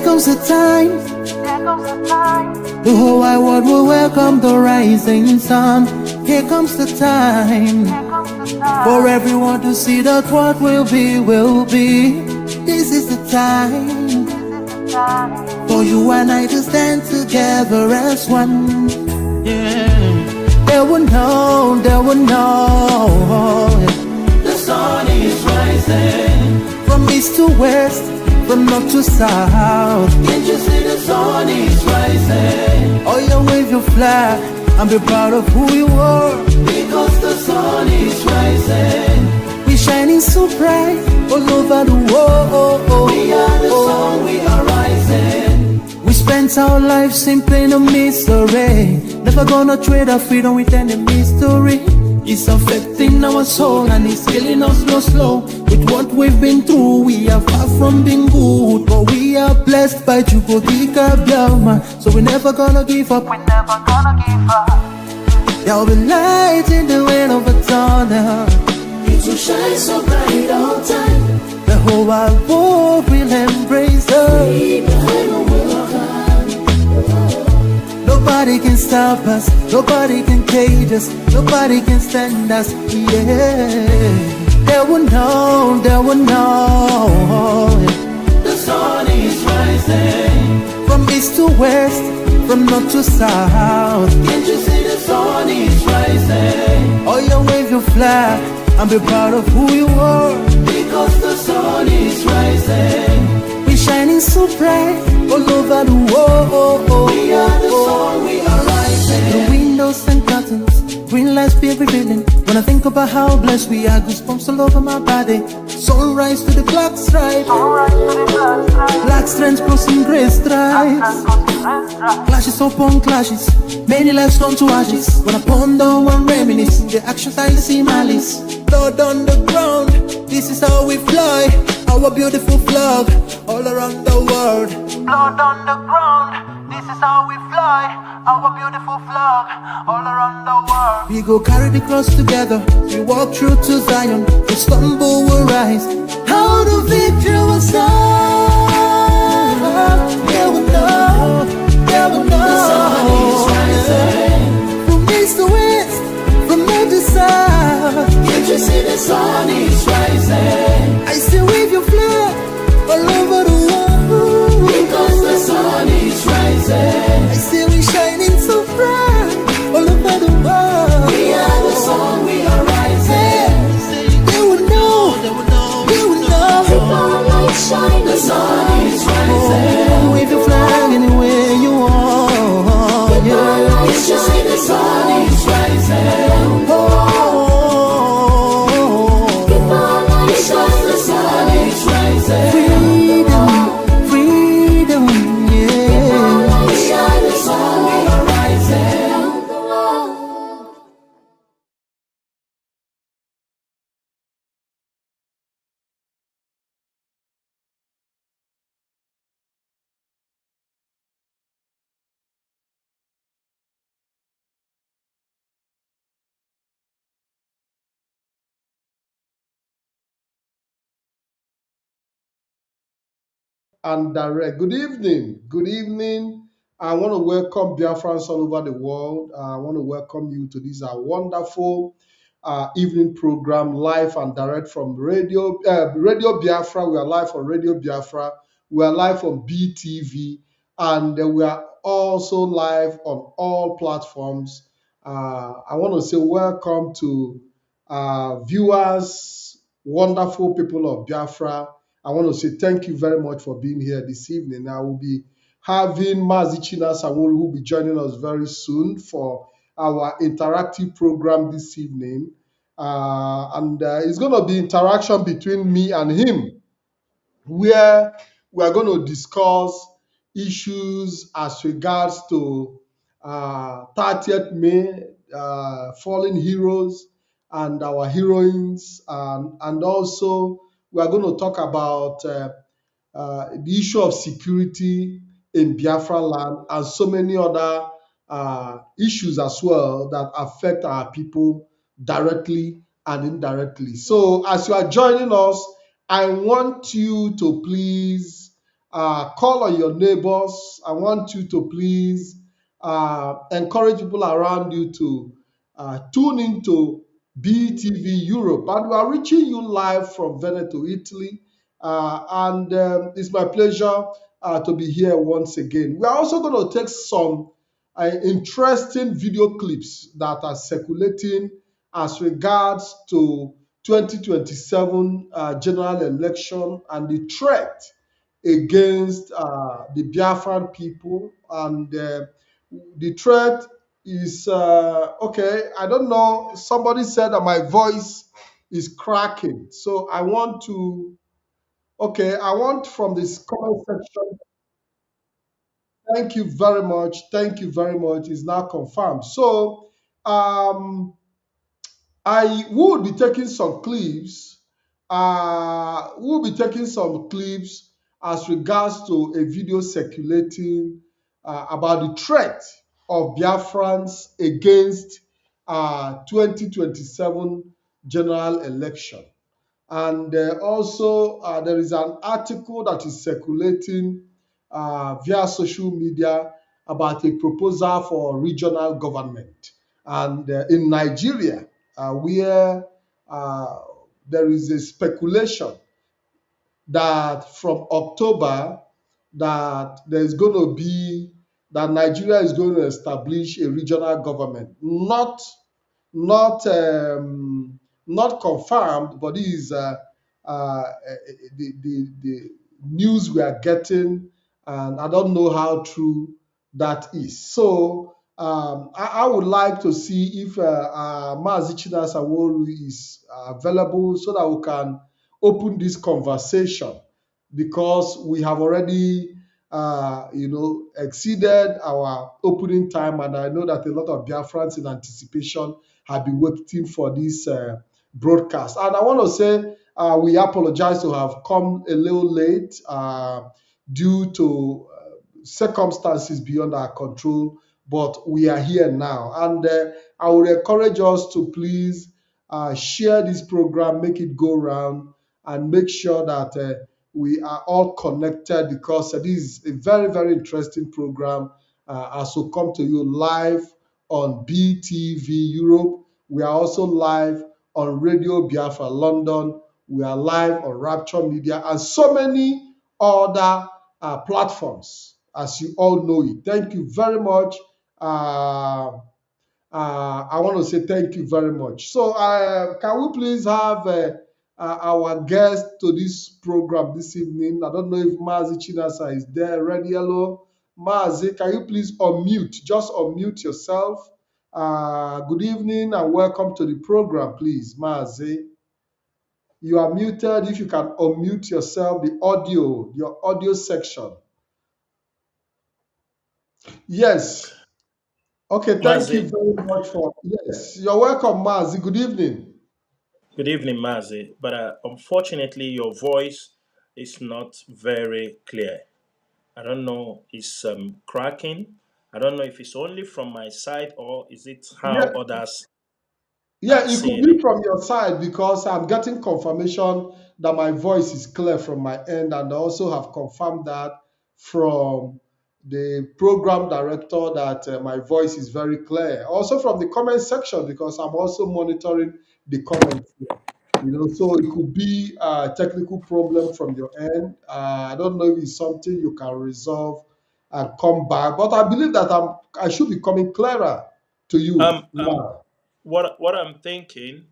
comes the time. The whole wide world will welcome the rising sun. Here comes the time for everyone to see that what will be, will be. This is the time for you and I to stand together as one. Yeah. They will know, they will know. The sun is rising from east to west, from north to south. Can't you see the sun is rising? Oh, you wave your flag and be proud of who you are. Because the sun is rising. We're shining so bright all over the world. We are the sun, we are rising. We spent our lives simply in a mystery. Never gonna trade our freedom with any mystery. It's affecting our soul and it's killing us slow. With what we've been through, we are far from being good, but we are blessed by Chukwuka Biama. So we're never gonna give up. We're never gonna give up. There'll be light in the wind of a tunnel. It will shine so bright all time. The whole wide world will embrace us. Nobody can stop us, nobody can cage us, nobody can stand us, yeah. They will know, they will know. The sun is rising from east to west, from north to south. Can't you see the sun is rising? Oh, you wave your flag and be proud of who you are. Because the sun is rising. We're shining so bright all over the world. We are the sun, we are rising. The windows and curtains, green lights be revealing. When I think about how blessed we are, goosebumps all over my body. Sunrise to the black stripe, black strands crossing grey stripes. Clashes upon clashes, many lives turn to ashes. When I ponder and reminisce, the actions I see malice. Blood on the ground, this is how we fly. Our beautiful flag all around the world. Blood on the ground, this is how we fly. Our beautiful flag all around the world. We go carry the cross together. We walk through to Zion. We stumble, we rise. How the victory was done. They will know, they will know. The sun is rising from east to west, from north to south. Can't you see the sun is rising? I still wave your flag all over the world. Because the sun is rising. I still be shining so bright all over the world. We are the sun, we are rising. They will know, they will know, they will know. Keep our light shining. The sun is rising. Wave your flag anywhere you are. Keep our light shining. The sun is rising. Keep our light shining. The sun is rising. Freedom, freedom, yeah. The sun, we are rising. And direct. Good evening. Good evening. I want to welcome Biafrans all over the world. I want to welcome you to this wonderful evening program, live and direct from Radio Biafra. We are live on Radio Biafra. We are live on BTV, and we are also live on all platforms. I want to say welcome to viewers, wonderful people of Biafra. I want to say thank you very much for being here this evening. I will be having Mazi Chinasa Nworu, who will be joining us very soon for our interactive program this evening. And it's going to be interaction between me and him, where we are going to discuss issues as regards to 30th May, fallen heroes and our heroines, and also we are going to talk about the issue of security in Biafra land and so many other issues as well that affect our people directly and indirectly. So as you are joining us, I want you to please call on your neighbors. I want you to please encourage people around you to tune into BTV Europe. And we are reaching you live from Veneto, Italy. And it's my pleasure to be here once again. We are also going to take some interesting video clips that are circulating as regards to 2027 general election and the threat against the Biafran people. And the threat is okay. I don't know. Somebody said that my voice is cracking. So I want to, okay, I want from this comment section. Thank you very much. Thank you very much. It's now confirmed. So um, I will be taking some clips. We'll be taking some clips as regards to a video circulating about the threat of Biafrans against 2027 general election. And also, there is an article that is circulating via social media about a proposal for regional government. And in Nigeria, where uh, there is a speculation that from October that there's going to be that Nigeria is going to establish a regional government, not not confirmed, but this is the news we are getting, and I don't know how true that is. So I would like to see if Mazi Chinasa Nworu is available so that we can open this conversation because we have already exceeded our opening time, and I know that a lot of Biafrans in anticipation have been waiting for this broadcast. And I want to say we apologize to have come a little late due to circumstances beyond our control, but we are here now. And I would encourage us to please share this program, make it go round, and make sure that we are all connected because this is a very, very interesting program as we come to you live on BTV Europe. We are also live on Radio Biafra London. We are live on Rapture Media and so many other platforms, as you all know it. Thank you very much. I want to say thank you very much. So, can we please have our guest to this program this evening? I don't know if Mazi Chinasa is there. Ready? Hello, Mazi. Can you please unmute? Just unmute yourself. Good evening and welcome to the program, please, Mazi. You are muted. If you can unmute yourself, the audio, your audio section. Yes. Okay. Thank you Mazi, very much for. Yes. You're welcome, Mazi. Good evening. good evening, Mazi. But unfortunately, your voice is not very clear. I don't know, it's cracking. I don't know if it's only from my side or is it how Yeah, others yeah, are it could seeing be it. from your side because I'm getting confirmation that my voice is clear from my end, and I also have confirmed that from the program director that my voice is very clear. Also from the comment section because I'm also monitoring the comments. So it could be a technical problem from your end. I don't know if it's something you can resolve and come back, but I believe that I should be coming clearer to you Um, um, now. what I'm thinking,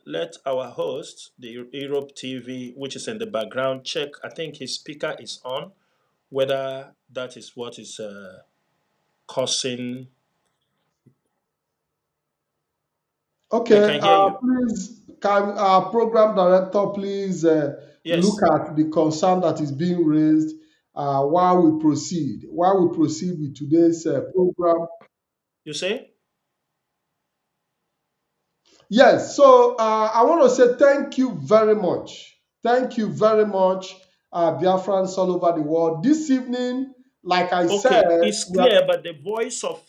let our host, the Europe TV, which is in the background, check. I think his speaker is on. Whether that is what is causing. I Okay, can hear you. please, can our program director please look Yes, at the concern that is being raised while we proceed with today's program. you say. Yes, so I want to say thank you very much. Thank you very much, Biafrans all over the world. This evening, like I said, Okay, it's we are, clear, but the voice of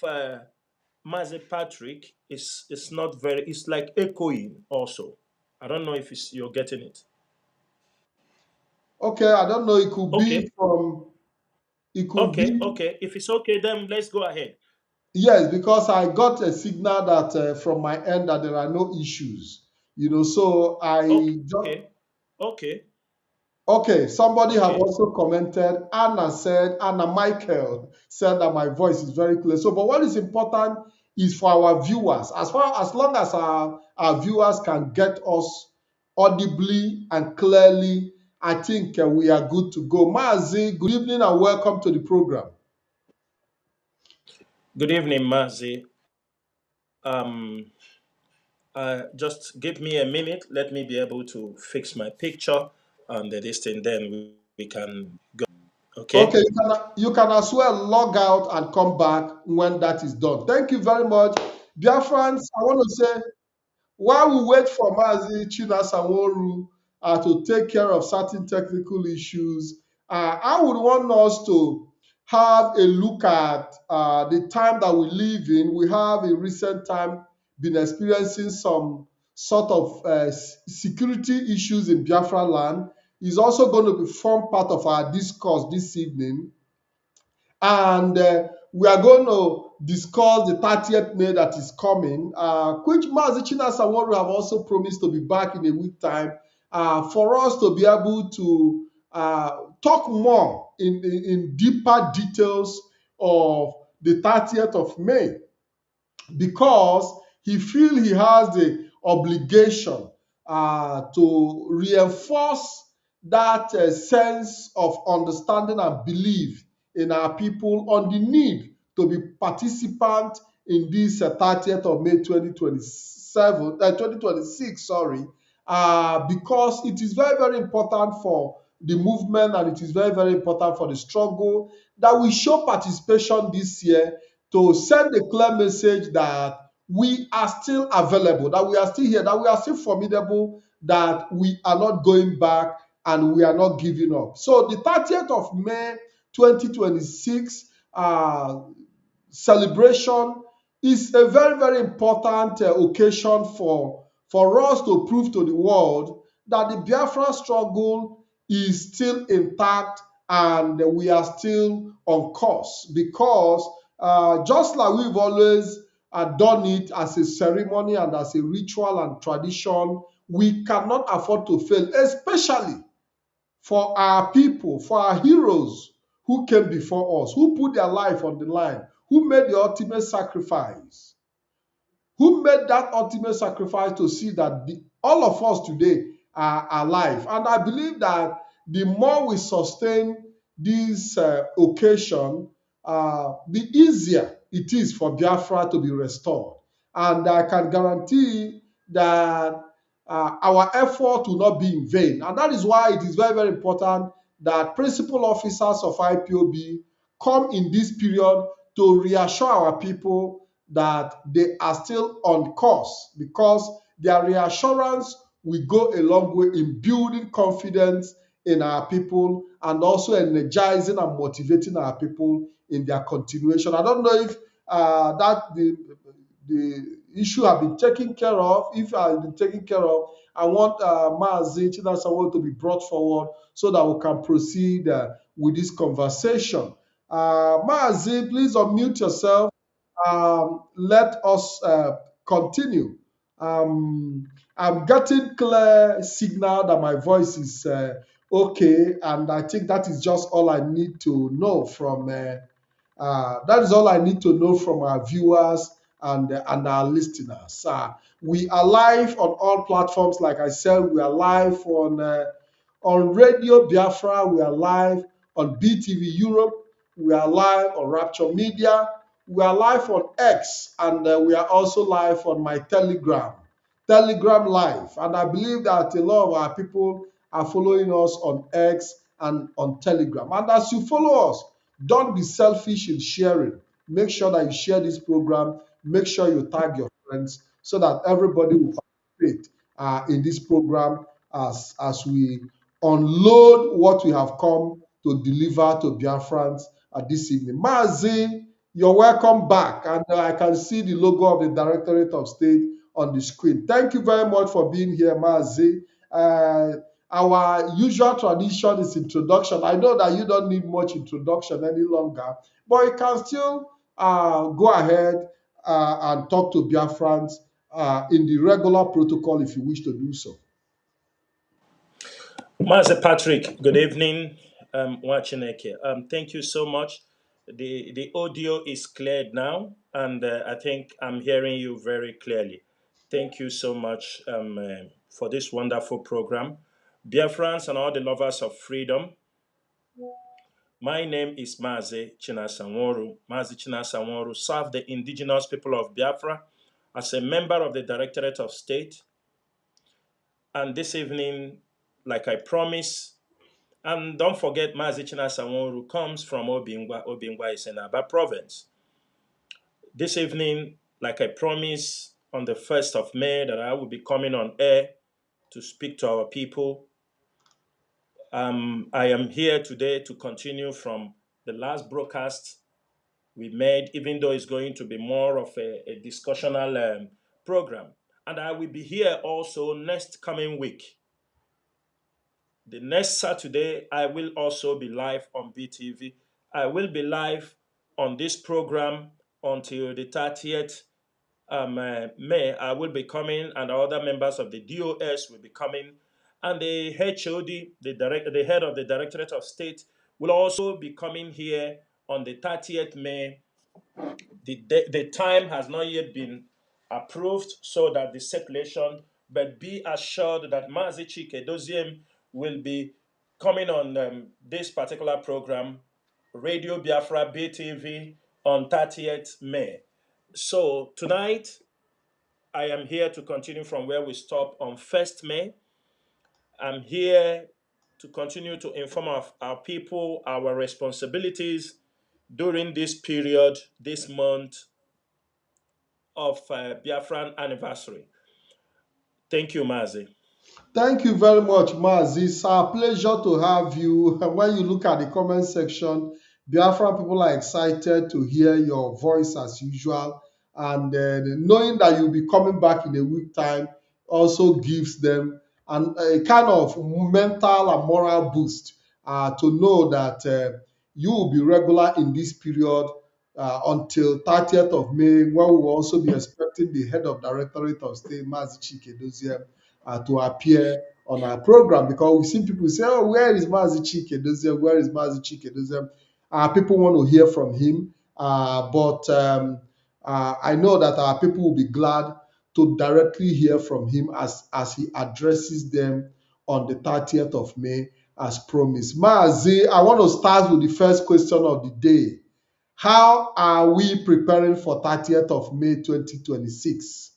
Mazi Patrick is not very. It's like echoing. Also, I don't know if you're getting it. Okay, I don't know. It could be Okay, from. It could okay, be. okay. If it's okay, then let's go ahead. Yes, because I got a signal that from my end that there are no issues. So I just. Okay, okay, Okay, somebody have okay. also commented. Anna Michael said that my voice is very clear. So, but what is important is for our viewers, as long as our viewers can get us audibly and clearly, I think we are good to go. Mazi, good evening and welcome to the program. Good evening, Mazi. Um, just give me a minute. Let me be able to fix my picture and this thing. Then we can go. Okay, Okay. you can as well log out and come back when that is done. Thank you very much. Dear friends, I want to say, while we wait for Mazi Chinasa Nworu to take care of certain technical issues, I would want us to have a look at the time that we live in. We have in recent time been experiencing some sort of security issues in Biafra land. Is also going to be form part of our discourse this evening, and we are going to discuss the 30th May that is coming, which Mazi Chinasa Nworu have also promised to be back in a week time for us to be able to talk more in deeper details of the 30th of May, because he feels he has the obligation to reinforce that sense of understanding and belief in our people on the need to be participant in this 30th of May 2026, sorry, because it is very, very important for the movement, and it is very, very important for the struggle that we show participation this year, to send a clear message that we are still available, that we are still here, that we are still formidable, that we are not going back and we are not giving up. So the 30th of May 2026 celebration is a very, very important occasion for us to prove to the world that the Biafra struggle is still intact and we are still on course, because just like we've always done it as a ceremony and as a ritual and tradition, we cannot afford to fail, especially for our people, for our heroes who came before us, who put their life on the line, who made the ultimate sacrifice, who made that ultimate sacrifice to see that all of us today are alive. And I believe that the more we sustain this occasion, the easier it is for Biafra to be restored. And I can guarantee that our effort will not be in vain. And that is why it is very, very important that principal officers of IPOB come in this period to reassure our people that they are still on course, because their reassurance will go a long way in building confidence in our people and also energizing and motivating our people in their continuation. I don't know if the issue have been taken care of. If it has been taken care of, I want Mazi Chinasa Nworu to be brought forward so that we can proceed with this conversation. Mazi, please unmute yourself. Let us continue. I'm getting clear signal that my voice is okay, and I think that is just all I need to know from. That is all I need to know from our viewers and our listeners. We are live on all platforms. Like I said, we are live on Radio Biafra. We are live on BTV Europe. We are live on Rapture Media. We are live on X, and we are also live on my Telegram Live. And I believe that a lot of our people are following us on X and on Telegram. And as you follow us, don't be selfish in sharing. Make sure that you share this program. Make sure you tag your friends so that everybody will participate in this program as we unload what we have come to deliver to Biafrans this evening. Mazi, you're welcome back. And I can see the logo of the Directorate of State on the screen. Thank you very much for being here, Mazi. our usual tradition is introduction. I know that you don't need much introduction any longer, but you can still go ahead and talk to Biafrans in the regular protocol if you wish to do so. Master Patrick, good evening. Wachineke. Thank you so much. The audio is cleared now, and I think I'm hearing you very clearly. Thank you so much for this wonderful program. Dear friends and all the lovers of freedom, my name is Mazi Chinasa Nworu. Mazi Chinasa Nworu served the indigenous people of Biafra as a member of the Directorate of State. And this evening, like I promised, and don't forget, Mazi Chinasa Nworu comes from Obingwa. Obingwa is in Aba province. This evening, like I promised, on the 1st of May, that I will be coming on air to speak to our people. I am here today to continue from the last broadcast we made, even though it's going to be more of a discussional program. And I will be here also next coming week. The next Saturday, I will also be live on BTV. I will be live on this program until the 30th May. I will be coming, and other members of the DOS will be coming, and the HOD, the head of the Directorate of State, will also be coming here on the 30th May. The time has not yet been approved so that the circulation, but be assured that Mazi Chike Doziem will be coming on this particular program, Radio Biafra BTV, on 30th May. So tonight, I am here to continue from where we stopped on 1st May. I'm here to continue to inform our people our responsibilities during this period, this month of Biafran anniversary. Thank you, Mazi. Thank you very much, Maz. It's a pleasure to have you. When you look at the comment section, Biafra people are excited to hear your voice as usual. And knowing that you'll be coming back in a week time also gives them a kind of mental and moral boost to know that you will be regular in this period until 30th of May, when we will also be expecting the head of Directorate of State, Mazi Chike Doziem, to appear on our program, because we've seen people say, "Oh, where is Mazi Chike Doziem? Where is Mazi Chike Doziem?" People want to hear from him, but I know that our people will be glad to directly hear from him as he addresses them on the 30th of May, as promised. Mazi, I want to start with the first question of the day. How are we preparing for 30th of May 2026?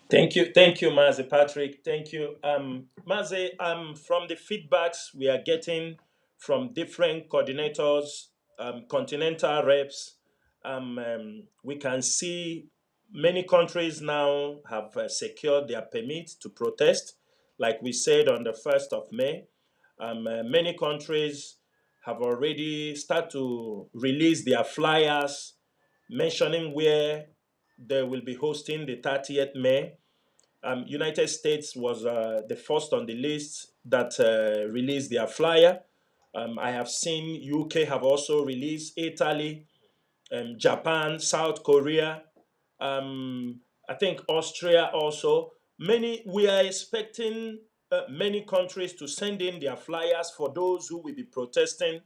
Thank you, Mazi Patrick. Thank you, Mazi. From the feedbacks we are getting from different coordinators, continental reps, we can see many countries now have secured their permit to protest, like we said on the 1st of May. Many countries have already started to release their flyers mentioning where they will be hosting the 30th May. United States was the first on the list that released their flyer. I have seen UK have also released, Italy, Japan, South Korea, I think Austria also. We are expecting many countries to send in their flyers for those who will be protesting.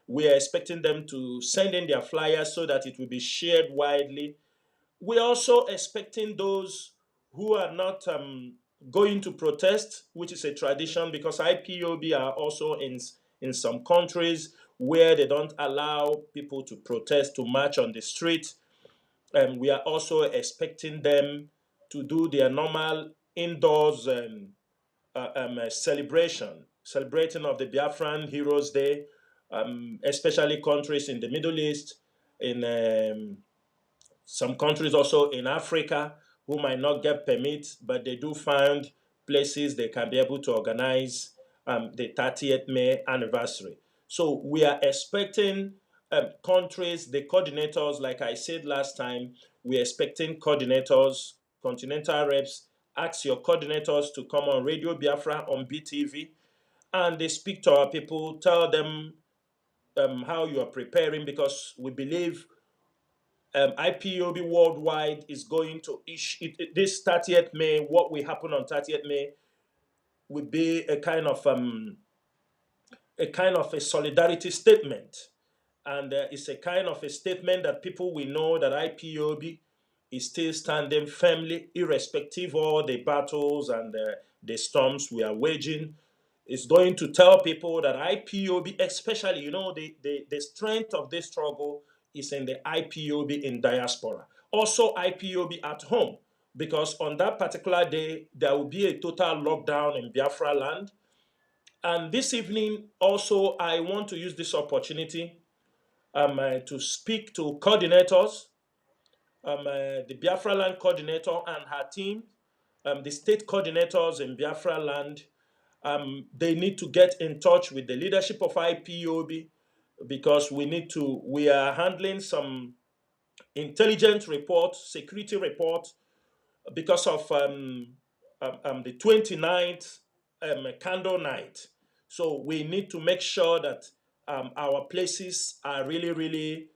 We are expecting them to send in their flyers so that it will be shared widely. We're also expecting those who are not going to protest, which is a tradition, because IPOB are also in some countries where they don't allow people to protest, to march on the street. We are also expecting them to do their normal indoors celebrating of the Biafran Heroes Day, especially countries in the Middle East, in some countries also in Africa who might not get permits, but they do find places they can be able to organize the 30th May anniversary. So we are expecting countries, the coordinators, like I said last time, we're expecting coordinators, continental reps, ask your coordinators to come on Radio Biafra on BTV, and they speak to our people, tell them how you are preparing, because we believe IPOB worldwide is going to issue this 30th May. What will happen on 30th May will be a kind of a solidarity statement, and it's a kind of a statement that people will know that IPOB is still standing firmly, irrespective of all the battles and the storms we are waging. It's going to tell people that IPOB, especially, the strength of this struggle is in the IPOB in diaspora. Also, IPOB at home, because on that particular day, there will be a total lockdown in Biafra land. And this evening, also, I want to use this opportunity to speak to coordinators, the Biafra land coordinator and her team, the state coordinators in Biafra land. They need to get in touch with the leadership of IPOB, because we are handling some intelligence reports, security reports, because of the 29th candle night. So we need to make sure that our places are really, really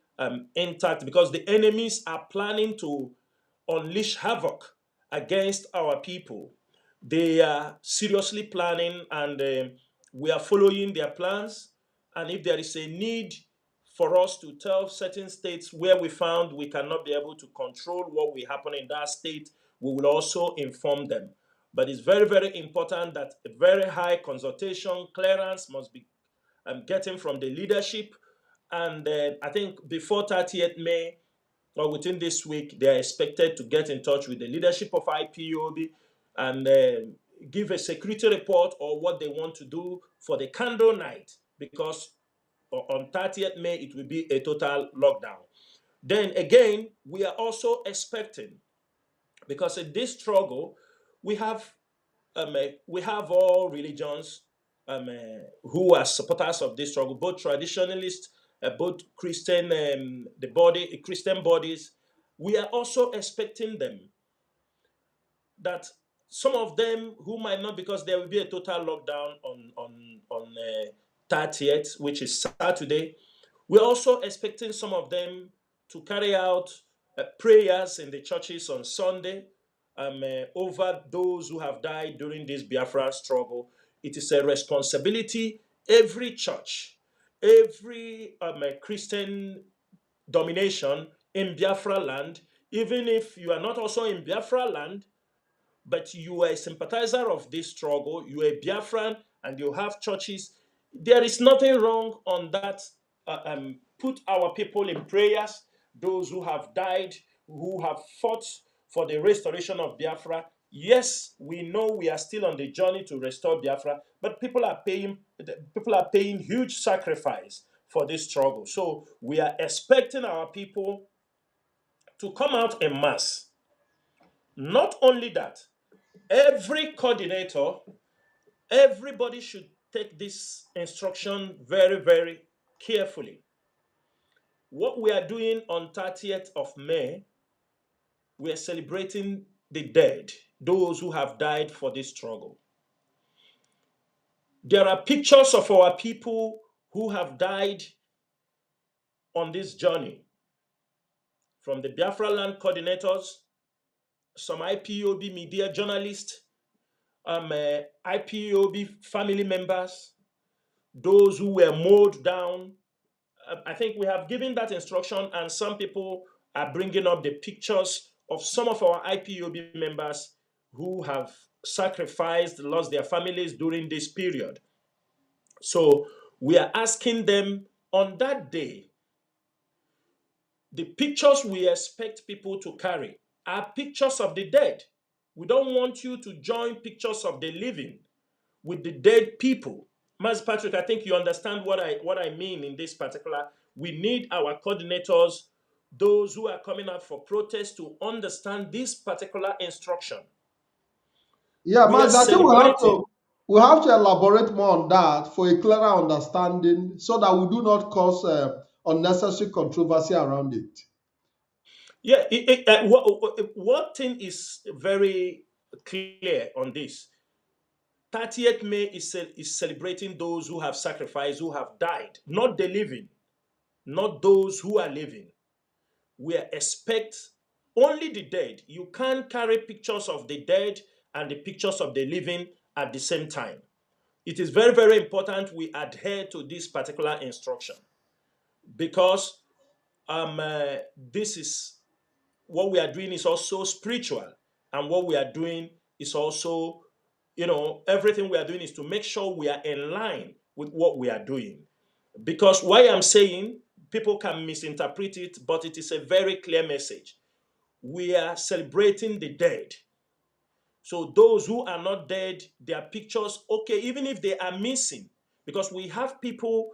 intact, because the enemies are planning to unleash havoc against our people. They are seriously planning, and we are following their plans. And if there is a need for us to tell certain states where we found we cannot be able to control what will happen in that state, we will also inform them. But it's very, very important that a very high consultation clearance must be getting from the leadership. And I think before 30th May, or within this week, they are expected to get in touch with the leadership of IPOB and give a security report or what they want to do for the candle night, because on 30th May, it will be a total lockdown. Then again, we are also expecting, because in this struggle, we have all religions who are supporters of this struggle, both traditionalists, both Christian, Christian bodies. We are also expecting them that some of them who might not, because there will be a total lockdown on 30th, which is Saturday. We're also expecting some of them to carry out prayers in the churches on Sunday over those who have died during this Biafra struggle. It is a responsibility. Every church, every Christian domination in Biafra land, even if you are not also in Biafra land, but you are a sympathizer of this struggle, you are a Biafran and you have churches, there is nothing wrong on that. Put our people in prayers, those who have died, who have fought for the restoration of Biafra. Yes, we know we are still on the journey to restore Biafra, but people are paying huge sacrifice for this struggle. So we are expecting our people to come out en masse. Not only that, every coordinator, everybody should take this instruction very, very carefully. What we are doing on 30th of May, we are celebrating the dead, those who have died for this struggle. There are pictures of our people who have died on this journey, from the Biafra land coordinators, some IPOB media journalists, IPOB family members, those who were mowed down. I think we have given that instruction, and some people are bringing up the pictures of some of our IPOB members who have sacrificed, lost their families during this period. So we are asking them on that day, the pictures we expect people to carry are pictures of the dead. We don't want you to join pictures of the living with the dead people. Mazi Patrick, I think you understand what I mean in this particular. We need our coordinators, those who are coming out for protest, to understand this particular instruction. Yeah, Mazi, I think we have to elaborate more on that for a clearer understanding, so that we do not cause unnecessary controversy around it. Yeah, one thing is very clear on this. 30th May is celebrating those who have sacrificed, who have died, not the living, not those who are living. We expect only the dead. You can't carry pictures of the dead and the pictures of the living at the same time. It is very, very important we adhere to this particular instruction, because this is what we are doing is also spiritual, and what we are doing is also, everything we are doing is to make sure we are in line with what we are doing. Because why I'm saying people can misinterpret it, but it is a very clear message. We are celebrating the dead. So those who are not dead, their pictures, okay, even if they are missing, because we have people,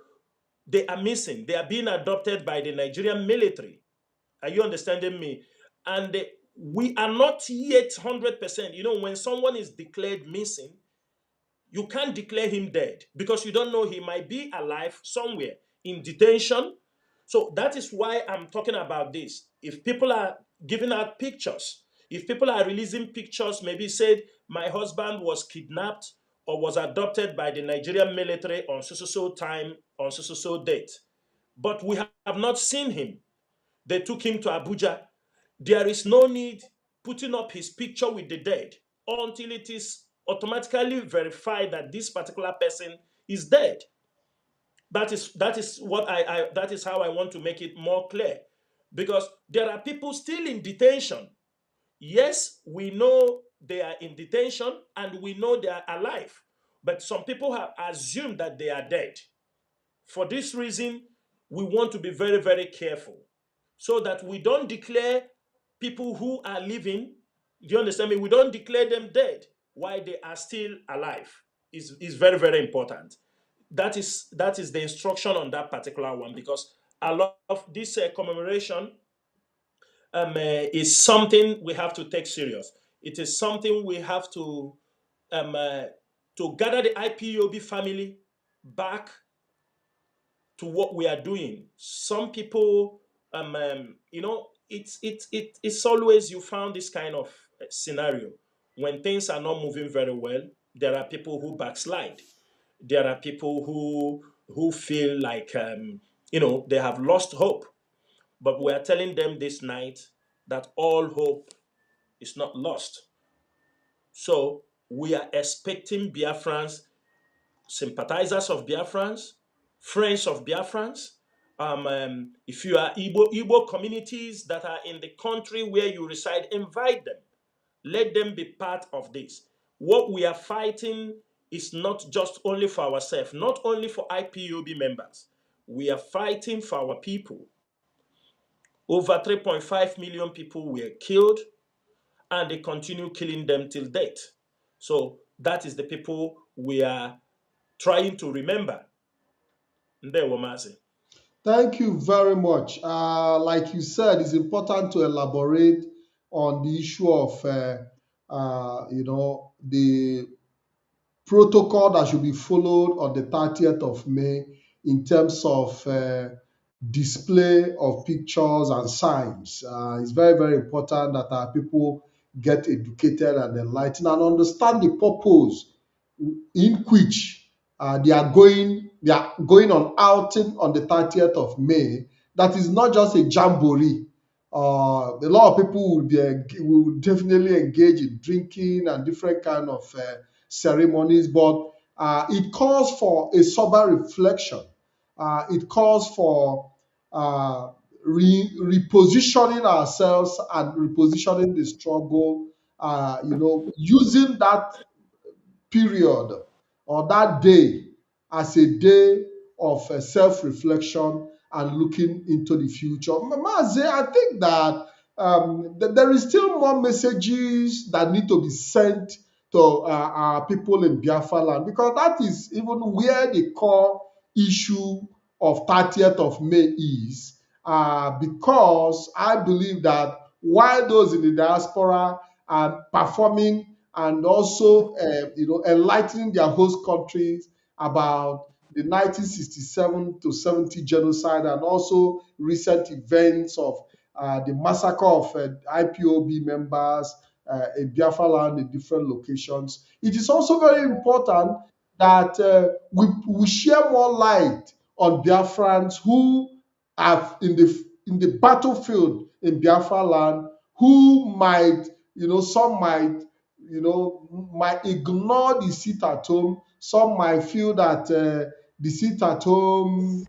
they are missing, they are being adopted by the Nigerian military. Are you understanding me? And we are not yet 100%. When someone is declared missing, you can't declare him dead, because you don't know, he might be alive somewhere in detention. So that is why I'm talking about this. If people are giving out pictures, if people are releasing pictures, maybe said, my husband was kidnapped or was adopted by the Nigerian military on so time, on so date, but we have not seen him. They took him to Abuja. There is no need putting up his picture with the dead until it is automatically verified that this particular person is dead. That is what that is how I want to make it more clear, because there are people still in detention. Yes, we know they are in detention and we know they are alive, but some people have assumed that they are dead. For this reason, we want to be very, very careful so that we don't declare people who are living, do you understand me? We don't declare them dead while they are still alive. Is very, very important. That is the instruction on that particular one, because a lot of this commemoration is something we have to take serious. It is something we have um, uh, to gather the IPOB family back to what we are doing. Some people, it's always you found this kind of scenario when things are not moving very well. There are people who backslide. There are people who feel like they have lost hope. But we are telling them this night that all hope is not lost. So we are expecting Biafrans, sympathizers of Biafrans, friends of Biafrans. If you are Igbo communities that are in the country where you reside, invite them. Let them be part of this. What we are fighting is not just only for ourselves, not only for IPOB members. We are fighting for our people. Over 3.5 million people were killed, and they continue killing them till date. So that is the people we are trying to remember. Ndewo Mazi. Thank you very much. Like you said, it's important to elaborate on the issue of, the protocol that should be followed on the 30th of May in terms of display of pictures and signs. It's very, very important that our people get educated and enlightened and understand the purpose in which they are going on outing on the 30th of May. That is not just a jamboree. A lot of people will definitely engage in drinking and different kind of ceremonies, but it calls for a sober reflection. It calls for repositioning ourselves and repositioning the struggle. Using that period or that day as a day of self-reflection and looking into the future. Mazi, I think that there is still more messages that need to be sent to our people in Biafra land, because that is even where the core issue of 30th of May is. Because I believe that while those in the diaspora are performing and also enlightening their host countries about the 1967 to 70 genocide and also recent events of the massacre of IPOB members, in Biafra land in different locations. It is also very important that we share more light on Biafrans who are in the battlefield in Biafra land, who might, some might, might ignore the seat at home. Some might feel that the seat at home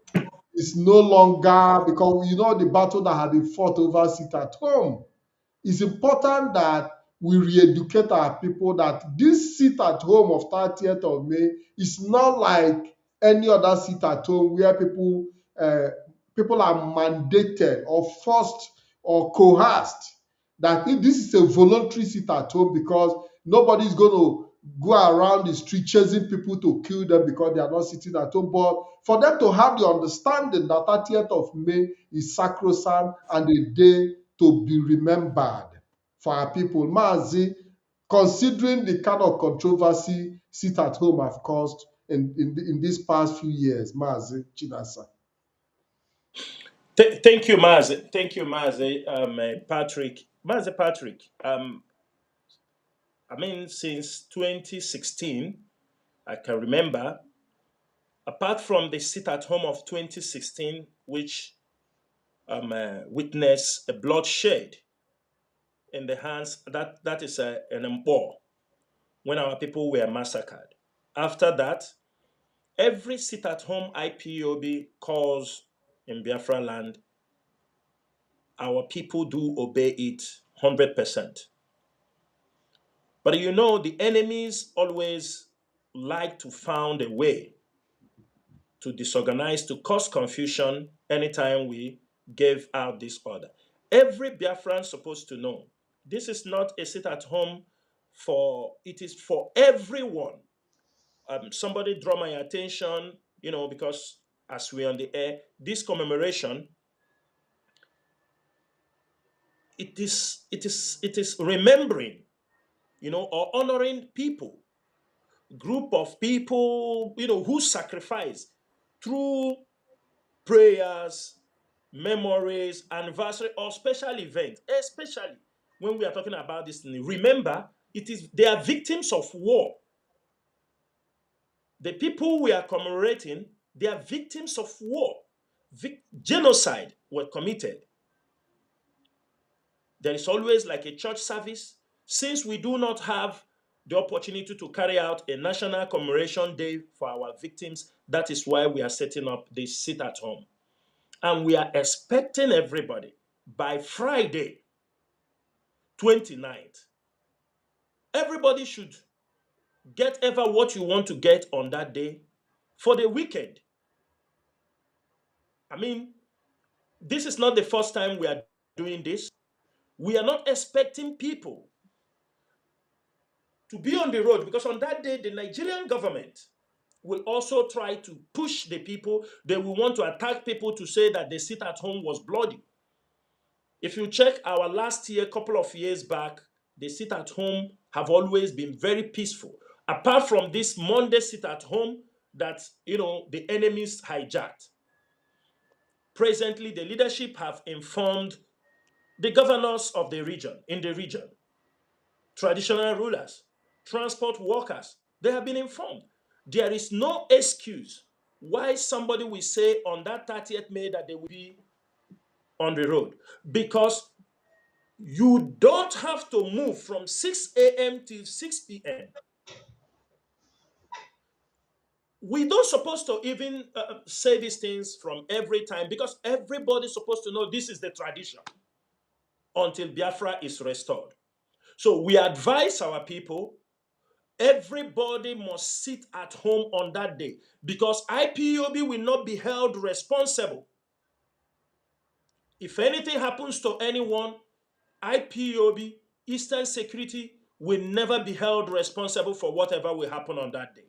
is no longer, because the battle that had been fought over seat at home. It's important that we re-educate our people that this seat at home of 30th of May is not like any other seat at home where people are mandated or forced or coerced. That if this is a voluntary seat at home, because nobody's going to go around the street chasing people to kill them because they are not sitting at home. But for them to have the understanding that 30th of May is sacrosanct and a day to be remembered for our people. Mazi, considering the kind of controversy sit at home have caused in these past few years, Mazi Chinasa. Thank you, Mazi. Thank you, Mazi. Patrick. Mazi Patrick. I mean, since 2016, I can remember, apart from the sit at home of 2016, which witnessed a bloodshed in the hands, that is an Mpo, when our people were massacred. After that, every sit at home IPOB calls in Biafra land, our people do obey it 100%. But the enemies always like to find a way to disorganize, to cause confusion anytime we gave out this order. Every Biafran supposed to know this is not a sit at home it is for everyone. Somebody draw my attention, because as we're on the air, this commemoration, it is remembering, or honoring people, group of people, who sacrifice through prayers, memories, anniversary, or special events, especially when we are talking about this thing. Remember, they are victims of war. The people we are commemorating, they are victims of war. Genocide were committed. There is always like a church service. Since we do not have the opportunity to carry out a national commemoration day for our victims, that is why we are setting up this sit at home. And we are expecting everybody by Friday, 29th. Everybody should get ever what you want to get on that day for the weekend. I mean, this is not the first time we are doing this. We are not expecting people to be on the road, because on that day, the Nigerian government will also try to push the people. They will want to attack people to say that the sit at home was bloody. If you check our last year, couple of years back, the sit at home have always been very peaceful. Apart from this Monday sit at home that, the enemies hijacked. Presently, the leadership have informed the governors of the region, traditional rulers, transport workers, they have been informed. There is no excuse why somebody will say on that 30th May that they will be on the road, because you don't have to move from 6 a.m. till 6 p.m. We don't supposed to even say these things from every time, because everybody's supposed to know this is the tradition until Biafra is restored. So we advise our people, everybody must sit at home on that day, because IPOB will not be held responsible. If anything happens to anyone, IPOB, Eastern Security, will never be held responsible for whatever will happen on that day.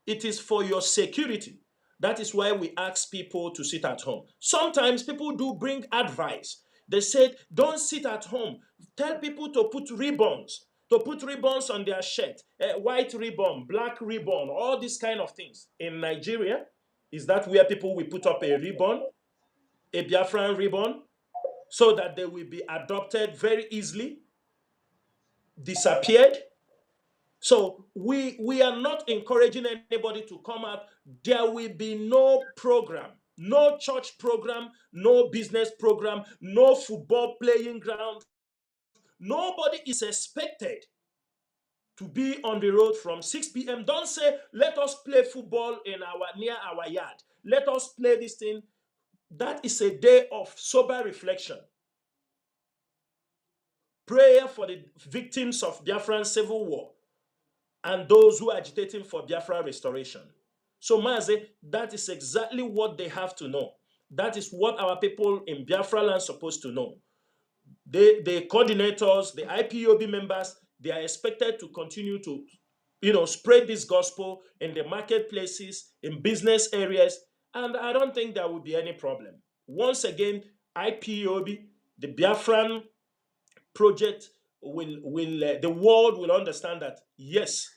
It is for your security. That is why we ask people to sit at home. Sometimes people do bring advice. They said, don't sit at home. Tell people to put ribbons on their shirt, white ribbon, black ribbon, all these kind of things. In Nigeria, is that where people will put up a ribbon, a Biafran ribbon, so that they will be adopted very easily? disappeared. So we are not encouraging anybody to come out. There will be no program, no church program, no business program, no football playing ground. Nobody is expected to be on the road from 6 p.m. Don't say, let us play football in our near our yard. Let us play this thing. That is a day of sober reflection. Prayer for the victims of Biafran civil war and those who are agitating for Biafra restoration. So, Mazi, that is exactly what they have to know. That is what our people in Biafra land are supposed to know. The coordinators, the IPOB members, they are expected to continue to, spread this gospel in the marketplaces, in business areas, and I don't think there will be any problem. Once again, IPOB, the Biafran project will the world will understand that yes,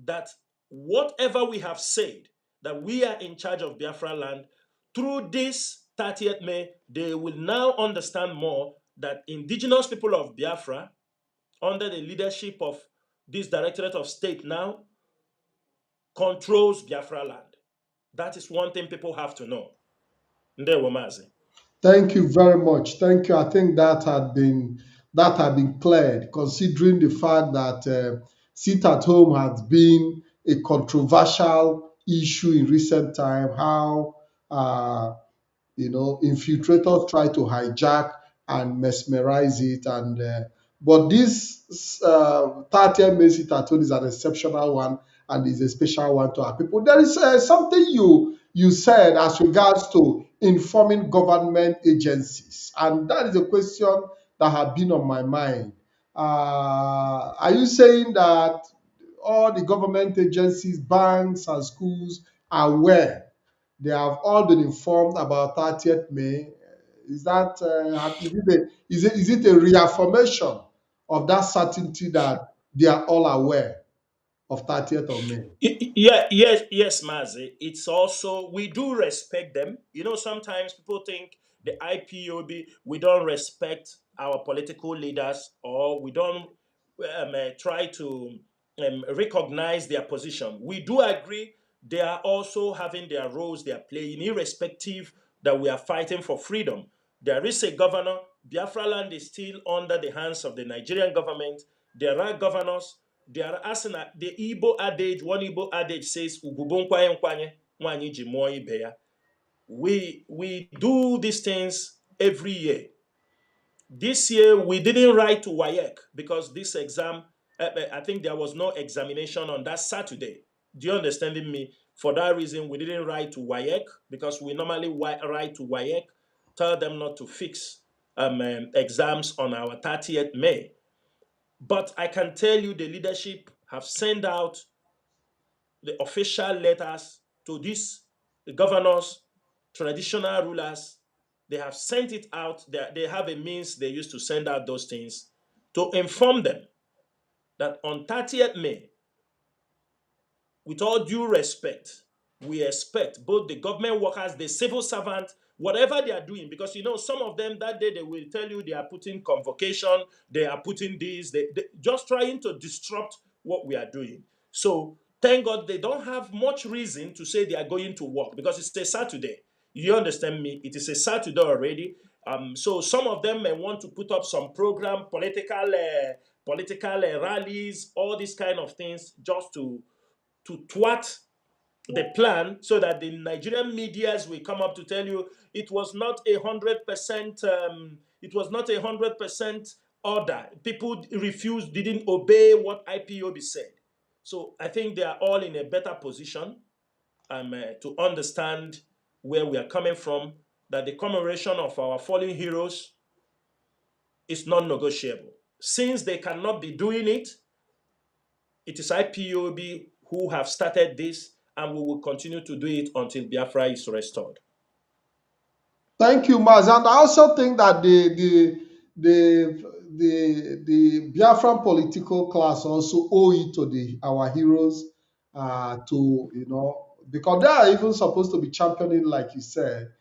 that whatever we have said, that we are in charge of Biafra land, through this 30th May, they will now understand more that indigenous people of Biafra, under the leadership of this Directorate of State now, controls Biafra land. That is one thing people have to know. Ndewo Mazi. Thank you very much. Thank you. I think that had been cleared, considering the fact that sit at home has been a controversial issue in recent time. How infiltrators try to hijack and mesmerize it, and but this 30th May sit at home is an exceptional one and is a special one to our people. There is something you said as regards to informing government agencies, and that is a question that had been on my mind. Are you saying that all the government agencies, banks, and schools are aware? They have all been informed about 30th May. Is that is it a reaffirmation of that certainty that they are all aware of 30th of May? Yeah, yes, Mazi. It's also, we do respect them. Sometimes people think the IPOB, we don't respect our political leaders, or we don't try to recognize their position. We do agree they are also having their roles they are playing, irrespective that we are fighting for freedom. There is a governor. Biafra land is still under the hands of the Nigerian government. There are governors. There are, as in the Igbo adage, one Igbo adage says, "Ugubo nkwanye nkwanye, nwanyi ji mụọ ibe ya." We do these things every year. This year we didn't write to WAEC because this exam, I think there was no examination on that Saturday. Do you understand me? For that reason, we didn't write to WAEC because we normally write to WAEC, tell them not to fix exams on our 30th May. But I can tell you the leadership have sent out the official letters to these governors, traditional rulers. They have sent it out. They have a means they used to send out those things to inform them that on 30th May, with all due respect, we expect both the government workers, the civil servant, whatever they are doing, because some of them that day they will tell you they are putting convocation, they are putting this, they just trying to disrupt what we are doing. So thank God they don't have much reason to say they are going to work because it's a Saturday. You understand me? It is a Saturday already. So some of them may want to put up some program, political rallies, all these kind of things, just to thwart the plan, so that the Nigerian medias will come up to tell you it was not 100%. It was not 100% order. People refused, didn't obey what IPOB said. So I think they are all in a better position to understand where we are coming from. That the commemoration of our fallen heroes is non-negotiable. Since they cannot be doing it, it is IPOB who have started this, and we will continue to do it until Biafra is restored. Thank you, Maz. And I also think that the Biafran political class also owe it to our heroes, because they are even supposed to be championing, like you said,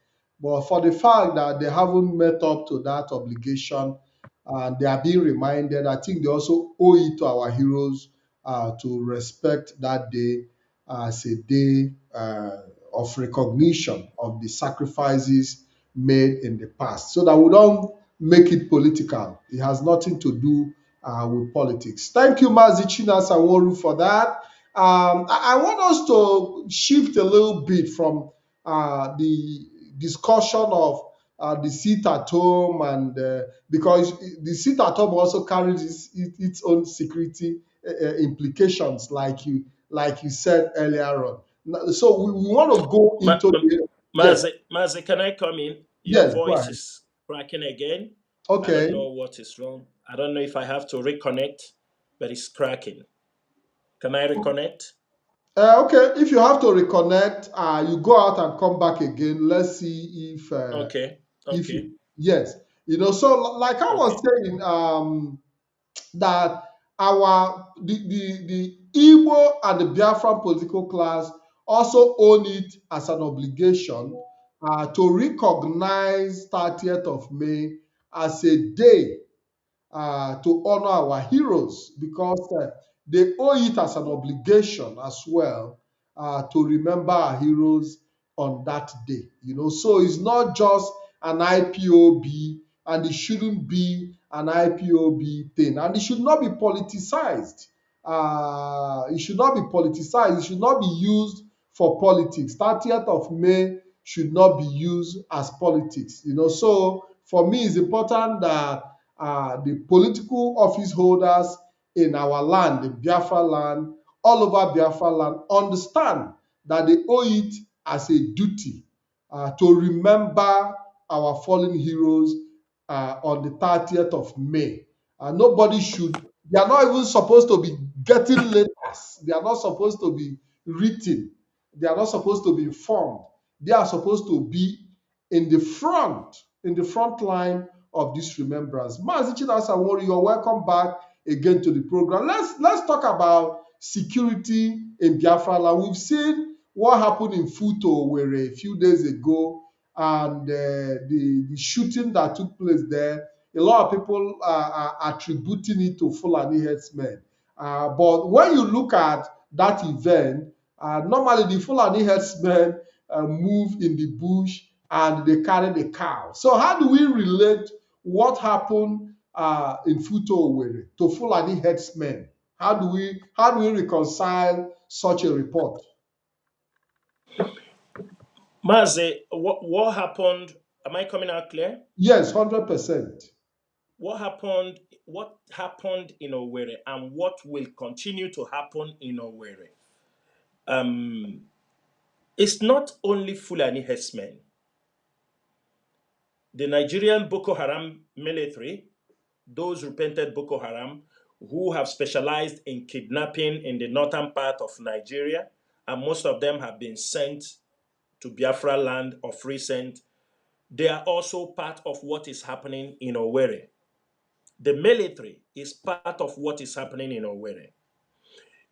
but for the fact that they haven't met up to that obligation, and they are being reminded. I think they also owe it to our heroes to respect that day as a day of recognition of the sacrifices made in the past, so that we don't make it political. It has nothing to do with politics. Thank you, Mazi Chinasa Nworu, for that. I want us to shift a little bit from the discussion of the seat at home, and because the seat at home also carries its own security implications, like you said earlier on. So we want to go Ma- into Ma- the yes, Mazi, can I come in? Your yes, go voice ahead. is cracking again. I don't Okay. know what is wrong. I don't know if I have to reconnect, but it's cracking. Can I reconnect? Okay, if you have to reconnect, you go out and come back again. Let's see Okay, if okay, yes, so like I was okay. saying, that the Igbo and the Biafran political class also own it as an obligation to recognize 30th of May as a day to honor our heroes, because they owe it as an obligation as well to remember our heroes on that day. So it's not just an IPOB, and it shouldn't be an IPOB thing, and it should not be politicized. It should not be politicized. It should not be used for politics. 30th of May should not be used as politics. So for me, it's important that the political office holders in our land, the Biafra land, all over Biafra land, understand that they owe it as a duty to remember our fallen heroes on the 30th of May. Nobody should, they are not even supposed to be getting letters. They are not supposed to be written. They are not supposed to be informed. They are supposed to be in the front line of this remembrance. Mazi Chinasa Nworu, you're welcome back again to the program. Let's talk about security in Biafra land. We've seen what happened in Futo where a few days ago, and the shooting that took place there. A lot of people are attributing it to Fulani herdsmen. But when you look at that event, normally the Fulani herdsmen move in the bush and they carry the cow. So how do we relate what happened in Futo Owerri to Fulani herdsmen? How do we reconcile such a report? Mazi, what happened? Am I coming out clear? Yes, 100%. What happened in Owerri and what will continue to happen in Owerri? Um, it's not only Fulani herdsmen. The Nigerian Boko Haram military, those repented Boko Haram, who have specialized in kidnapping in the northern part of Nigeria, and most of them have been sent to Biafra land of recent, they are also part of what is happening in Owerri. The military is part of what is happening in Owerri.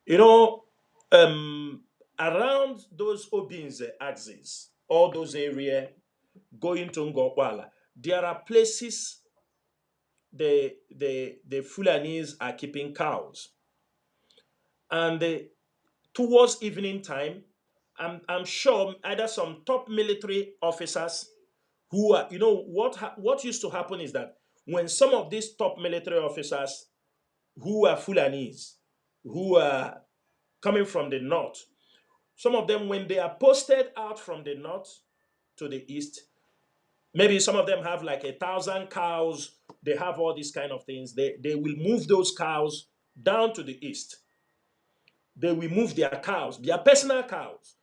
You know, around those Obinze axes, all those areas going to Ngokwala, there are places the Fulanis are keeping cows. And towards evening time, I'm sure either some top military officers who are, what used to happen is that when some of these top military officers who are Fulanis, who are coming from the north, some of them, when they are posted out from the north to the east, maybe some of them have like 1,000 cows, they have all these kind of things. They will move those cows down to the east. They will move their cows, their personal cows,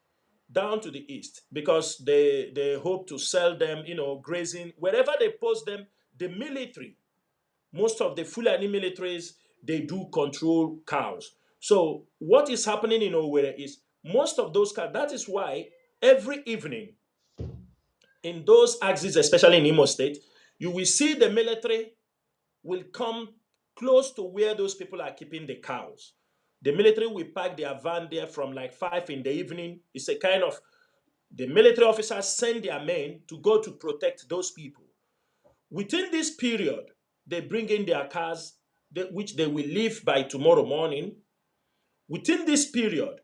down to the east because they hope to sell them, grazing. Wherever they post them, the military, most of the Fulani militaries, they do control cows. So what is happening in Owerri is most of those cows, that is why every evening in those axes, especially in Imo State, you will see the military will come close to where those people are keeping the cows. The military will park their van there from like 5 in the evening. It's a kind of, the military officers send their men to go to protect those people. Within this period, they bring in their cars, which they will leave by tomorrow morning. Within this period,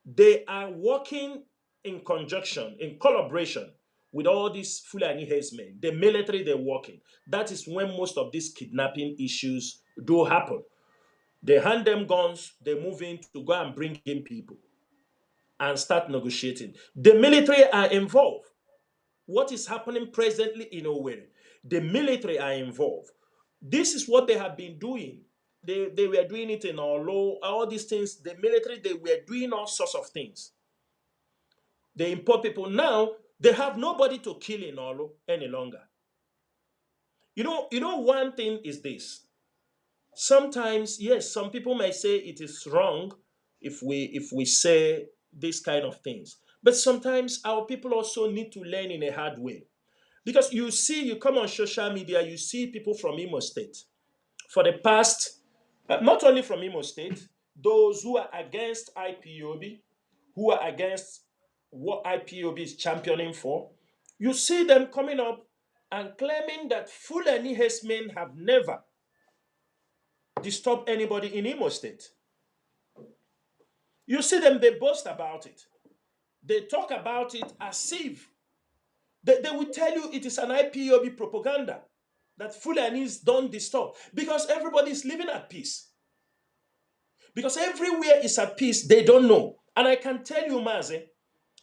they are working in conjunction, in collaboration with all these Fulani herdsmen, the military they're working. That is when most of these kidnapping issues do happen. They hand them guns, they move in to go and bring in people and start negotiating. The military are involved. What is happening presently in Owerri? The military are involved. This is what they have been doing. They were doing it in Olo, all these things. The military, they were doing all sorts of things. They import people. Now, they have nobody to kill in Olo any longer. One thing is this. Sometimes, yes, some people may say it is wrong if we say this kind of things. But sometimes our people also need to learn in a hard way. Because you come on social media, you see people from Imo State. For the past, not only from Imo State, those who are against IPOB, who are against what IPOB is championing for, you see them coming up and claiming that Fulani herdsmen have never disturbed anybody in Imo State. You see them, they boast about it. They talk about it as if they will tell you it is an IPOB propaganda that Fulanis don't disturb because everybody is living at peace. Because everywhere is at peace, they don't know. And I can tell you, Mazi,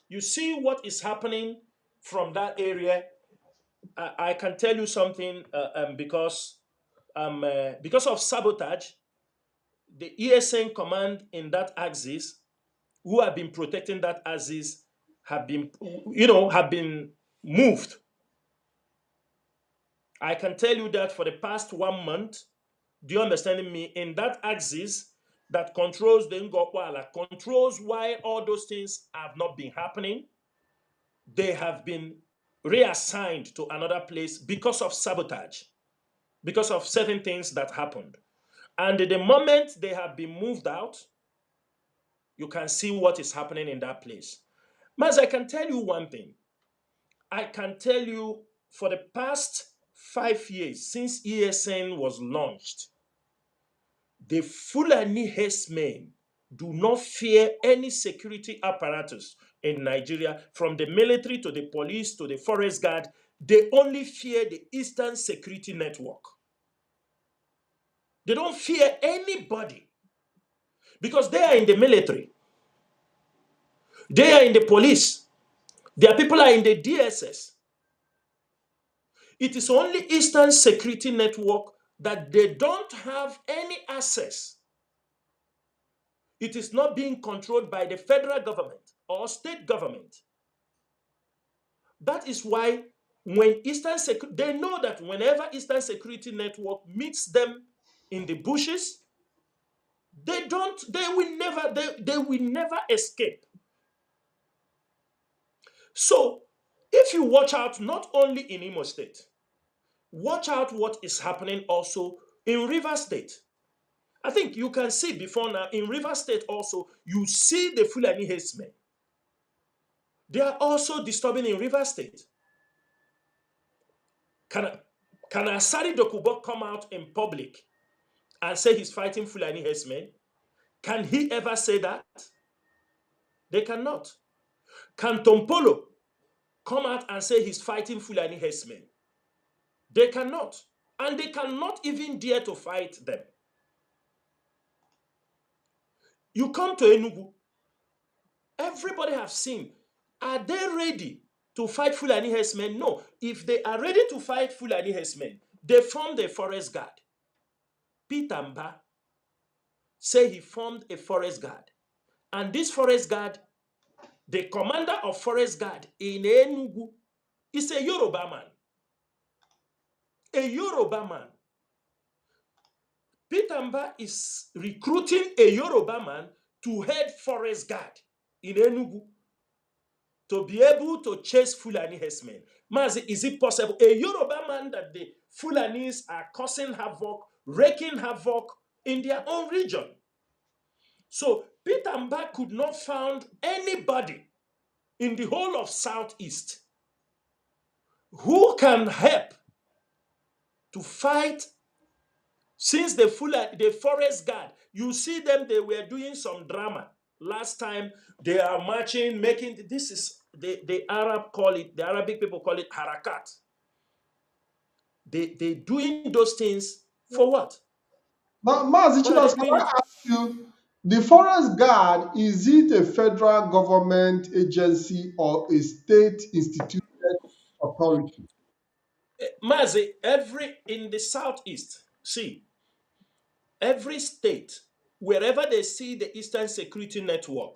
you see what is happening from that area. I can tell you something because of sabotage, the ESN command in that axis, who have been protecting that axis, have been moved. I can tell you that for the past 1 month, do you understand me? In that axis that controls the Ngokwala, controls why all those things have not been happening, they have been reassigned to another place because of sabotage, because of certain things that happened. And the moment they have been moved out, you can see what is happening in that place. Mas, I can tell you one thing. I can tell you for the past 5 years since ESN was launched, the Fulani herdsmen do not fear any security apparatus in Nigeria, from the military to the police to the forest guard. They only fear the Eastern Security Network. They don't fear anybody because they are in the military. They are in the police. Their people are in the DSS. It is only Eastern Security Network that they don't have any access. It is not being controlled by the federal government or state government. That is why when they know that whenever Eastern Security Network meets them in the bushes, they will never escape. So if you watch out, not only in Imo State, watch out what is happening also in Rivers State. I think you can see before now in Rivers State also, you see the Fulani herdsmen. They are also disturbing in Rivers State. Can Asari Dokubo come out in public and say he's fighting Fulani herdsmen? Can he ever say that? They cannot. Can Tompolo come out and say he's fighting Fulani herdsmen? They cannot. And they cannot even dare to fight them. You come to Enugu, everybody have seen. Are they ready to fight Fulani herdsmen? No. If they are ready to fight Fulani herdsmen, they formed a forest guard. Peter Mba say he formed a forest guard. And this forest guard, the commander of forest guard in Enugu, is a Yoruba man. A Yoruba man. Peter Mba is recruiting a Yoruba man to head forest guard in Enugu to be able to chase Fulani herdsmen. Mazi, is it possible? A Yoruba man that the Fulanis are causing havoc, wreaking havoc in their own region. So Peter Mba could not find anybody in the whole of Southeast who can help to fight Since the forest guard, you see them, they were doing some drama. Last time they are marching, making this is the Arabic people call it harakat. They doing those things for what? Now, Mazi What are they Chinasa, can doing I it for? ask you, the Forest Guard, is it a federal government agency or a state instituted authority? Mazi, every in the southeast, see, every state, wherever they see the Eastern Security Network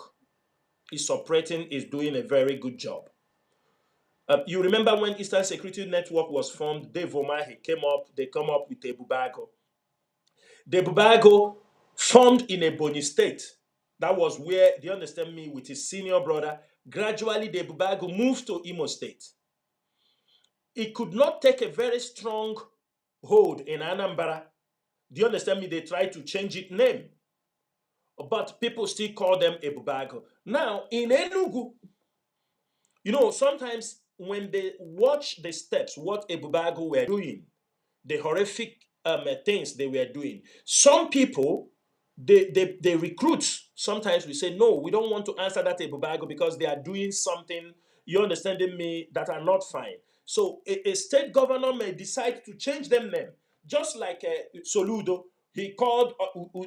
is operating, is doing a very good job. You remember when Eastern Security Network was formed, Dave Omahi they come up with Ebubago. The Ebubago formed in Ebonyi State. That was where, do you understand me, with his senior brother, gradually the Ebubago moved to Imo State. It could not take a very strong hold in Anambra. Do you understand me? They tried to change its name, but people still call them Ebubago. Now, in Enugu, sometimes when they watch the steps, what Ebubago were doing, the horrific things they were doing, some people, they recruit. Sometimes we say, no, we don't want to answer that Ebubago because they are doing something, you understanding me, that are not fine. So a state governor may decide to change them name. Just like Soludo, he called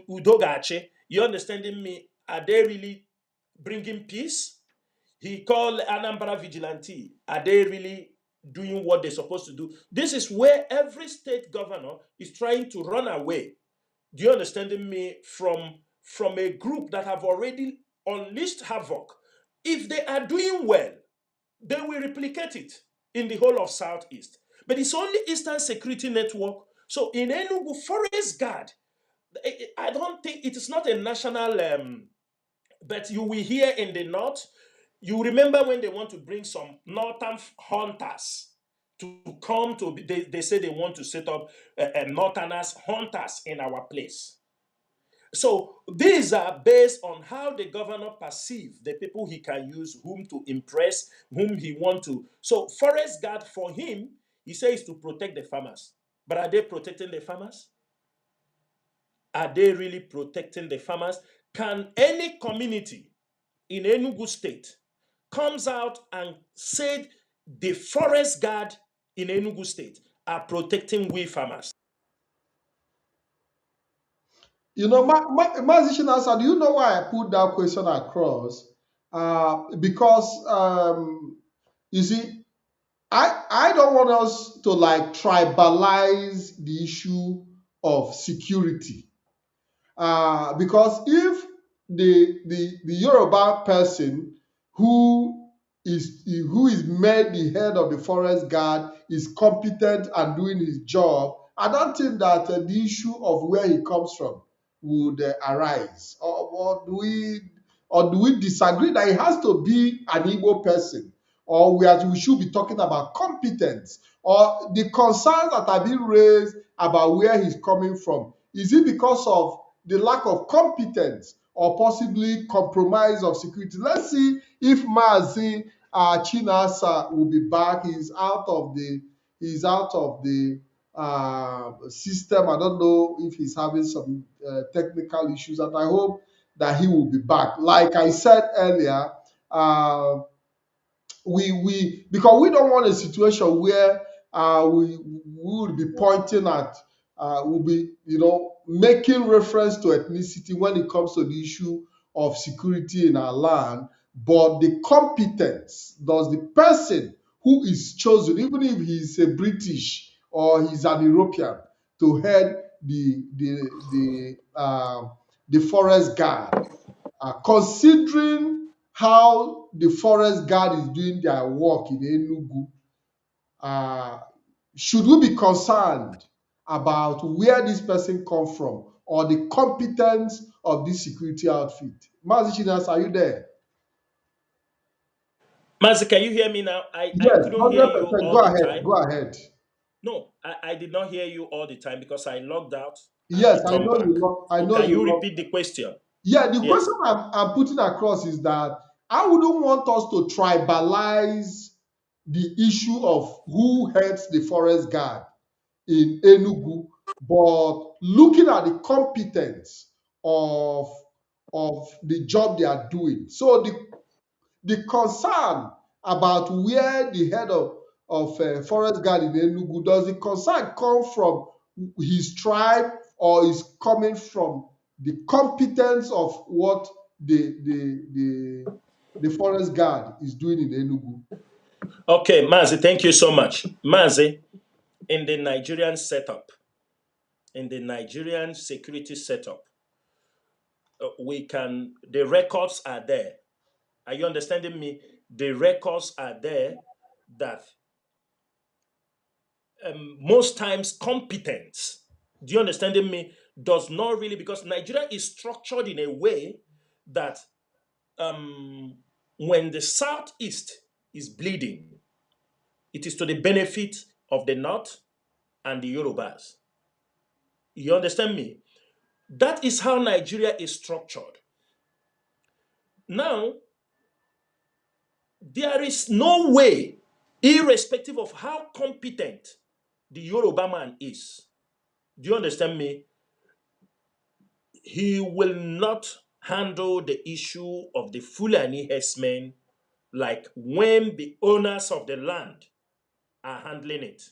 Udogache, you understanding me, are they really bringing peace? He called Anambra Vigilante. Are they really doing what they're supposed to do? This is where every state governor is trying to run away. Do you understand me? From a group that have already unleashed havoc. If they are doing well, they will replicate it in the whole of Southeast. But it's only Eastern Security Network. So in Enugu, Forest Guard, I don't think it is not a national but you will hear in the north, you remember when they want to bring some northern hunters to come to, they say they want to set up northerners hunters in our place. So these are based on how the governor perceives the people he can use, whom to impress, whom he want to. So forest guard for him, he says to protect the farmers. But are they protecting the farmers? Are they really protecting the farmers? Can any community in Enugu State comes out and said the forest guard in Enugu State are protecting we farmers? Mazi Chinasa, do you know why I put that question across? Because you see, I don't want us to like tribalize the issue of security. Because if the Yoruba person who is made the head of the forest guard is competent and doing his job, I don't think that the issue of where he comes from would arise. Or do we disagree that it has to be an Igbo person, or we should be talking about competence, or the concerns that are being raised about where he's coming from? Is it because of the lack of competence or possibly compromise of security? Let's see if Mazi Chinasa will be back. He's out of the system. I don't know if he's having some technical issues, and I hope that he will be back. Like I said earlier, uh, we because we don't want a situation where we would be pointing at we'll be making reference to ethnicity when it comes to the issue of security in our land, but the competence, does the person who is chosen, even if he's a British or he's an European, to head the forest guard, considering how the forest guard is doing their work in Enugu, should we be concerned about where this person come from or the competence of this security outfit? Mazi Chinas, are you there? Mazi, can you hear me now? I Yes, couldn't hear you 100%. all Go the ahead. time. Go ahead. No, I did not hear you all the time because I logged out and Yes, I returned know back. I So know can you you love. repeat the question? Yeah, the question Yes. I'm putting across is that I wouldn't want us to tribalize the issue of who heads the forest guard in Enugu, but looking at the competence of the job they are doing. So the concern about where the head of forest guard in Enugu, does the concern come from his tribe, or is coming from the competence of what the forest guard is doing in Enugu? Okay, Mazi, thank you so much. Mazi, in the Nigerian setup, in the Nigerian security setup, the records are there. Are you understanding me? The records are there that most times competence, do you understand me, does not really, because Nigeria is structured in a way that um, when the southeast is bleeding, it is to the benefit of the north and the Yorubas. You understand me? That is how Nigeria is structured. Now, there is no way, irrespective of how competent the Yoruba man is, do you understand me? He will not handle the issue of the Fulani herdsmen like when the owners of the land are handling it.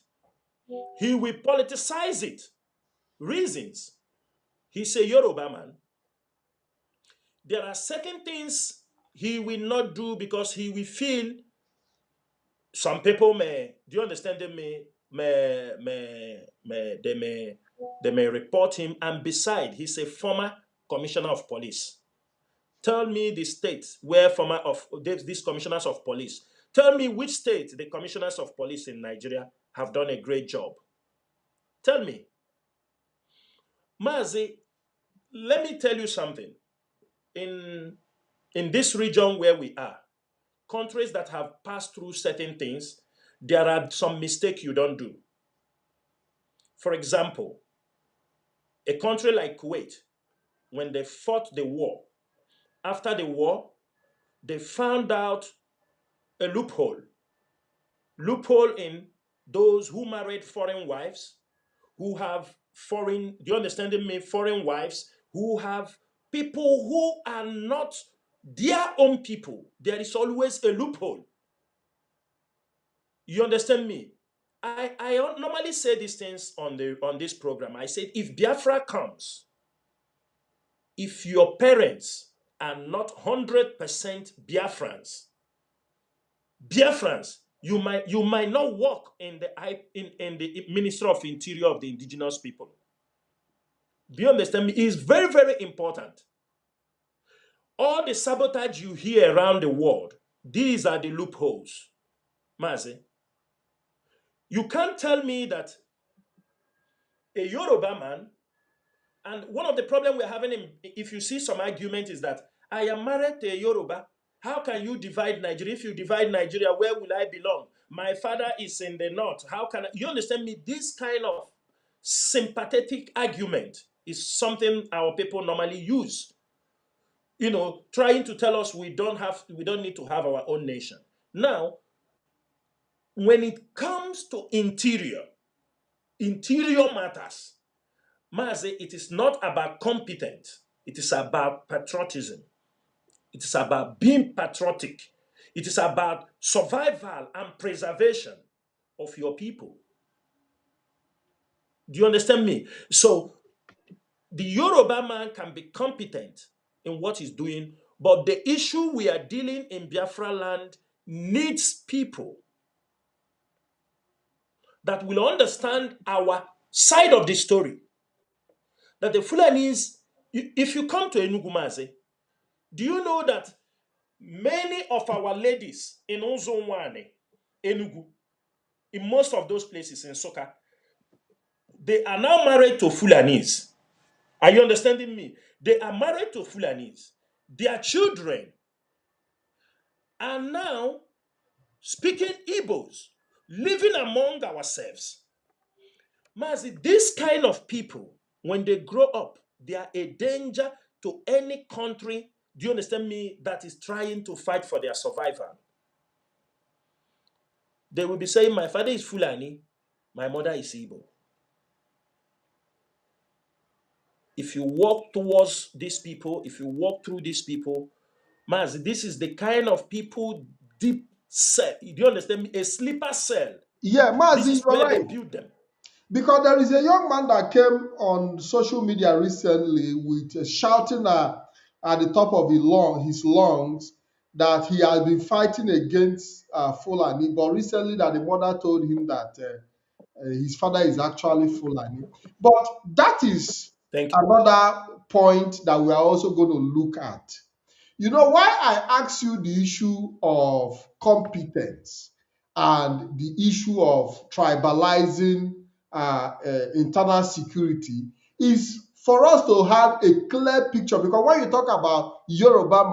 He will politicize it. Reasons. He's a Yoruba man. There are certain things he will not do because he will feel some people may, do you understand, they may report him. And beside, he's a former commissioner of police. Tell me the states where former of these commissioners of police. Tell me which state the commissioners of police in Nigeria have done a great job. Tell me. Mazi, let me tell you something. In this region where we are, countries that have passed through certain things, there are some mistakes you don't do. For example, a country like Kuwait, when they fought the war, after the war, they found out a loophole in those who married foreign wives, who have foreign, do you understand me? Foreign wives, who have people who are not their own people. There is always a loophole. You understand me? I normally say these things on this program. I said, if Biafra comes, if your parents are not 100% Biafrans, you might not work in the Ministry of Interior of the indigenous people. Do you understand me? It's very, very important. All the sabotage you hear around the world, these are the loopholes. Mazi, you can't tell me that a Yoruba man, and one of the problems we're having, if you see some argument, is that I am married to a Yoruba. How can you divide Nigeria? If you divide Nigeria, where will I belong? My father is in the north. How can I? You understand me? This kind of sympathetic argument is something our people normally use. You know, trying to tell us we don't need to have our own nation. Now, when it comes to interior matters, Mazi, it is not about competence. It is about patriotism. It is about being patriotic. It is about survival and preservation of your people. Do you understand me? So the Yoruba man can be competent in what he's doing, but the issue we are dealing in Biafra land needs people that will understand our side of the story. That the Fulanis, if you come to Enugu Mazi, do you know that many of our ladies in Uzunwane, Enugu, in most of those places in Soka, they are now married to Fulanis. Are you understanding me? They are married to Fulanis. Their children are now speaking Igbos, living among ourselves. Mazi, this kind of people, when they grow up, they are a danger to any country, do you understand me, that is trying to fight for their survival. They will be saying, my father is Fulani, my mother is Igbo. if you walk towards these people, if you walk through these people, Mazi, this is the kind of people deep cell. Do you understand me? A sleeper cell. Yeah, This Mazi, is you're where they right. build them. Because there is a young man that came on social media recently with shouting at the top of his lungs that he has been fighting against Fulani, but recently that the mother told him that his father is actually Fulani. But that is Thank you. another point that we are also going to look at. You know, why I ask you the issue of competence and the issue of tribalizing internal security is for us to have a clear picture. Because when you talk about Yoruba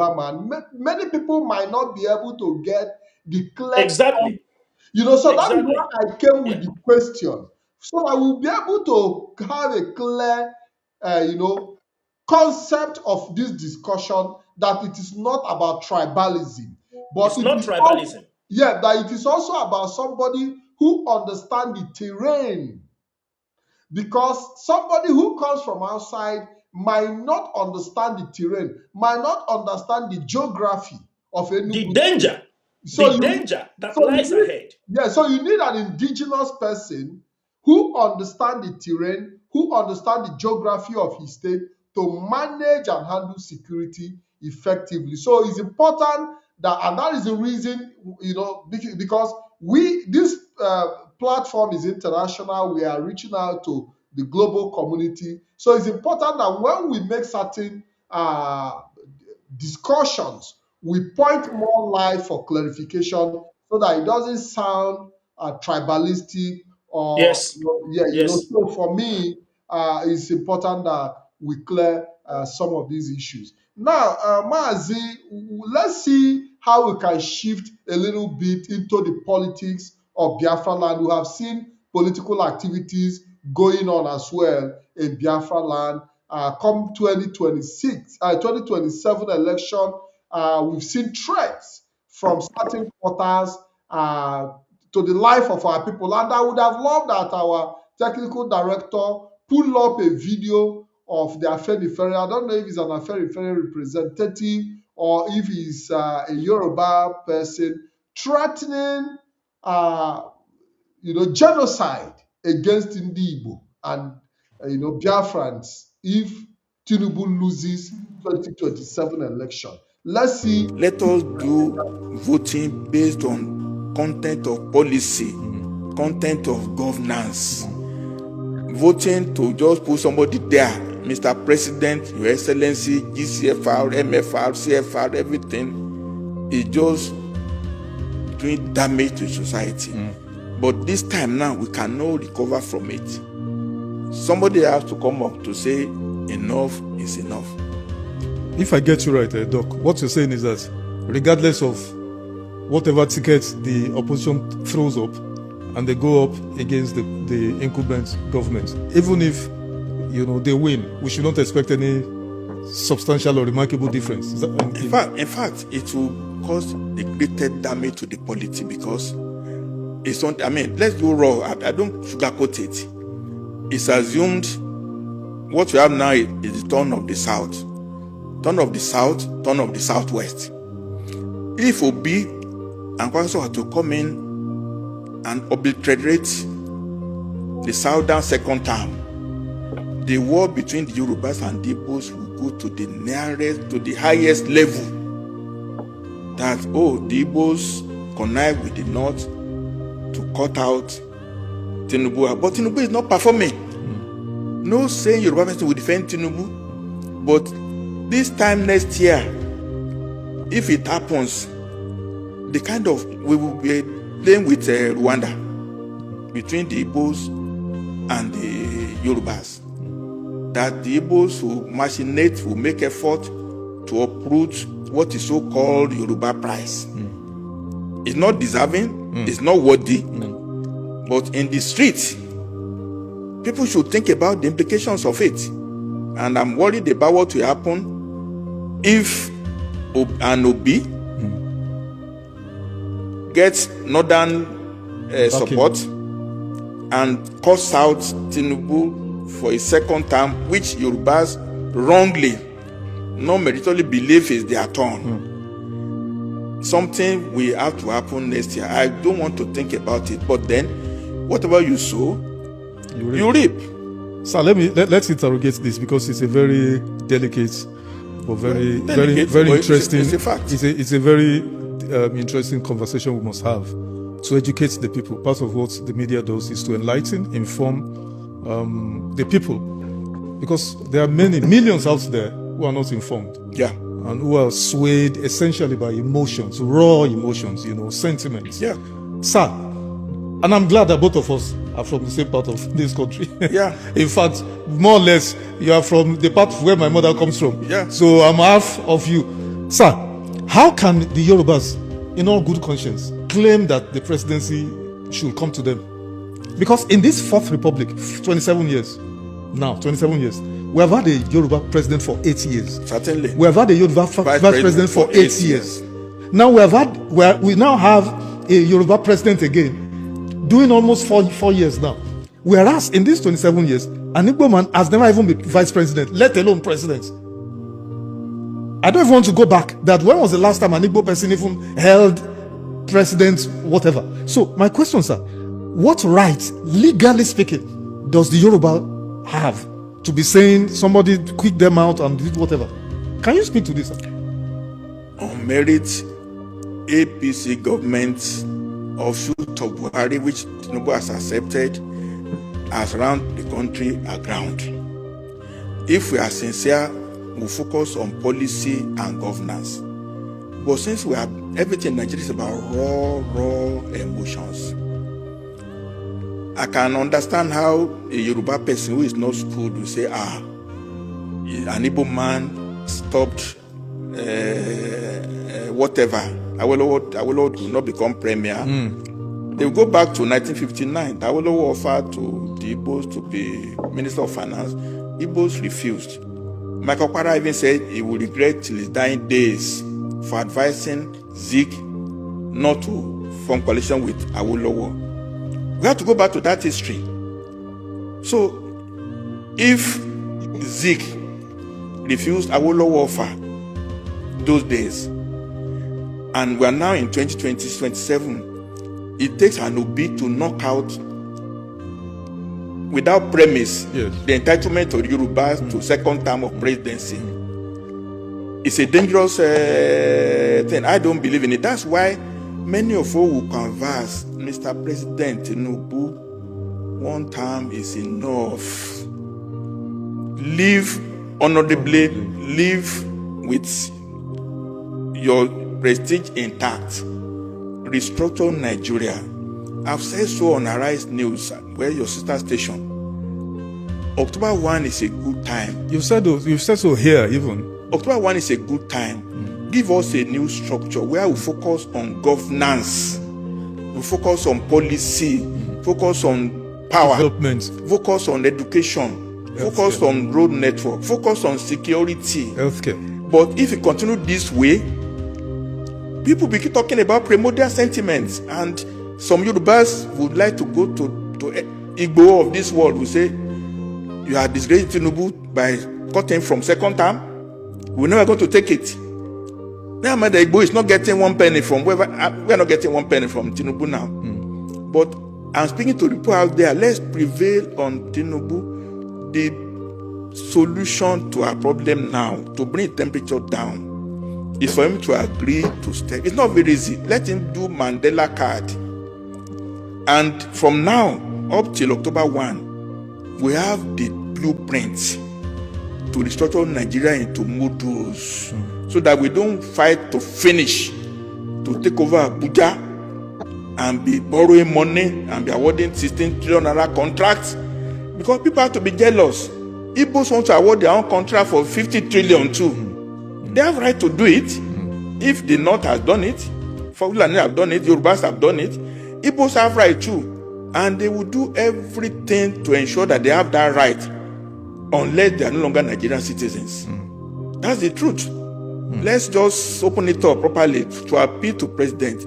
man, many people might not be able to get the clear, Exactly. you know, so that is Exactly. why I came Yeah. with the question. So I will be able to have a clear, concept of this discussion, that it is not about tribalism, but It's it not is also, tribalism. yeah, that it is also about somebody who understands the terrain. Because somebody who comes from outside might not understand the terrain, might not understand the geography of The Enugu. danger, So the you, danger that so you lies need, ahead. yeah, so you need an indigenous person who understand the terrain, who understand the geography of his state to manage and handle security effectively. So it's important that, and that is the reason, because this platform is international. We are reaching out to the global community. So it's important that when we make certain discussions, we point more light for clarification so that it doesn't sound tribalistic or, Yes. Yes. so for me, it's important that we clear some of these issues. Now, Mazi, let's see how we can shift a little bit into the politics of Biafra land. We have seen political activities going on as well in Biafra land. Come 2027 election, we've seen threats from certain quarters to the life of our people. And I would have loved that our technical director pull up a video of the Afenifere. I don't know if he's an Afenifere representative or if he's a Yoruba person threatening, genocide against Ndi Igbo and Biafrans if Tinubu loses 2027 election. Let's see. Let us do voting based on content of policy, content of governance. Voting to just put somebody there, Mr. President, Your Excellency, GCFR, MFR, CFR, everything is just doing damage to society. But this time now, we cannot recover from it. Somebody has to come up to say enough is enough. If I get you right, Doc, what you're saying is that regardless of whatever tickets the opposition throws up and they go up against the incumbent government, even if they win, we should not expect any substantial or remarkable difference. In fact, it will cause the greatest damage to the polity because it's not. I mean, let's go raw. I don't sugarcoat it. It's assumed what we have now is the turn of the South. Turn of the South, turn of the Southwest. If Obi and Kwaso had to come in and obliterate the Southern second term, the war between the Yorubas and the Igbos will go to the nearest, to the highest level. That, the Igbos connive with the North to cut out Tinubu. But Tinubu is not performing. No saying Yoruba person will defend Tinubu, but this time next year, if it happens, we will be playing with Rwanda between the Igbos and the Yorubas. That the Igbos will machinate, will make effort to uproot what is so-called Yoruba price. It's not deserving, it's not worthy, but in the street, people should think about the implications of it. And I'm worried about what will happen if an Obi gets northern support and cuts out Tinubu for a second term, which Yorubas wrongly, not meritorily believe is their turn. Something will have to happen next year. I don't want to think about it, but then whatever you sow, you reap. Sir, let's interrogate this, because it's a very delicate but very interesting. It's a fact. It's a very interesting conversation we must have to educate the people. Part of what the media does is to enlighten, inform the people, because there are millions out there who are not informed. Yeah. And who are swayed essentially by emotions, raw emotions, sentiments. Yeah. Sir, and I'm glad that both of us are from the same part of this country. Yeah. In fact, more or less, you are from the part where my mother comes from. Yeah. So I'm half of you. Sir, how can the Yorubas, in all good conscience, claim that the presidency should come to them? Because in this Fourth Republic, 27 years, we have had a Yoruba president for 8 years. Certainly. We have had a Yoruba vice president for 8 years. Now we now have a Yoruba president again, doing almost four years now. Whereas in these 27 years, an Igbo man has never even been vice president, let alone president. I don't even want to go back. That when was the last time an Igbo person even held president, whatever? So my question, sir, what right, legally speaking, does the Yoruba have to be saying somebody kick them out and do whatever? Can you speak to this, sir? On merit, APC government offshoot of Buhari, which Tinubu has accepted, as around the country aground. If we are sincere, we focus on policy and governance. But since we have everything in Nigeria is about raw emotions, I can understand how a Yoruba person who is not schooled will say, an Igbo man stopped whatever. Awolowo will not become premier. They will go back to 1959. Awolowo offered to the Igbos to be Minister of Finance. Igbos refused. Michael Kwara even said he would regret till his dying days for advising Zik not to form coalition with Awolowo. We have to go back to that history. So, if Zik refused Awolowo offer those days, and we are now in 2027, it takes an Obi to knock out, without premise, the entitlement of Yorubas to second term of presidency. It's a dangerous thing. I don't believe in it. That's why many of us will converse, Mr. President Tinubu, one term is enough. Live honorably, live with your prestige intact. Restructure Nigeria. I've said so on Arise News, where your sister station. October 1 is a good time. You've said so here even. October 1 is a good time. Give us a new structure where we focus on governance, we focus on policy, focus on power, development, focus on education, focus on road network, focus on security, healthcare. But if you continue this way, people begin talking about primordial sentiments, and some Yorubas would like to go to Igbo of this world who say, you are disgracing Tinubu by cutting from second term. We're never going to take it. Now, the Igbo is not getting 1 penny from whoever. We are not getting 1 penny from Tinubu now. But I'm speaking to the people out there. Let's prevail on Tinubu. The solution to our problem now, to bring temperature down, is for him to agree to step. It's not very easy. Let him do Mandela card. And from now up till October 1, we have the blueprint to restructure Nigeria into modules, so that we don't fight to finish, to take over Abuja and be borrowing money and be awarding 16 trillion naira contracts, because people have to be jealous. Igbos want to award their own contract for 50 trillion too. They have right to do it. If the North has done it, Fulani have done it, Yorubas have done it, Igbos have right too. And they will do everything to ensure that they have that right, unless they are no longer Nigerian citizens. That's the truth. Let's just open it up properly to appeal to President.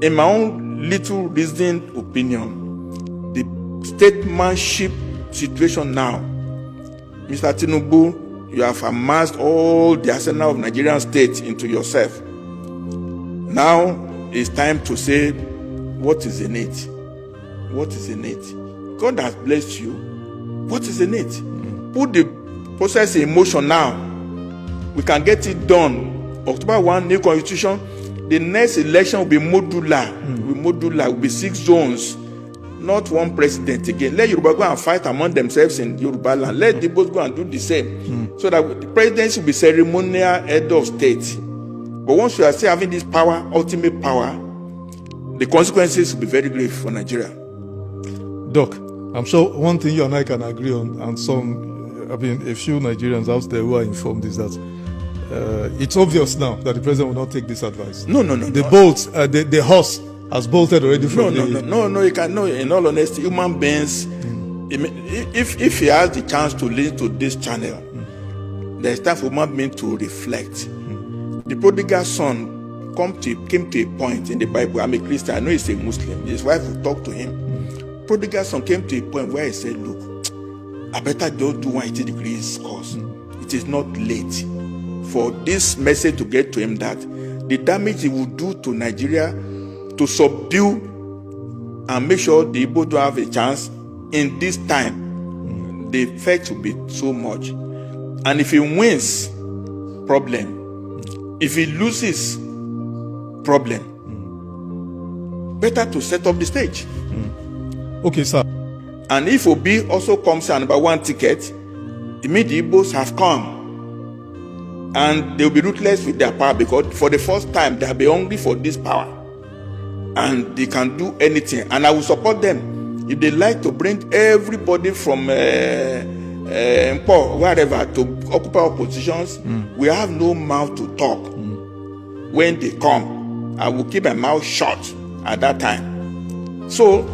In my own little reasoned opinion, the statesmanship situation now Mr. Tinubu, you have amassed all the arsenal of Nigerian state into yourself. Now it's time to say, what is in it? What is in it? God has blessed you. What is in it? Put the process in motion now. We can get it done. October 1, new constitution. The next election will be modular. Will be 6 zones. Not one president again. Let Yoruba go and fight among themselves in Yoruba land. Let the Igbos go and do the same. So that the presidency will be ceremonial head of state. But once you are still having this power, ultimate power, the consequences will be very grave for Nigeria. Doc, I'm sure one thing you and I can agree on, and a few Nigerians out there who are informed, is that it's obvious now that the president will not take this advice. No. The horse has bolted already from No, you can know. In all honesty, human beings, if he has the chance to listen to this channel, there's time for human beings to reflect. The prodigal son came to a point in the Bible. I'm a Christian. I know he's a Muslim. His wife will talk to him. Prodigal son came to a point where he said, look, I better just do 180 degrees course. It is not late for this message to get to him that the damage he will do to Nigeria, to subdue and make sure the Igbo don't have a chance in this time, the effect will be so much. And if he wins, problem. If he loses, problem. Better to set up the stage. Okay, sir. And if Obi also comes and number 1 ticket, it means the Igbos have come. And they'll be ruthless with their power, because for the first time, they'll be hungry for this power. And they can do anything. And I will support them. If they like to bring everybody from wherever to occupy positions, we have no mouth to talk. When they come, I will keep my mouth shut at that time. So,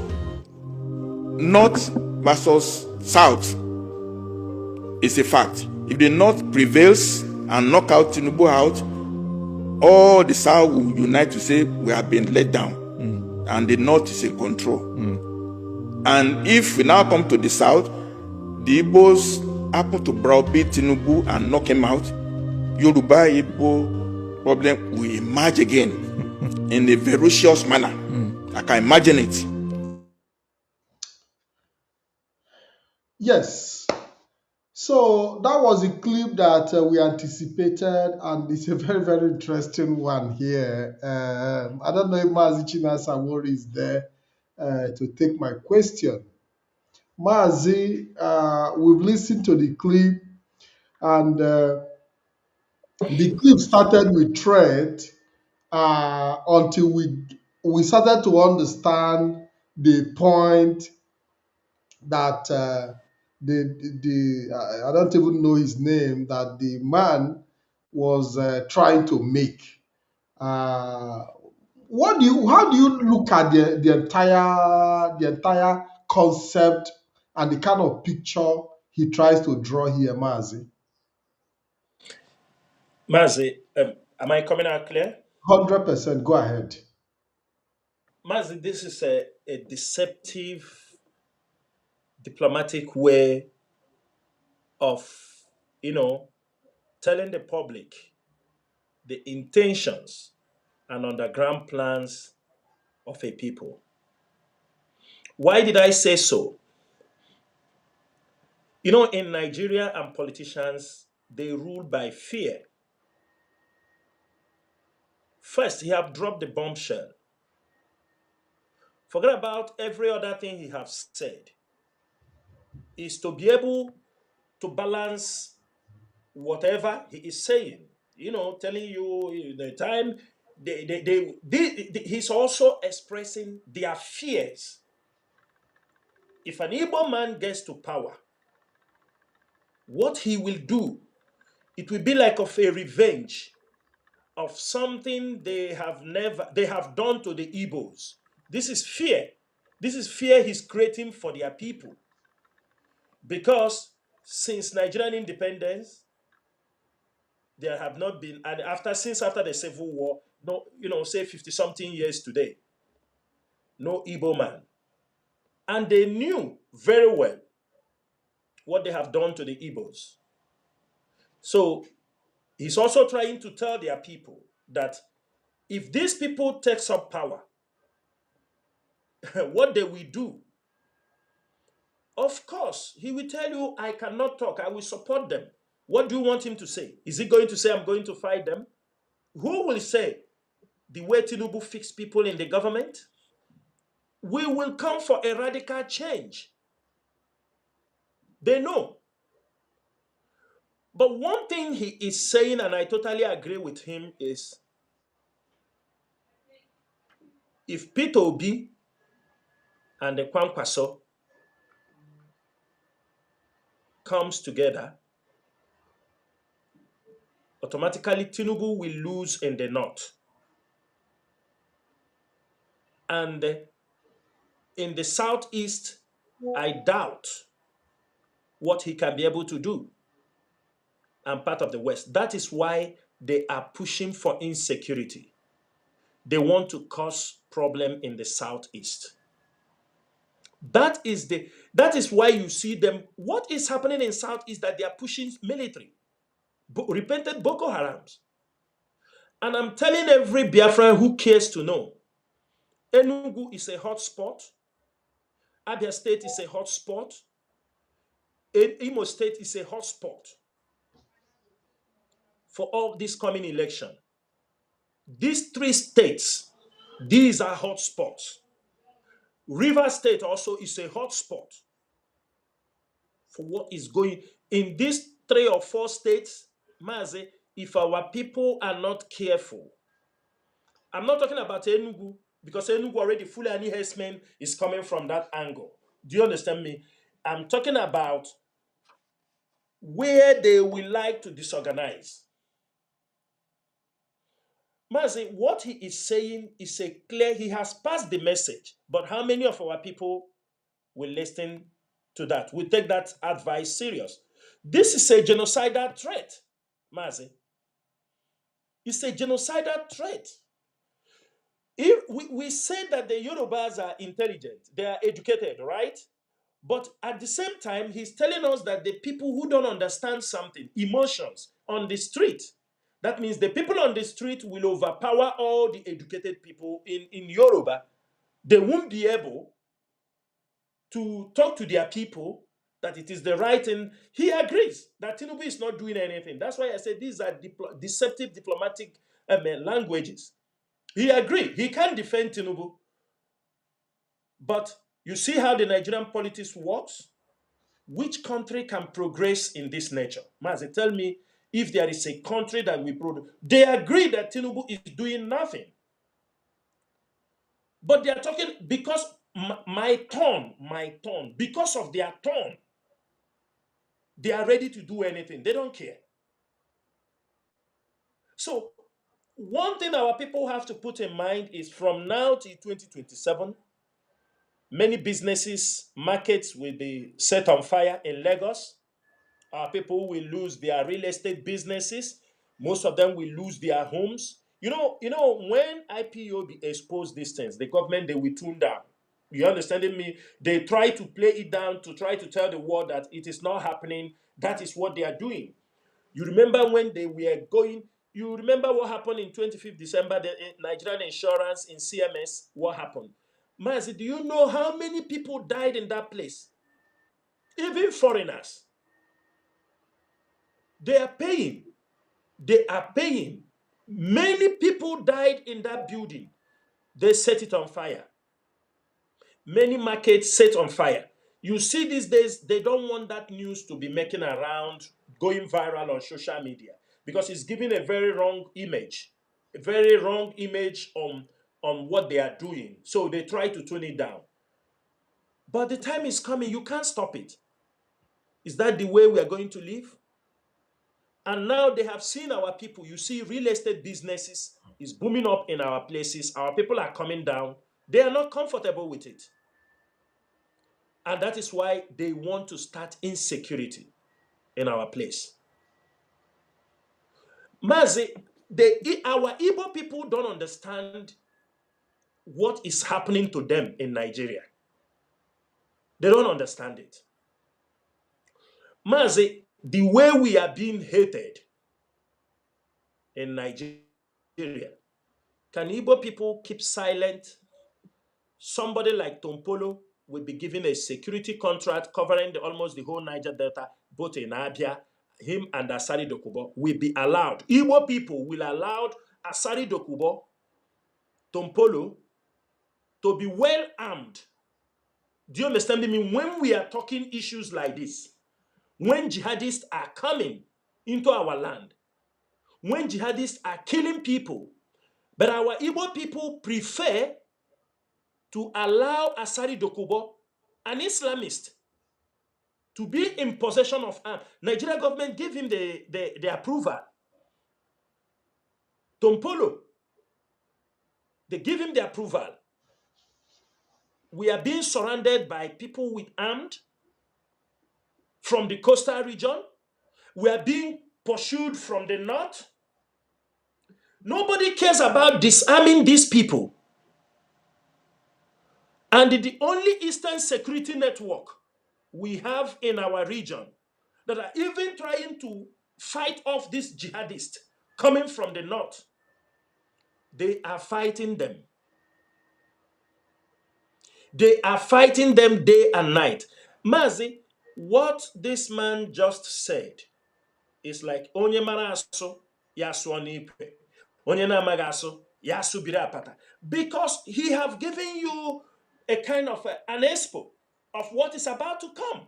North versus South is a fact. If the North prevails and knock out Tinubu out, all the South will unite to say we have been let down, and the North is in control. And if we now come to the South, the Igbos happen to browbeat Tinubu and knock him out, Yoruba Igbo problem will emerge again in a ferocious manner. I can imagine it. Yes. So that was a clip that we anticipated, and it's a very, very interesting one here. I don't know if Mazi Chinasa Nworu is there to take my question. Mazi, we've listened to the clip, and the clip started with threat until we started to understand the point that I don't even know his name, that the man was trying to make. How do you look at the entire concept and the kind of picture he tries to draw here, Mazi? Mazi, am I coming out clear? 100%. Go ahead. Mazi, this is a deceptive diplomatic way of, telling the public the intentions and underground plans of a people. Why did I say so? In Nigeria, and politicians, they rule by fear. First, he have dropped the bombshell. Forget about every other thing he have said. Is to be able to balance whatever he is saying. Telling you the time. He's also expressing their fears. If an Igbo man gets to power, what he will do, it will be like of a revenge of something they have done to the Igbos. This is fear. This is fear he's creating for their people. Because since Nigerian independence, there have not been, and since after the Civil War, no, say 50-something years today, no Igbo man. And they knew very well what they have done to the Igbos. So he's also trying to tell their people that if these people take up power, what they will do, of course, he will tell you, I cannot talk, I will support them. What do you want him to say? Is he going to say, I'm going to fight them? Who will say, the way Tinubu fixed people in the government? We will come for a radical change. They know. But one thing he is saying, and I totally agree with him, is if Peter Obi and the Kwankwaso comes together, automatically Tinubu will lose in the north. And in the southeast, I doubt what he can be able to do. And part of the west. That is why they are pushing for insecurity. They want to cause problem in the southeast. That is why you see them. What is happening in southeast that they are pushing military, repented Boko Harams. And I'm telling every Biafran who cares to know, Enugu is a hot spot. Abia State is a hot spot. Imo State is a hot spot for all this coming election. These three states, these are hot spots. River State also is a hot spot for what is going in these 3 or 4 states. Mazi, if our people are not careful, I'm not talking about Enugu, because Enugu already Fulani herdsmen is coming from that angle. Do you understand me? I'm talking about where they will like to disorganize. Mazi, what he is saying is a clear, he has passed the message, but how many of our people will listen to that? Will take that advice serious? This is a genocidal threat, Mazi. It's a genocidal threat. If we say that the Yorubas are intelligent, they are educated, right? But at the same time, he's telling us that the people who don't understand something, emotions on the street, that means the people on the street will overpower all the educated people in Yoruba. They won't be able to talk to their people that it is the right thing. He agrees that Tinubu is not doing anything. That's why I said these are deceptive diplomatic languages. He agreed. He can't defend Tinubu. But you see how the Nigerian politics works? Which country can progress in this nature? Mazi, tell me if there is a country that will progress. They agree that Tinubu is doing nothing. But they are talking because my turn, because of their turn, they are ready to do anything. They don't care. So one thing our people have to put in mind is from now to 2027, many businesses, markets will be set on fire in Lagos. Our people will lose their real estate businesses. Most of them will lose their homes. You know, when IPOB expose these things, the government, they will tune down. You understanding me? They try to play it down to try to tell the world that it is not happening. That is what they are doing. You remember when they were going, you remember what happened in 25th December, the Nigerian insurance in CMS, what happened? Mazi, do you know how many people died in that place? Even foreigners. They are paying. They are paying. Many people died in that building. They set it on fire. Many markets set on fire. You see these days, they don't want that news to be making around, going viral on social media, because it's giving a very wrong image. A very wrong image on what they are doing. So they try to tone it down. But the time is coming. You can't stop it. Is that the way we are going to live? And now they have seen our people. You see real estate businesses is booming up in our places. Our people are coming down. They are not comfortable with it. And that is why they want to start insecurity in our place. Mazi, our Igbo people don't understand what is happening to them in Nigeria. They don't understand it. Mazi, the way we are being hated in Nigeria, can Igbo people keep silent? Somebody like Tompolo will be given a security contract covering almost the whole Niger Delta, both in Abia. Him and Asari Dokubo will be allowed. Igbo people will allow Asari Dokubo, Tompolo, to be well armed. Do you understand me? When we are talking issues like this, when jihadists are coming into our land, when jihadists are killing people, but our Igbo people prefer to allow Asari Dokubo, an Islamist, to be in possession of arms. Nigeria government gave him the approval. Tompolo, they give him the approval. We are being surrounded by people with armed from the coastal region. We are being pursued from the north. Nobody cares about disarming these people. And the only Eastern Security Network we have in our region that are even trying to fight off these jihadists coming from the north, they are fighting them. They are fighting them day and night. Mazi, what this man just said is like onye mara aso ya suo n'ikwe, onye na-amaghị aso ya subiri apata, because he have given you a kind of an expo of what is about to come.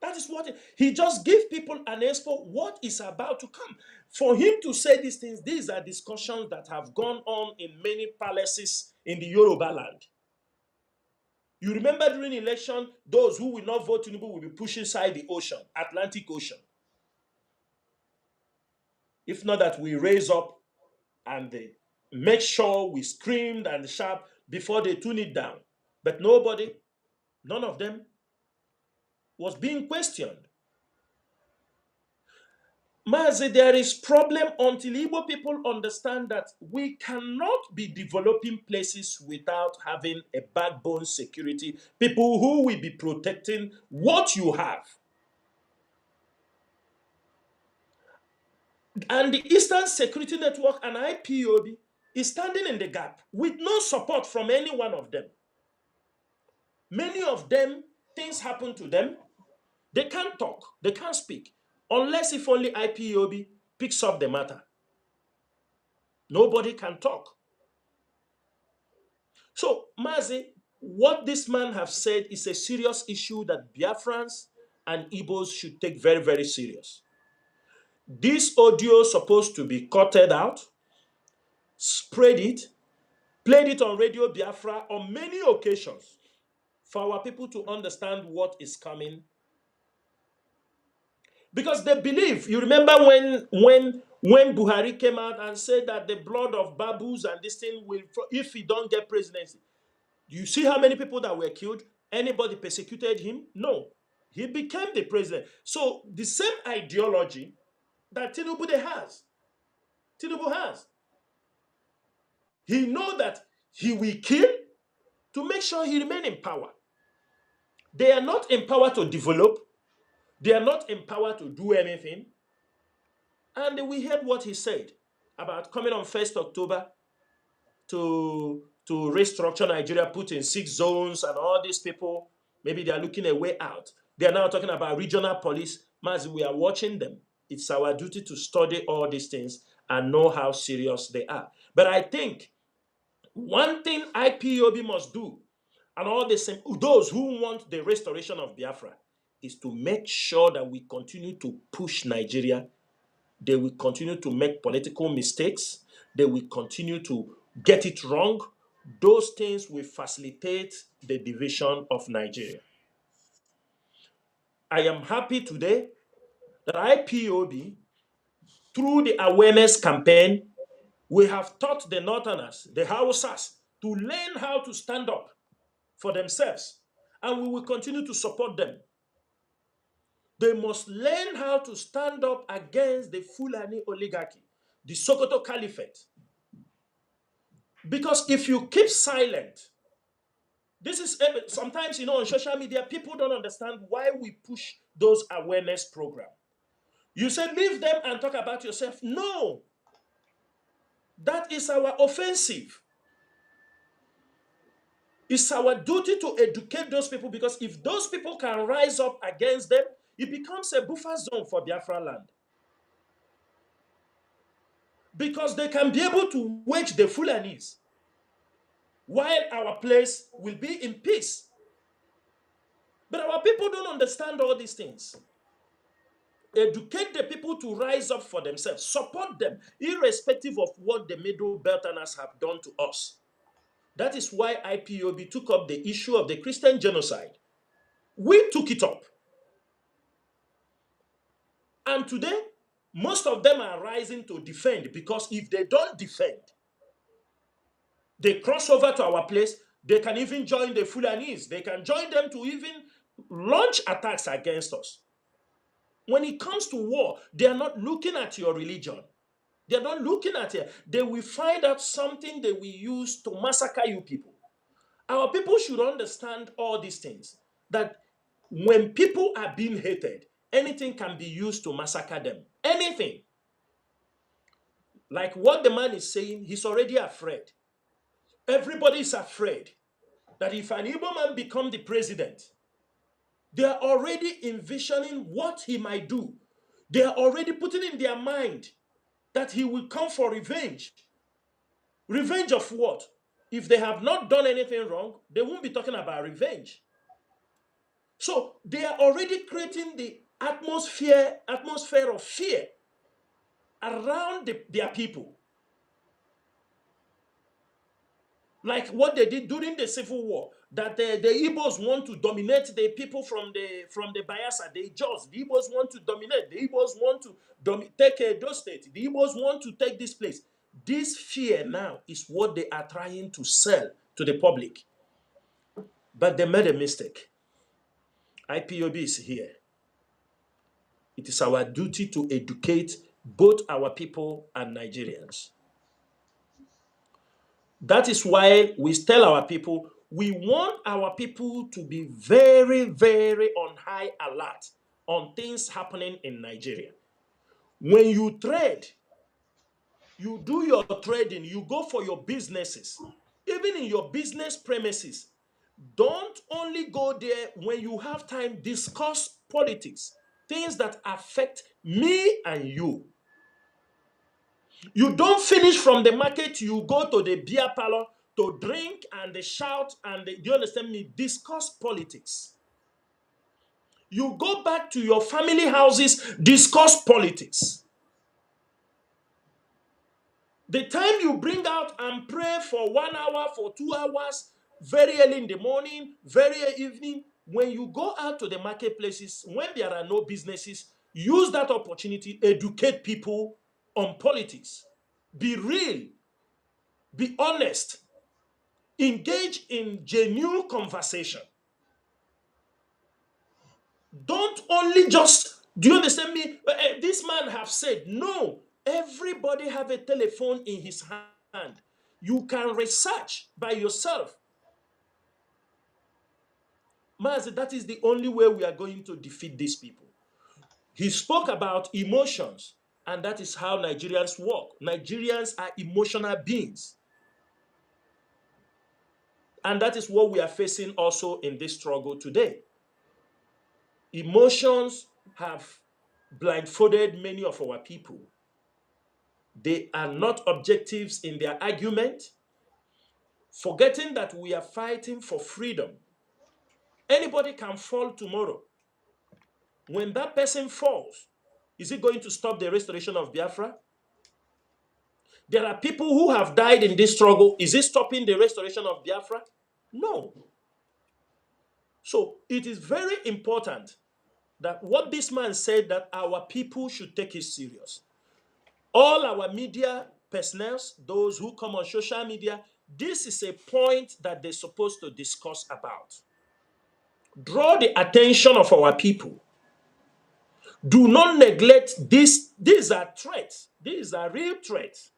That is what he just gave people an expo what is about to come. For him to say these things, these are discussions that have gone on in many palaces in the Yoruba land. You remember during election, those who will not vote Tinubu will be pushed inside the ocean, Atlantic Ocean. If not that we raise up and they make sure we screamed and shout before they tune it down. But nobody, none of them was being questioned. Mazi, there is problem until Igbo people understand that we cannot be developing places without having a backbone security, people who will be protecting what you have. And the Eastern Security Network and IPOB is standing in the gap with no support from any one of them. Many of them, things happen to them. They can't talk, they can't speak, unless if only IPOB picks up the matter. Nobody can talk. So, Mazi, what this man have said is a serious issue that Biafrans and Igbos should take very, very serious. This audio is supposed to be cutted out, spread it, played it on Radio Biafra on many occasions for our people to understand what is coming. Because they believe, you remember when Buhari came out and said that the blood of babus and this thing will, if he don't get presidency, you see how many people that were killed? Anybody persecuted him? No. He became the president. So the same ideology that Tinubu has. He knows that he will kill to make sure he remains in power. They are not empowered to develop. They are not empowered to do anything. And we heard what he said about coming on 1st October to restructure Nigeria, put in 6 zones, and all these people, maybe they are looking a way out. They are now talking about regional police. Mazi, we are watching them. It's our duty to study all these things and know how serious they are. But I think one thing IPOB must do, and all the same, those who want the restoration of Biafra, is to make sure that we continue to push Nigeria. They will continue to make political mistakes. They will continue to get it wrong. Those things will facilitate the division of Nigeria. I am happy today that IPOB, through the awareness campaign, we have taught the Northerners, the Hausas, to learn how to stand up for themselves. And we will continue to support them. They must learn how to stand up against the Fulani oligarchy, the Sokoto Caliphate. Because if you keep silent, this is sometimes, on social media, people don't understand why we push those awareness programs. You say leave them and talk about yourself. No, that is our offensive. It's our duty to educate those people, because if those people can rise up against them, it becomes a buffer zone for Biafra land. Because they can be able to wage the Fulanis while our place will be in peace. But our people don't understand all these things. Educate the people to rise up for themselves. Support them, irrespective of what the Middle Belterners have done to us. That is why IPOB took up the issue of the Christian genocide. We took it up. And today, most of them are rising to defend, because if they don't defend, they cross over to our place, they can even join the Fulanis. They can join them to even launch attacks against us. When it comes to war, they are not looking at your religion. They are not looking at it. They will find out something they will use to massacre you people. Our people should understand all these things. That when people are being hated, anything can be used to massacre them. Anything. Like what the man is saying, he's already afraid. Everybody is afraid that if an Igbo man becomes the president, they are already envisioning what he might do. They are already putting in their mind that he will come for revenge. Revenge of what? If they have not done anything wrong, they won't be talking about revenge. So they are already creating the atmosphere of fear around their people. Like what they did during the Civil War, that the Igbos want to dominate the people from the Bayelsa, the Jaws. The Igbos want to dominate. The Igbos want to take those states. The Igbos want to take this place. This fear now is what they are trying to sell to the public. But they made a mistake. IPOB is here. It is our duty to educate both our people and Nigerians. That is why we tell our people, we want our people to be very, very on high alert on things happening in Nigeria. When you trade, you do your trading, you go for your businesses, even in your business premises, don't only go there when you have time, discuss politics, things that affect me and you. You don't finish from the market, you go to the beer parlor to drink and they shout and do you understand me? Discuss politics. You go back to your family houses, discuss politics. The time you bring out and pray for 1 hour, for 2 hours, very early in the morning, very evening, when you go out to the marketplaces, when there are no businesses, use that opportunity, educate people on politics. Be real, be honest, engage in genuine conversation. Don't only just, do you understand me? This man have said, no, everybody have a telephone in his hand. You can research by yourself. Mazi, that is the only way we are going to defeat these people. He spoke about emotions, and that is how Nigerians work. Nigerians are emotional beings. And that is what we are facing also in this struggle today. Emotions have blindfolded many of our people. They are not objectives in their argument, forgetting that we are fighting for freedom. Anybody can fall tomorrow. When that person falls, is it going to stop the restoration of Biafra? There are people who have died in this struggle. Is it stopping the restoration of Biafra? No. So it is very important that what this man said, that our people should take it serious. All our media personnel, those who come on social media, this is a point that they're supposed to discuss about. Draw the attention of our people. Do not neglect this. These are threats. These are real threats.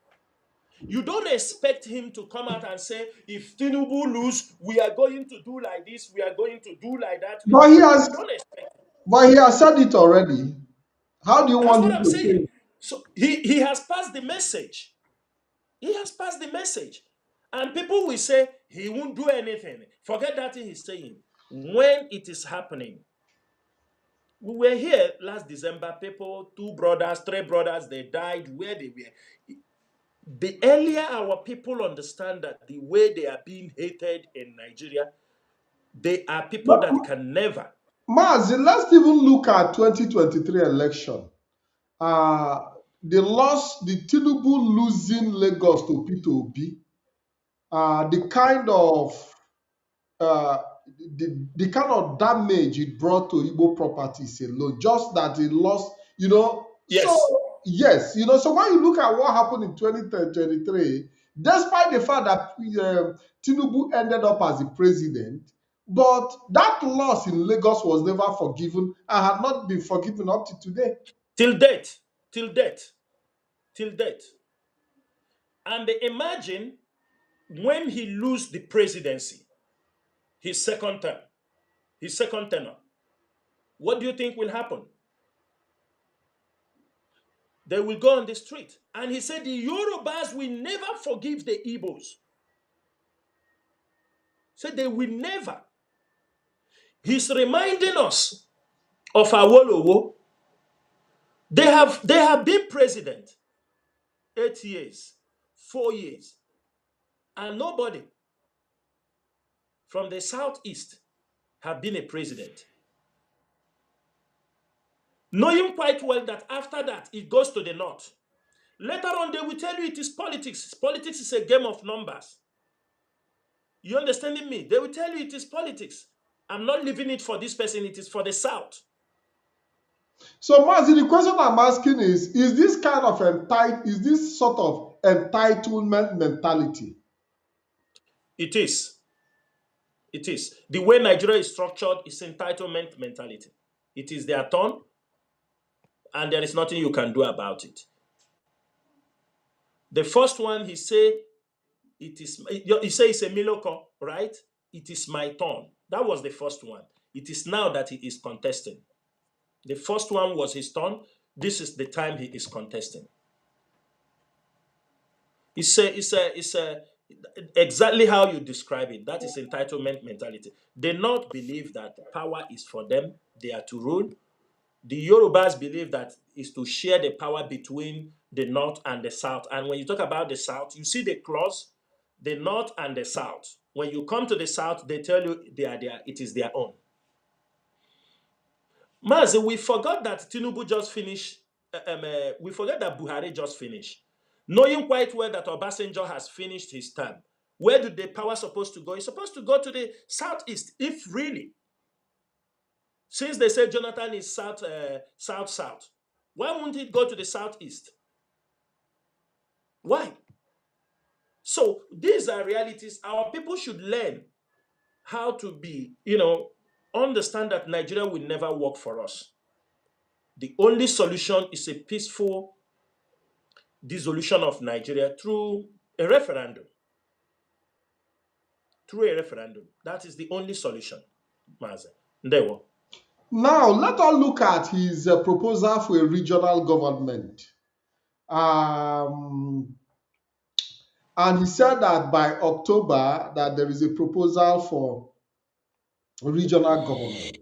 You don't expect him to come out and say, if Tinubu lose, we are going to do like this, we are going to do like that. But he has, Don't expect. But he has said it already. How do you That's want what him I'm to saying. say? So he has passed the message. He has passed the message. And people will say he won't do anything. Forget that thing he's saying. When it is happening, we were here last December, people, two brothers, three brothers, they died where they were. The earlier our people understand that the way they are being hated in Nigeria, they are people that can never. Mazi, let's even look at 2023 election. Uh, the Tinubu losing Lagos to Peter Obi, the kind of uh, the kind of damage it brought to Igbo properties alone, just that it lost, So, Yes, yes, so when you look at what happened in 2023, despite the fact that Tinubu ended up as the president, but that loss in Lagos was never forgiven and had not been forgiven up to today. till death, till death, till death. And imagine when he lose the presidency, his second term, his second tenure, what do you think will happen? They will go on the street. And he said the Yorubas will never forgive the Igbos. Said they will never. He's reminding us of Awolowo. They have been president 8 years, 4 years, and nobody from the southeast have been a president. Knowing quite well that after that it goes to the north. Later on, they will tell you it is politics. Politics is a game of numbers. You understanding me? They will tell you it is politics. I'm not leaving it for this person, it is for the South. So, Mazi, the question I'm asking is this kind of is this sort of entitlement mentality? It is. It is. The way Nigeria is structured is entitlement mentality. It is their turn, and there is nothing you can do about it. The first one, he say it's a miloko, right? It is my turn. That was the first one. It is now that he is contesting. The first one was his turn. This is the time he is contesting. It's exactly how you describe it. That is entitlement mentality. They not believe that power is for them. They are to rule. The Yorubas believe that is to share the power between the north and the south. And when you talk about the south, you see the clause, the north and the south. When you come to the south, they tell you it is their own. Mazi, we forgot that Tinubu just finished. We forgot that Buhari just finished, knowing quite well that Obasanjo has finished his term. Where did the power supposed to go? It's supposed to go to the southeast, if really. Since they say Jonathan is south. Why won't it go to the southeast? Why? So these are realities. Our people should learn how to understand that Nigeria will never work for us. The only solution is a peaceful dissolution of Nigeria through a referendum. Through a referendum. That is the only solution, Mazi. Ndewo. Now, let us look at his proposal for a regional government. Um, and he said that by October that there is a proposal for regional government.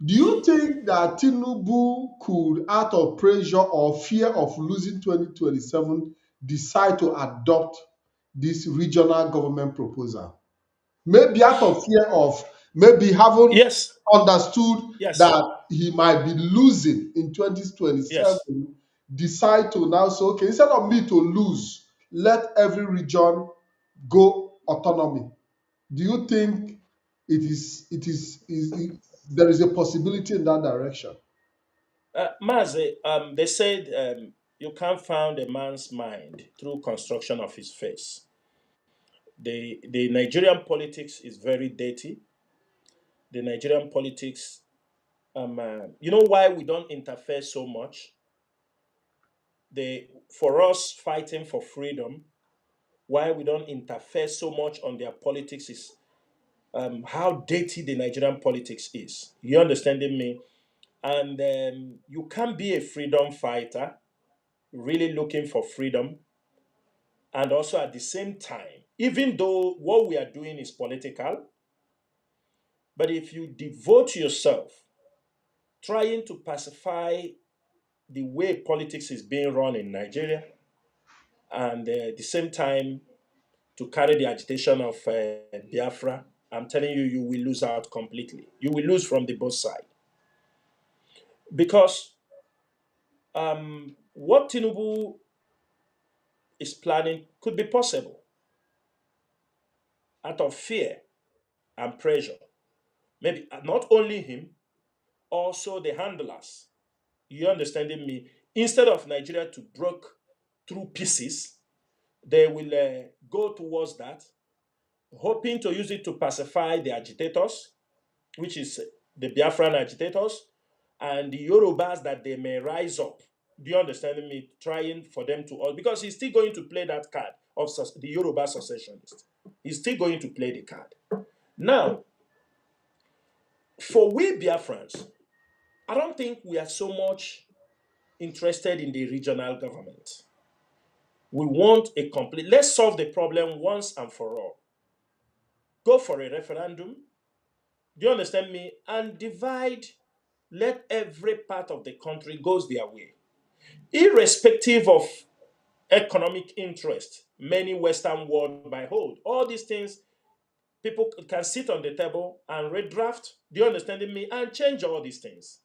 Do you think that Tinubu could, out of pressure or fear of losing 2027, decide to adopt this regional government proposal? Maybe out of fear of maybe having Yes. understood Yes. that he might be losing in 2027, Yes. decide to now say, okay, instead of me to lose, let every region go autonomy. Do you think there is a possibility in that direction? Mazi, they said you can't find a man's mind through construction of his face. The Nigerian politics is very dirty. The Nigerian politics, you know why we don't interfere so much? For us fighting for freedom, why we don't interfere so much on their politics is how dirty the Nigerian politics is. You understanding me? And you can't be a freedom fighter, really looking for freedom, and also at the same time, even though what we are doing is political, but if you devote yourself trying to pacify the way politics is being run in Nigeria, and at the same time to carry the agitation of Biafra, I'm telling you, you will lose out completely. You will lose from the both sides. Because what Tinubu is planning could be possible out of fear and pressure. Maybe not only him, also the handlers. You understanding me? Instead of Nigeria to break through pieces, they will go towards that, hoping to use it to pacify the agitators, which is the Biafran agitators, and the Yorubas that they may rise up. Do you understand me? Trying for them to all, because he's still going to play that card of the Yoruba secessionists. He's still going to play the card. Now, for we Biafrans, I don't think we are so much interested in the regional government. We want a complete, let's solve the problem once and for all. Go for a referendum. Do you understand me? And divide, let every part of the country goes their way. Irrespective of economic interest, many Western world by hold. All these things, people can sit on the table and redraft. Do you understand me? And change all these things.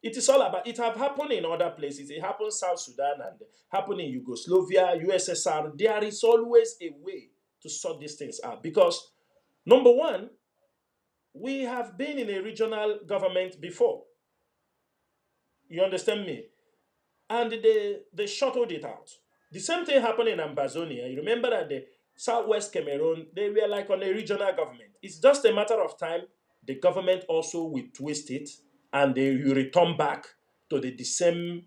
It is all about, it have happened in other places. It happened in South Sudan and happened in Yugoslavia, USSR. There is always a way to sort these things out. Because, number one, we have been in a regional government before. You understand me? And they shuttled it out. The same thing happened in Ambazonia. You remember that the Southwest Cameroon, they were like on a regional government. It's just a matter of time. The government also will twist it and they will return back to the same,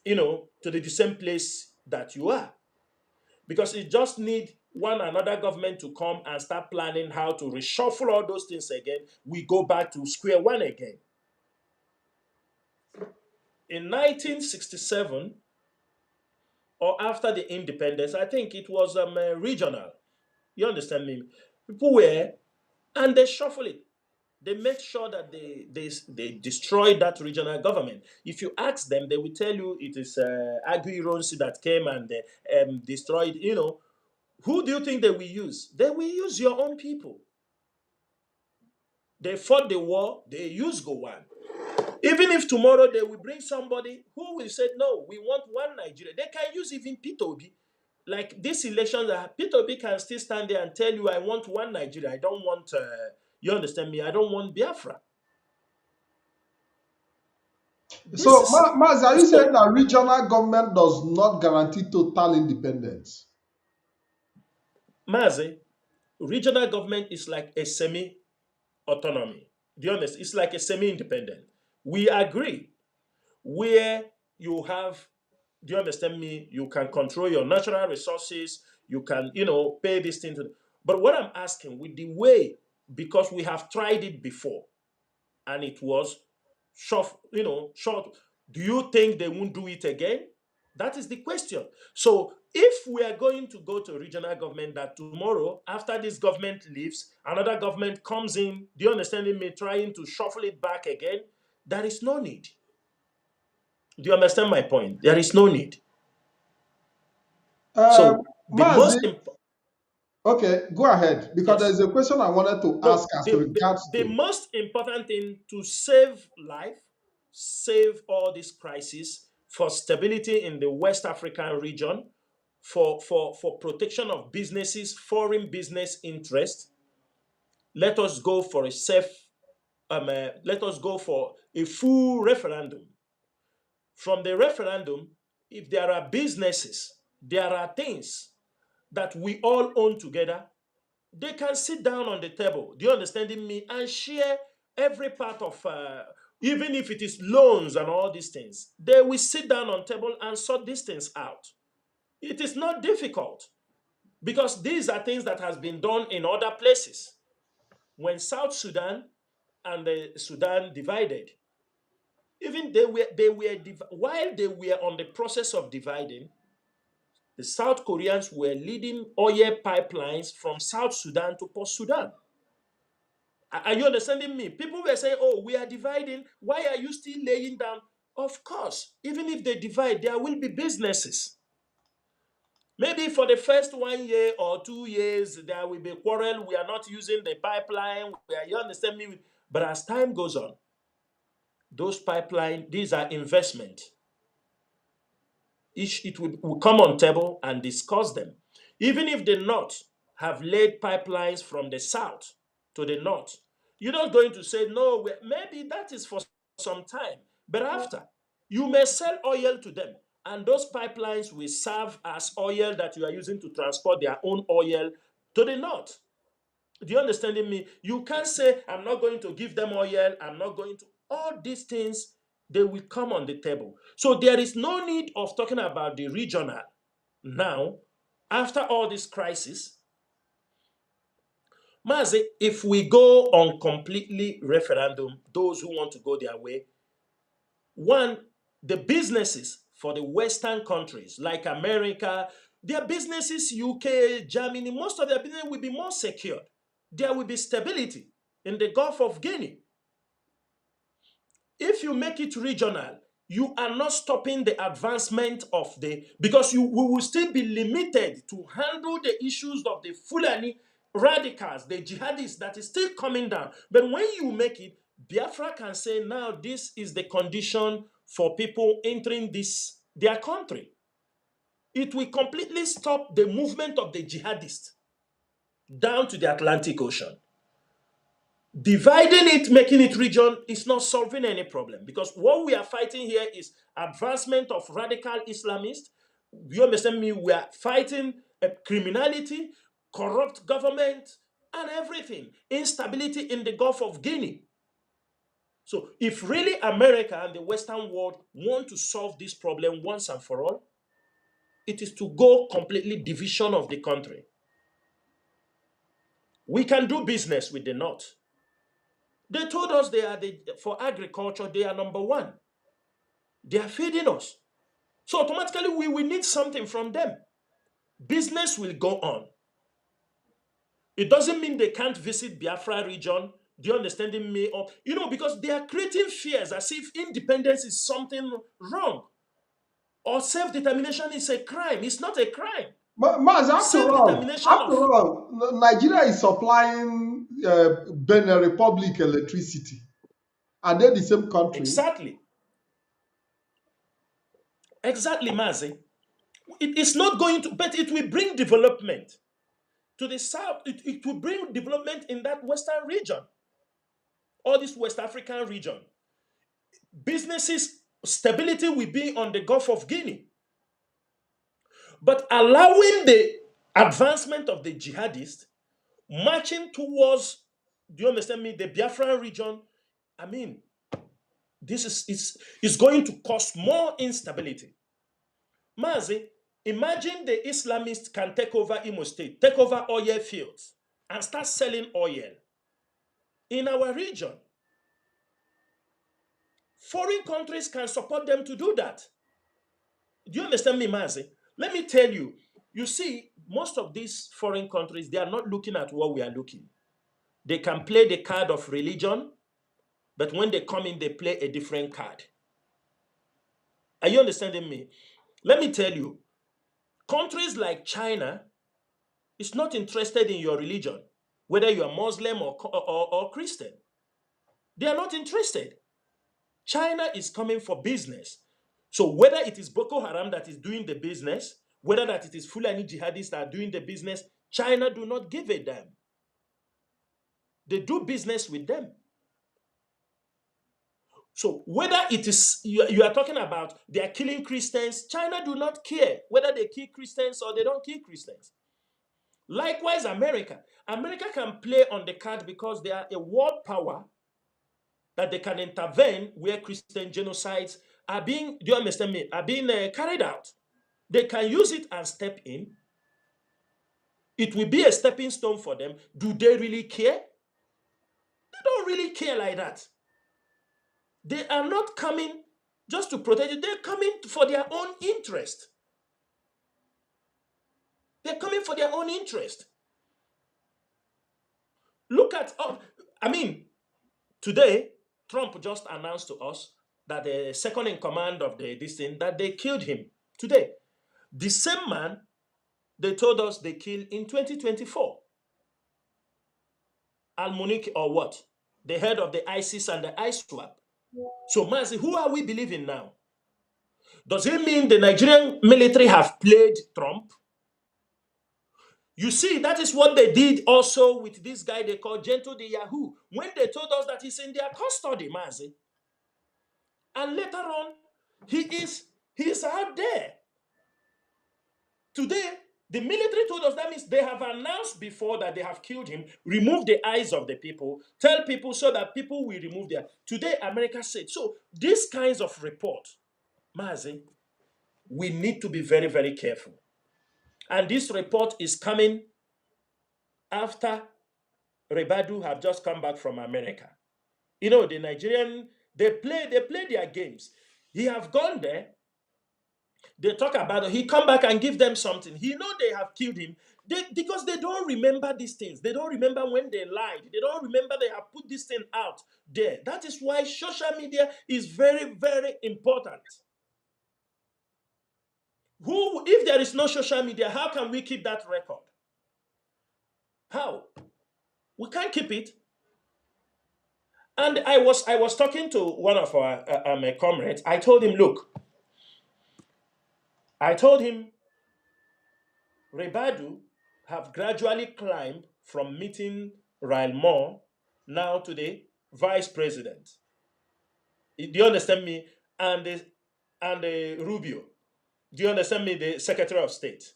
to the same place that you are. Because it just need one another government to come and start planning how to reshuffle all those things again. We go back to square one again. In 1967, or after the independence, I think it was regional. You understand me? People were, and they shuffle it. They make sure that they destroy that regional government. If you ask them, they will tell you it is Agui Ronsi that came and destroyed. Who do you think they will use? They will use your own people. They fought the war. They used Gowan. Even if tomorrow they will bring somebody who will say, no, we want one Nigeria. They can use even Peter Obi. Like this election, Peter Obi can still stand there and tell you, I want one Nigeria. I don't want, you understand me? I don't want Biafra. So, Mazi, are you saying that regional government does not guarantee total independence? Mazi, regional government is like a semi-autonomy. Do you understand? It's like a semi-independent. We agree where you have, do you understand me? You can control your natural resources. You can, pay this thing to. But what I'm asking, with the way, because we have tried it before, and it was short. Do you think they won't do it again? That is the question. So if we are going to go to regional government, that tomorrow, after this government leaves, another government comes in, do you understand me, trying to shuffle it back again, there is no need. Do you understand my point? There is no need. So the Mazi, most important, okay, go ahead, because yes. there's a question I wanted to ask No, as regards the to. most important thing to save life, save all this crisis, for stability in the West African region, for protection of businesses, foreign business interests, let us go for a let us go for a full referendum. From the referendum, if there are businesses, there are things that we all own together, they can sit down on the table. Do you understand me? And share every part of, even if it is loans and all these things, they will sit down on table and sort these things out. It is not difficult because these are things that has been done in other places. When South Sudan and the Sudan divided, Even while they were on the process of dividing, the South Koreans were leading oil pipelines from South Sudan to Port Sudan. Are you understanding me? People were saying, oh, we are dividing. Why are you still laying down? Of course, even if they divide, there will be businesses. Maybe for the first 1 year or 2 years, there will be quarrel. We are not using the pipeline. You understand me? But as time goes on, those pipeline, these are investment. It will come on table and discuss them. Even if the North have laid pipelines from the South to the North, you're not going to say, no, maybe that is for some time. But after, you may sell oil to them. And those pipelines will serve as oil that you are using to transport their own oil to the North. Do you understand me? You can't say, I'm not going to give them oil, I'm not going to. All these things, they will come on the table. So there is no need of talking about the regional now, after all this crisis. Mazi, if we go on completely referendum, those who want to go their way, one, the businesses for the Western countries like America, their businesses, UK, Germany, most of their business will be more secured. There will be stability in the Gulf of Guinea. If you make it regional, you are not stopping the advancement of because we will still be limited to handle the issues of the Fulani radicals, the jihadists that is still coming down. But when you make it, Biafra can say, now this is the condition for people entering their country. It will completely stop the movement of the jihadists down to the Atlantic Ocean. Dividing it, making it region is not solving any problem, because what we are fighting here is advancement of radical Islamists. You understand me? We are fighting criminality, corrupt government, and everything. Instability in the Gulf of Guinea. So if really America and the Western world want to solve this problem once and for all, it is to go completely division of the country. We can do business with the North. They told us for agriculture, they are number one. They are feeding us. So automatically we will need something from them. Business will go on. It doesn't mean they can't visit Biafra region. Do you understand me? Or, because they are creating fears as if independence is something wrong. Or self-determination is a crime. It's not a crime. Maz, Self-determination Nigeria is supplying Benin Republic electricity. Are they the same country? Exactly. Exactly, Mazi. It is not going to, but it will bring development to the south. It will bring development in that Western region, or this West African region. Businesses, stability will be on the Gulf of Guinea. But allowing the advancement of the jihadists marching towards, do you understand me, the Biafran region, I mean, this is going to cause more instability. Mazi, imagine the Islamists can take over Imo State, take over oil fields, and start selling oil in our region. Foreign countries can support them to do that. Do you understand me, Mazi? Let me tell you, you see, most of these foreign countries, they are not looking at what we are looking. They can play the card of religion, but when they come in, they play a different card. Are you understanding me? Let me tell you, countries like China is not interested in your religion, whether you are Muslim or Christian. They are not interested. China is coming for business. So whether it is Boko Haram that is doing the business, whether that it is Fulani jihadists that are doing the business, China do not give a damn. They do business with them. So whether it is, you are talking about they are killing Christians, China do not care whether they kill Christians or they don't kill Christians. Likewise, America can play on the card because they are a world power that they can intervene where Christian genocides are being, do you understand me, are being carried out. They can use it and step in. It will be a stepping stone for them. Do they really care? They don't really care like that. They are not coming just to protect you. They're coming for their own interest. They're coming for their own interest. Look at, today, Trump just announced to us that the second in command of this thing, that they killed him today. The same man they told us they killed in 2024. Al-Munich or what? The head of the ISIS and the ISWAP. So, Mazi, who are we believing now? Does it mean the Nigerian military have played Trump? You see, that is what they did also with this guy they call Gento the Yahoo, when they told us that he's in their custody, Mazi. And later on, he is out there. Today, the military told us that means they have announced before that they have killed him, remove the eyes of the people, tell people so that people will remove their. Today, America said, so these kinds of report, Mazi, we need to be very, very careful. And this report is coming after Rebadu have just come back from America. You know, the Nigerian, they play their games. He have gone there. They talk about it. He come back and give them something. He know they have killed him because they don't remember these things. They don't remember when they lied. They don't remember they have put this thing out there. That is why social media is very, very important. If there is no social media, how can we keep that record? How? We can't keep it. And I was talking to one of our comrades. I told him, look, Rebadu have gradually climbed from meeting Rail Moore now to the vice president. Do you understand me? And Rubio. Do you understand me? The Secretary of State.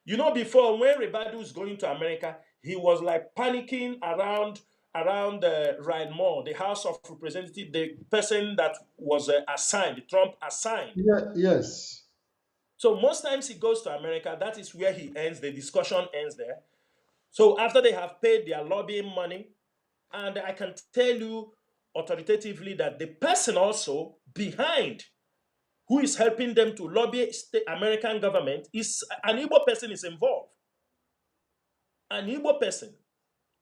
You know, before when Rebadu was going to America, he was like panicking around Rail Moore, the House of Representatives, the person that was assigned, Trump assigned. Yeah, yes. So most times he goes to America, that is where he ends, the discussion ends there. So after they have paid their lobbying money, and I can tell you authoritatively that the person also behind who is helping them to lobby the American government is an Igbo person is involved. An Igbo person.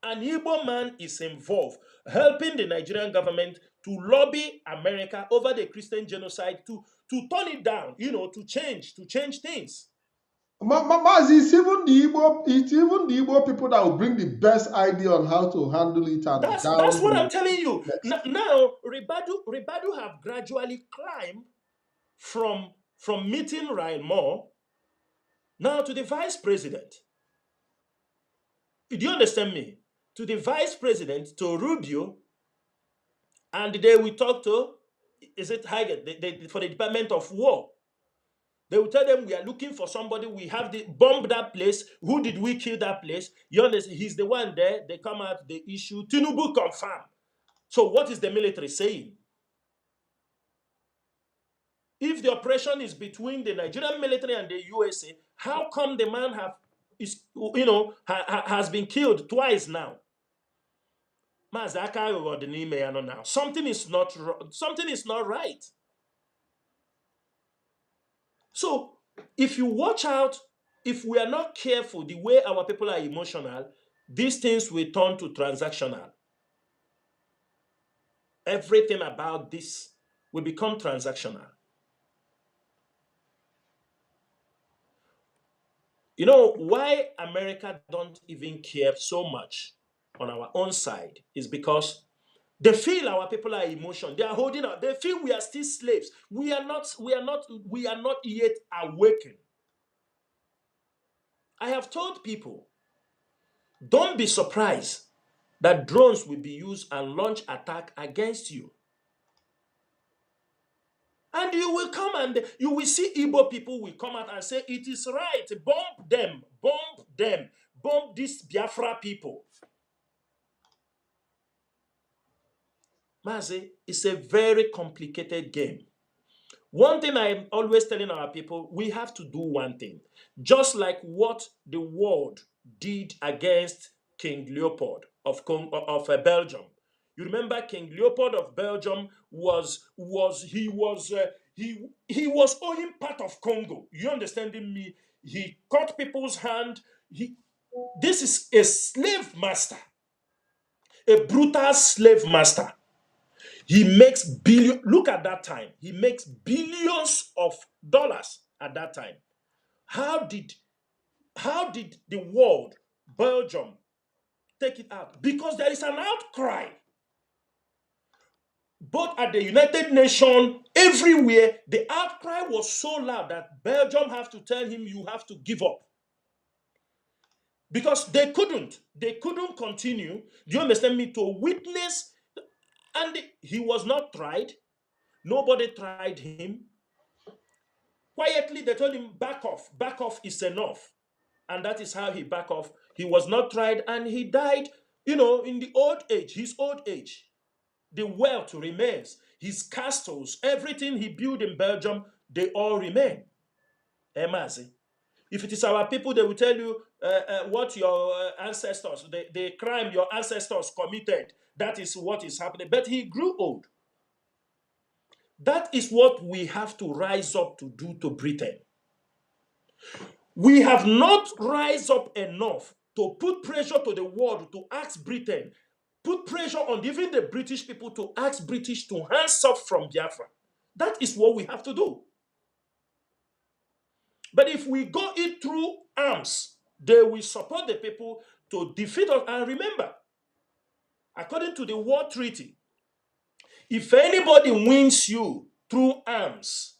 An Igbo man is involved, helping the Nigerian government to lobby America over the Christian genocide to turn it down, to change things. Mazi, it's even the Igbo people that will bring the best idea on how to handle it. And that's what I'm telling you. Now, Rebadu have gradually climbed from meeting Rail Moore now to the vice president. Do you understand me? To the vice president, to Rubio, and they will talk to, is it Haggett, for the Department of War. They will tell them, we are looking for somebody, we have bomb that place, who did we kill that place? You understand? He's the one there, they come out, they issue, Tinubu confirm. So what is the military saying? If the operation is between the Nigerian military and the USA, how come the man has been killed twice now? Something is not right. So if you watch out, if we are not careful the way our people are emotional, these things will turn to transactional. Everything about this will become transactional. You know why America don't even care so much on our own side is because they feel our people are emotional. They are holding out. They feel we are still slaves. We are not yet awakened. I have told people, don't be surprised that drones will be used and launch attack against you. And you will come and you will see Igbo people will come out and say, it is right, bomb them, bomb these Biafra people. Mazi, it's a very complicated game. One thing I'm always telling our people, we have to do one thing. Just like what the world did against King Leopold of Belgium. You remember King Leopold of Belgium was owing part of Congo. You understanding me? He cut people's hand. This is a slave master, a brutal slave master. He makes billion. Look at that time. He makes billions of dollars at that time. How did the world, Belgium, take it out? Because there is an outcry. Both at the United Nations, everywhere, the outcry was so loud that Belgium have to tell him, you have to give up. Because they couldn't continue, do you understand me, to witness, and he was not tried. Nobody tried him. Quietly, they told him, back off is enough. And that is how he backed off. He was not tried and he died, in the his old age. The wealth remains. His castles, everything he built in Belgium, they all remain. Mazi. If it is our people, they will tell you what your ancestors, the crime your ancestors committed. That is what is happening. But he grew old. That is what we have to rise up to do to Britain. We have not rise up enough to put pressure to the world to ask Britain, put pressure on even the British people to ask British to hands off from Biafra. That is what we have to do. But if we go it through arms, they will support the people to defeat us. And remember, according to the war treaty, if anybody wins you through arms,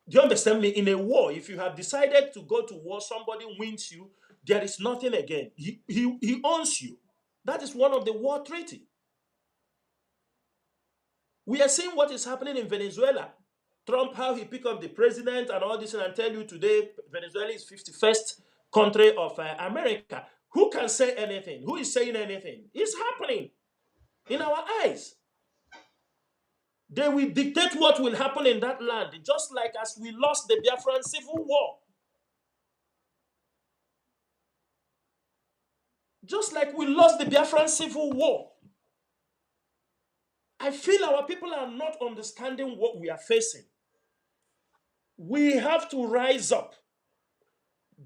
do you understand me? In a war, if you have decided to go to war, somebody wins you, there is nothing again. He owns you. That is one of the war treaty. We are seeing what is happening in Venezuela. Trump, how he picked up the president and all this, and tell you today, Venezuela is 51st country of America. Who can say anything? Who is saying anything? It's happening in our eyes. They will dictate what will happen in that land, just like as we lost the Biafran Civil War. Just like we lost the Biafran Civil War. I feel our people are not understanding what we are facing. We have to rise up.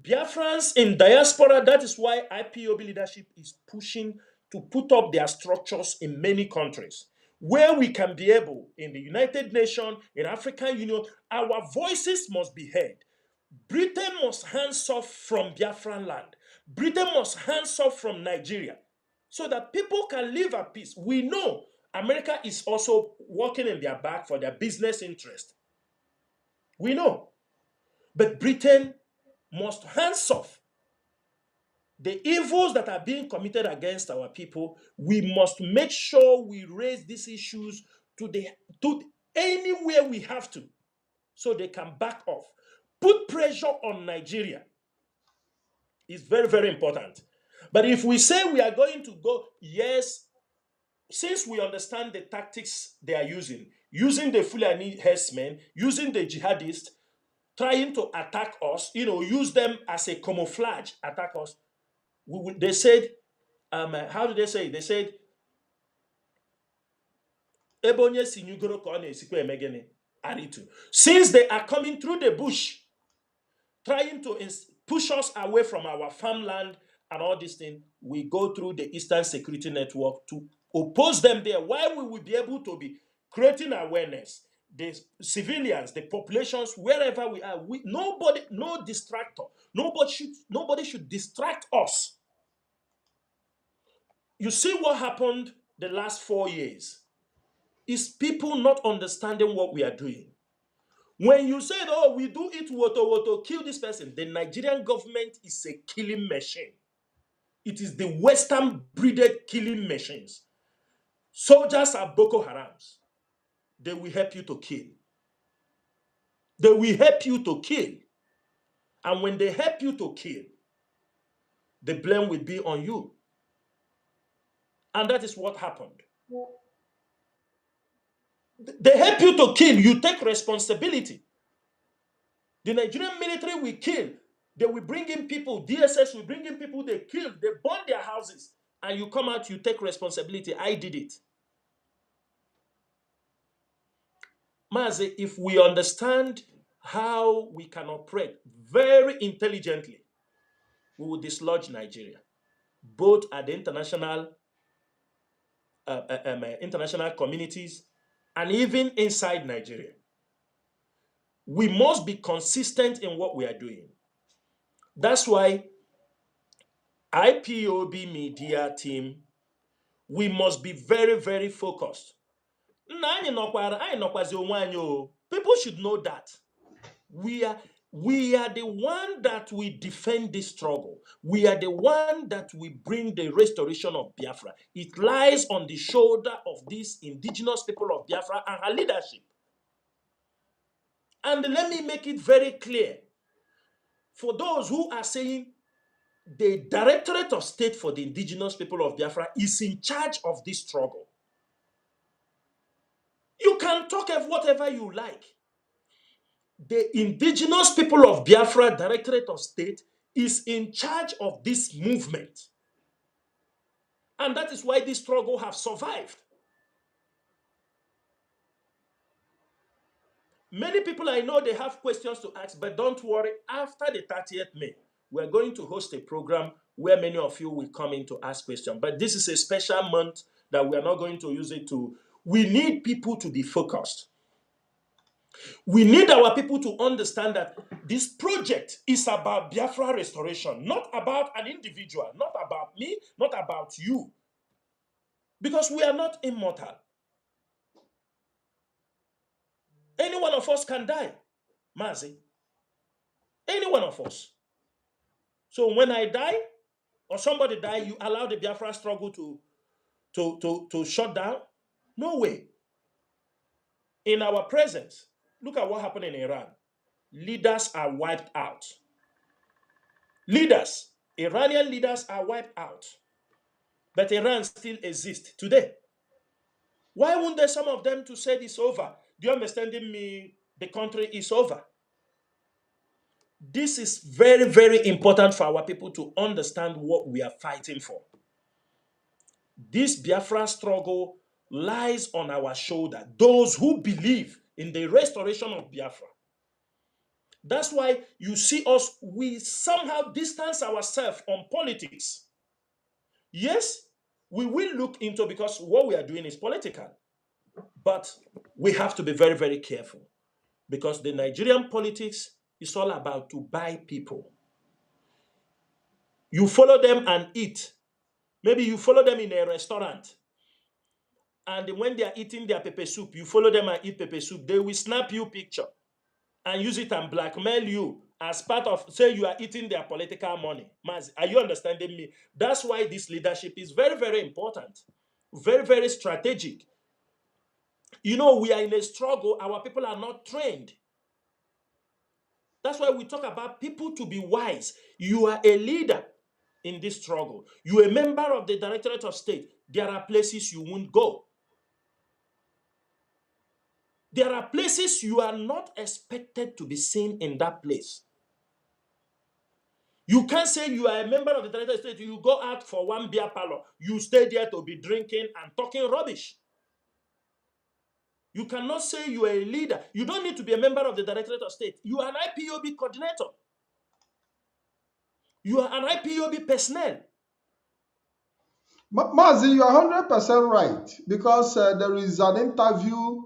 Biafrans in diaspora, that is why IPOB leadership is pushing to put up their structures in many countries, where we can be able, in the United Nations, in African Union, our voices must be heard. Britain must hands off from Biafran land. Britain must hands off from Nigeria, so that people can live at peace. We know America is also working in their back for their business interest. We know. But Britain must hands off. The evils that are being committed against our people, we must make sure we raise these issues to anywhere we have to, so they can back off. Put pressure on Nigeria. It's very, very important. But if we say we are going to go, yes, since we understand the tactics they are using the Fulani herdsmen, using the jihadists, trying to attack us, use them as a camouflage, attack us. They said, how did they say? They said, since they are coming through the bush, trying to push us away from our farmland and all these things, we go through the Eastern Security Network to oppose them there. Why we will be able to be creating awareness? The civilians, the populations, wherever we are, nobody, no distractor. Nobody should distract us. You see what happened the last 4 years is people not understanding what we are doing. When you said, oh, we do it woto, kill this person, the Nigerian government is a killing machine. It is the Western breeded killing machines. Soldiers are Boko Harams. They will help you to kill. They will help you to kill. And when they help you to kill, the blame will be on you. And that is what happened. They help you to kill. You take responsibility. The Nigerian military will kill. They will bring in people. DSS will bring in people. They kill. They burn their houses. and you come out, you take responsibility. I did it. Mazi, if we understand how we can operate very intelligently, we will dislodge Nigeria, both at the international communities and even inside Nigeria. We must be consistent in what we are doing. That's why IPOB media team, we must be very, very focused. People should know that we are the one that we defend this struggle. We are the one that we bring the restoration of Biafra. It lies on the shoulder of these indigenous people of Biafra and her leadership. And let me make it very clear for those who are saying the Directorate of State for the Indigenous People of Biafra is in charge of this struggle. You can talk of whatever you like. The Indigenous People of Biafra Directorate of State is in charge of this movement. And that is why this struggle has survived. Many people I know, they have questions to ask, but don't worry, after the 30th May, we're going to host a program where many of you will come in to ask questions. But this is a special month that we are not going to use it to. We need people to be focused. We need our people to understand that this project is about Biafra restoration, not about an individual, not about me, not about you. Because we are not immortal. Any one of us can die, Mazi. Any one of us. So when I die, or somebody die, you allow the Biafra struggle to shut down? No way. In our presence, look at what happened in Iran. Leaders are wiped out. Leaders, Iranian leaders are wiped out. But Iran still exists today. Why wouldn't there some of them to say it's over? Do you understand me? The country is over. This is very, very important for our people to understand what we are fighting for. This Biafra struggle lies on our shoulder. Those who believe in the restoration of Biafra. That's why you see us, we somehow distance ourselves on politics. Yes, we will look into, because what we are doing is political. But we have to be very, very careful, because the Nigerian politics is all about to buy people. You follow them and eat. Maybe you follow them in a restaurant, and when they are eating their pepper soup, you follow them and eat pepper soup. They will snap you picture and use it and blackmail you as part of, say you are eating their political money. Mazi, are you understanding me? That's why this leadership is very, very important. Very, very strategic. You know, we are in a struggle. Our people are not trained. That's why we talk about people to be wise. You are a leader in this struggle. You are a member of the Directorate of State. There are places you won't go. There are places you are not expected to be seen in that place. You can't say you are a member of the Directorate of State. You go out for one beer parlor. You stay there to be drinking and talking rubbish. You cannot say you are a leader. You don't need to be a member of the Directorate of State. You are an IPOB coordinator. You are an IPOB personnel. Mazi, you are 100% right, because there is an interview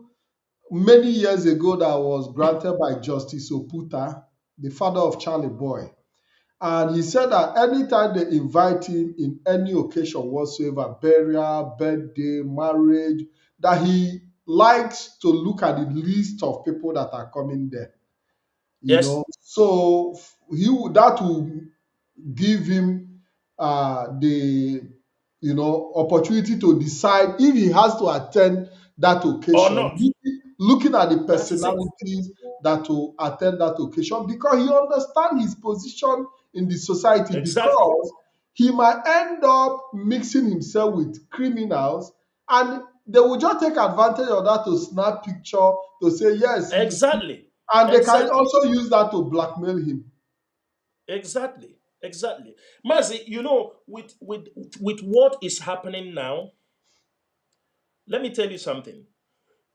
many years ago that was granted by Justice Oputa, the father of Charlie Boy. And he said that anytime they invite him in any occasion whatsoever, burial, birthday, marriage, that he likes to look at the list of people that are coming there. Yes. So that will give him the opportunity to decide if he has to attend that occasion, or not. looking at the personalities that will attend that occasion, because he understands his position in the society. Exactly. Because he might end up mixing himself with criminals, and they will just take advantage of that to snap picture, to say yes. Exactly. And they can also use that to blackmail him. Exactly. Exactly. Mazi, you know, with what is happening now, let me tell you something.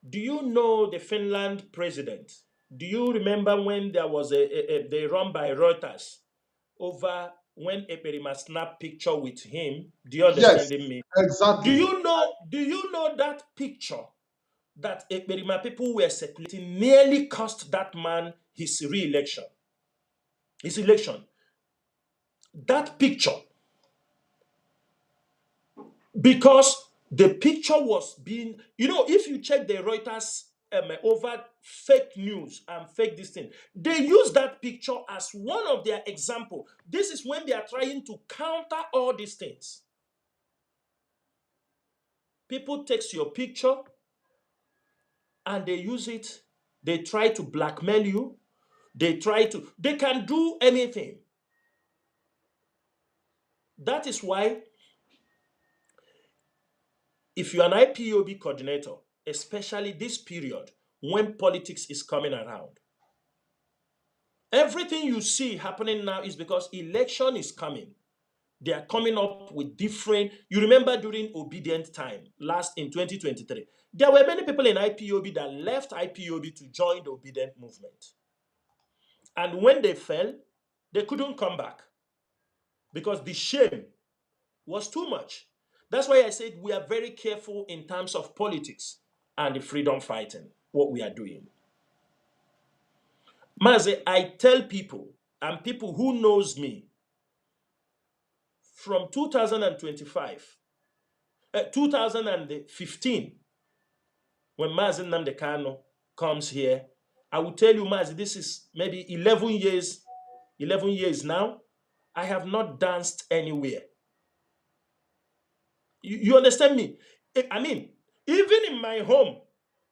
Do you know the Finland president? Do you remember when there was they run by Reuters over when Eperima snapped picture with him? Do you Yes, understand me? Do exactly. you know? Do you know that picture that Eperima people were circulating nearly cost that man his re-election, his election? That picture, because the picture was being, you know, if you check the Reuters over fake news and fake this thing, they use that picture as one of their example. This is when they are trying to counter all these things. People takes your picture and they use it. They try to blackmail you. They can do anything. That is why if you're an IPOB coordinator, especially this period when politics is coming around, everything you see happening now is because election is coming. They are coming up with different. You remember during obedient time, last in 2023, there were many people in IPOB that left IPOB to join the obedient movement. And when they fell, they couldn't come back because the shame was too much. That's why I said we are very careful in terms of politics and the freedom fighting, what we are doing. Mazi, I tell people, and people who knows me, from 2015, when Mazi Nnamdi Kanu comes here, I will tell you, Mazi, this is maybe 11 years now. I have not danced anywhere. You understand me? I mean, even in my home,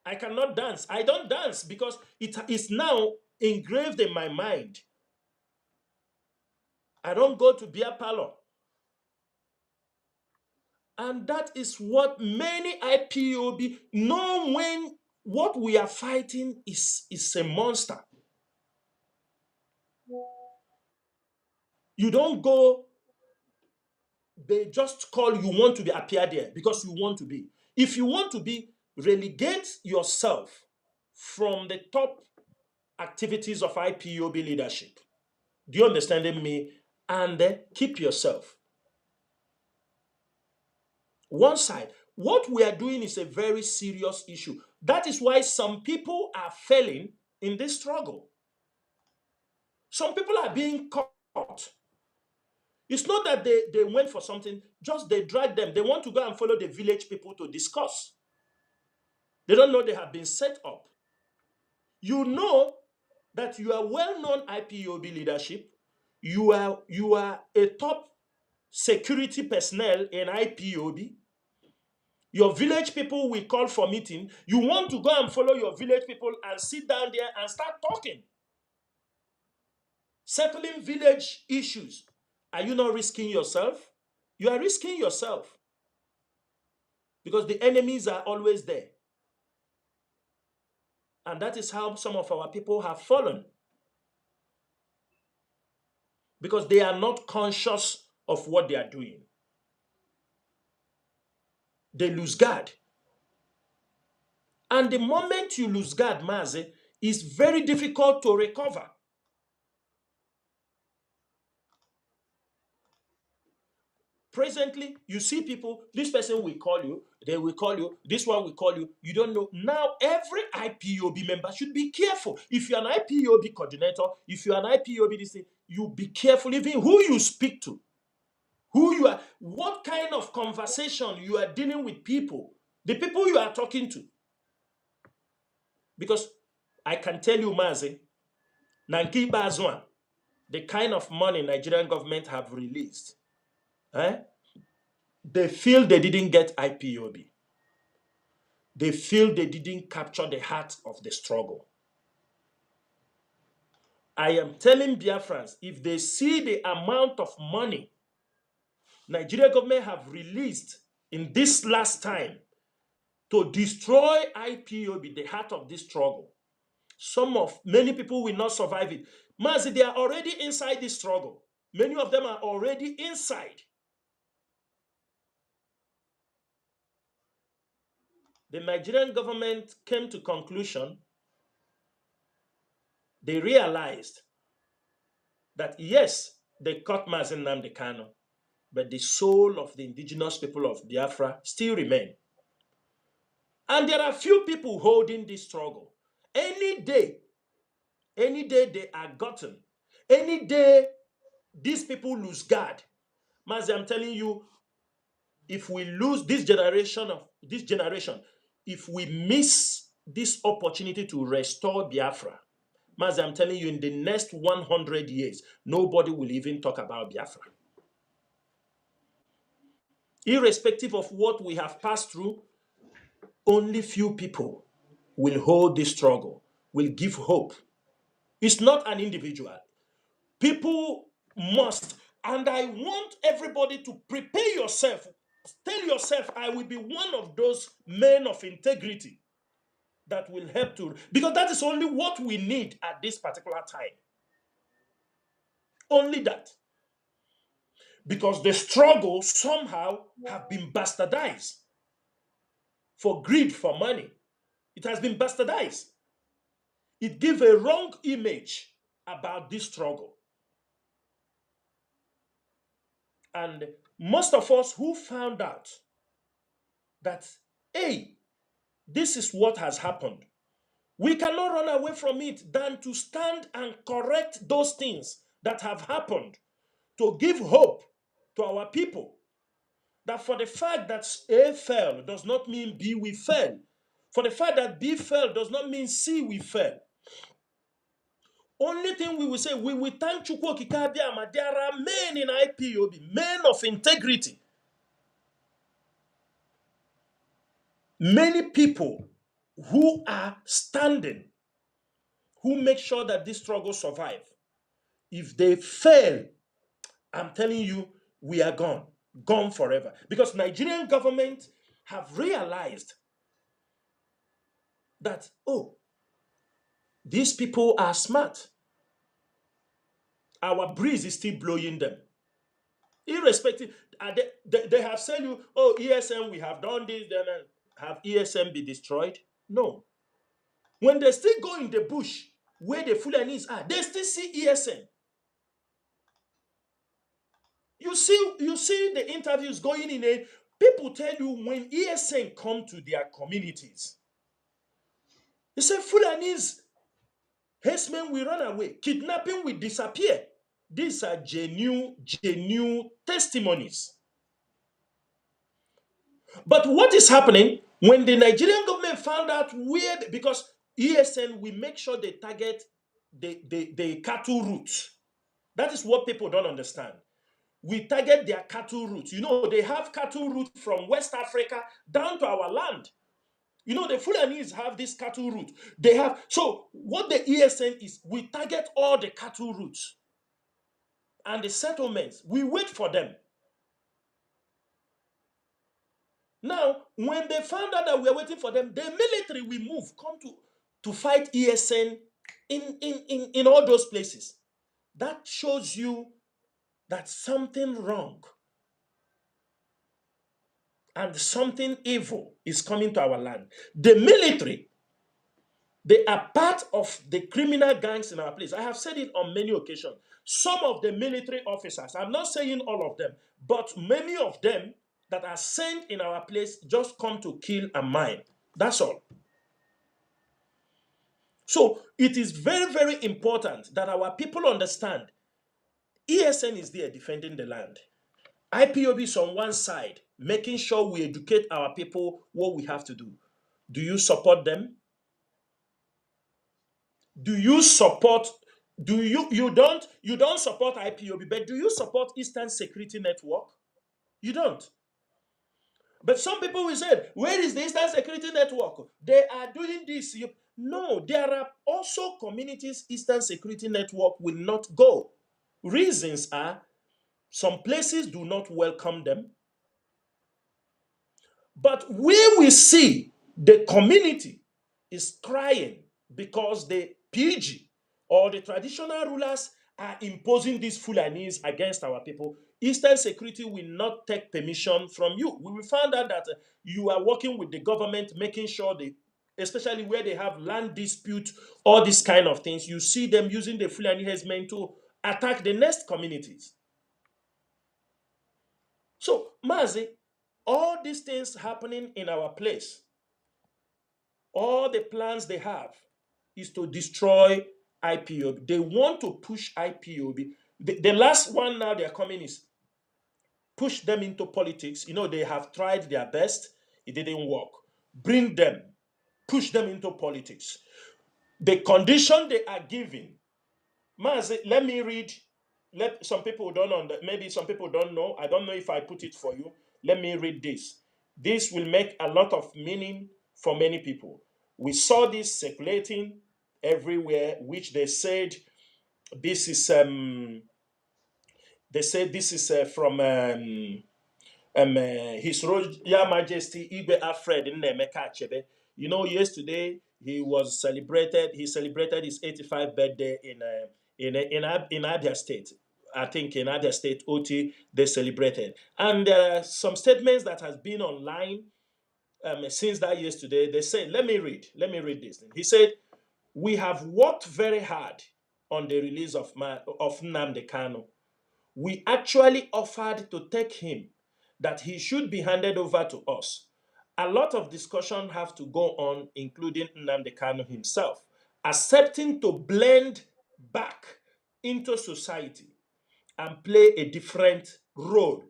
I cannot dance. I don't dance because it is now engraved in my mind. I don't go to beer parlor. And that is what many IPOB know, when what we are fighting is a monster. You don't go, they just call you want to be appear there because you want to be. If you want to be, relegate yourself from the top activities of IPOB leadership. Do you understand me? And keep yourself. One side. What we are doing is a very serious issue. That is why some people are failing in this struggle. Some people are being caught. It's not that they went for something, just they drag them. They want to go and follow the village people to discuss. They don't know they have been set up. You know that you are well-known IPOB leadership. You are a top security personnel in IPOB. Your village people will call for meeting. You want to go and follow your village people and sit down there and start talking. Settling village issues. Are you not risking yourself? You are risking yourself. Because the enemies are always there. And that is how some of our people have fallen. Because they are not conscious of what they are doing. They lose guard. And the moment you lose guard, Mazi, it's very difficult to recover. Presently, you see people, this person will call you, they will call you, this one will call you, you don't know. Now, every IPOB member should be careful. If you're an IPOB coordinator, if you're an IPOB, this thing, you be careful even who you speak to, who you are, what kind of conversation you are dealing with people, the people you are talking to. Because I can tell you, Mazi, Nanki Bazwan, the kind of money Nigerian government have released, they feel they didn't get IPOB. They feel they didn't capture the heart of the struggle. I am telling Biafrans, if they see the amount of money Nigeria government have released in this last time to destroy IPOB, the heart of this struggle, many people will not survive it. Mazi, they are already inside this struggle. Many of them are already inside. The Nigerian government came to conclusion. They realized that yes, they caught Mazi Nnamdi Kanu, but the soul of the indigenous people of Biafra still remain. And there are few people holding this struggle. Any day they are gotten, any day these people lose guard. Mazi, I'm telling you, if we lose this generation, if we miss this opportunity to restore Biafra, Mazi, I'm telling you, in the next 100 years, nobody will even talk about Biafra. Irrespective of what we have passed through, only few people will hold this struggle, will give hope. It's not an individual. People must, and I want everybody to prepare yourself. Tell yourself, I will be one of those men of integrity that will help to, because that is only what we need at this particular time. Only that. Because the struggle somehow have been bastardized for greed, for money. It has been bastardized. It gives a wrong image about this struggle. And most of us who found out that, hey, this is what has happened, we cannot run away from it than to stand and correct those things that have happened, to give hope to our people. That for the fact that A fell does not mean B will fail. For the fact that B fell does not mean C will fail. Only thing we will say, we will thank Chukwu Okike Abiama. There are men in IPOB, men of integrity. Many people who are standing, who make sure that this struggle survive. If they fail, I'm telling you, we are gone forever. Because Nigerian government have realized that, oh, these people are smart. Our breeze is still blowing them. Irrespective, they have said you, oh, ESM, we have done this, then have ESM be destroyed? No. When they still go in the bush where the Fulanis are, they still see ESM. You see the interviews going in there. People tell you when ESN come to their communities, they say Fulanis, herdsmen will run away, kidnapping will disappear. These are genuine testimonies. But what is happening when the Nigerian government found out where, because ESN will make sure they target the cattle routes. That is what people don't understand. We target their cattle routes. You know, they have cattle routes from West Africa down to our land. You know, the Fulanis have this cattle route. They have, so what the ESN is, we target all the cattle routes and the settlements. We wait for them. Now, when they found out that we are waiting for them, the military will move, come to fight ESN in all those places. That shows you that something wrong and something evil is coming to our land. The military, they are part of the criminal gangs in our place. I have said it on many occasions. Some of the military officers, I'm not saying all of them, but many of them that are sent in our place just come to kill and mine. That's all. So it is very, very important that our people understand ESN is there defending the land. IPOB is on one side, making sure we educate our people what we have to do. Do you support them? Do you support, you don't support IPOB, but do you support Eastern Security Network? You don't. But some people will say, where is the Eastern Security Network? They are doing this. No, there are also communities Eastern Security Network will not go. Reasons are, some places do not welcome them. But where we see the community is crying because the PG or the traditional rulers are imposing these Fulanis against our people, Eastern Security will not take permission from you. We will find out that you are working with the government, making sure they, especially where they have land dispute, all these kind of things, you see them using the Fulani herdsmen to attack the next communities. So, Mazi, all these things happening in our place, all the plans they have is to destroy IPOB. They want to push IPOB. The last one now they're coming is push them into politics. You know, they have tried their best, it didn't work. Bring them, push them into politics. The condition they are giving, Mazi, let me read. Let some people don't know, maybe some people don't know. I don't know if I put it for you. Let me read this. This will make a lot of meaning for many people. We saw this circulating everywhere, which they said this is from His Royal Majesty Igwe Alfred Nnemeka Achebe. You know, yesterday he celebrated his 85th birthday in Abia State. I think in Abia State, OT, they celebrated. And there are some statements that has been online since that yesterday. They say, let me read this. He said, we have worked very hard on the release of Nnamdi Kanu. We actually offered to take him, that he should be handed over to us. A lot of discussion have to go on, including Nnamdi Kanu himself, accepting to blend back into society and play a different role.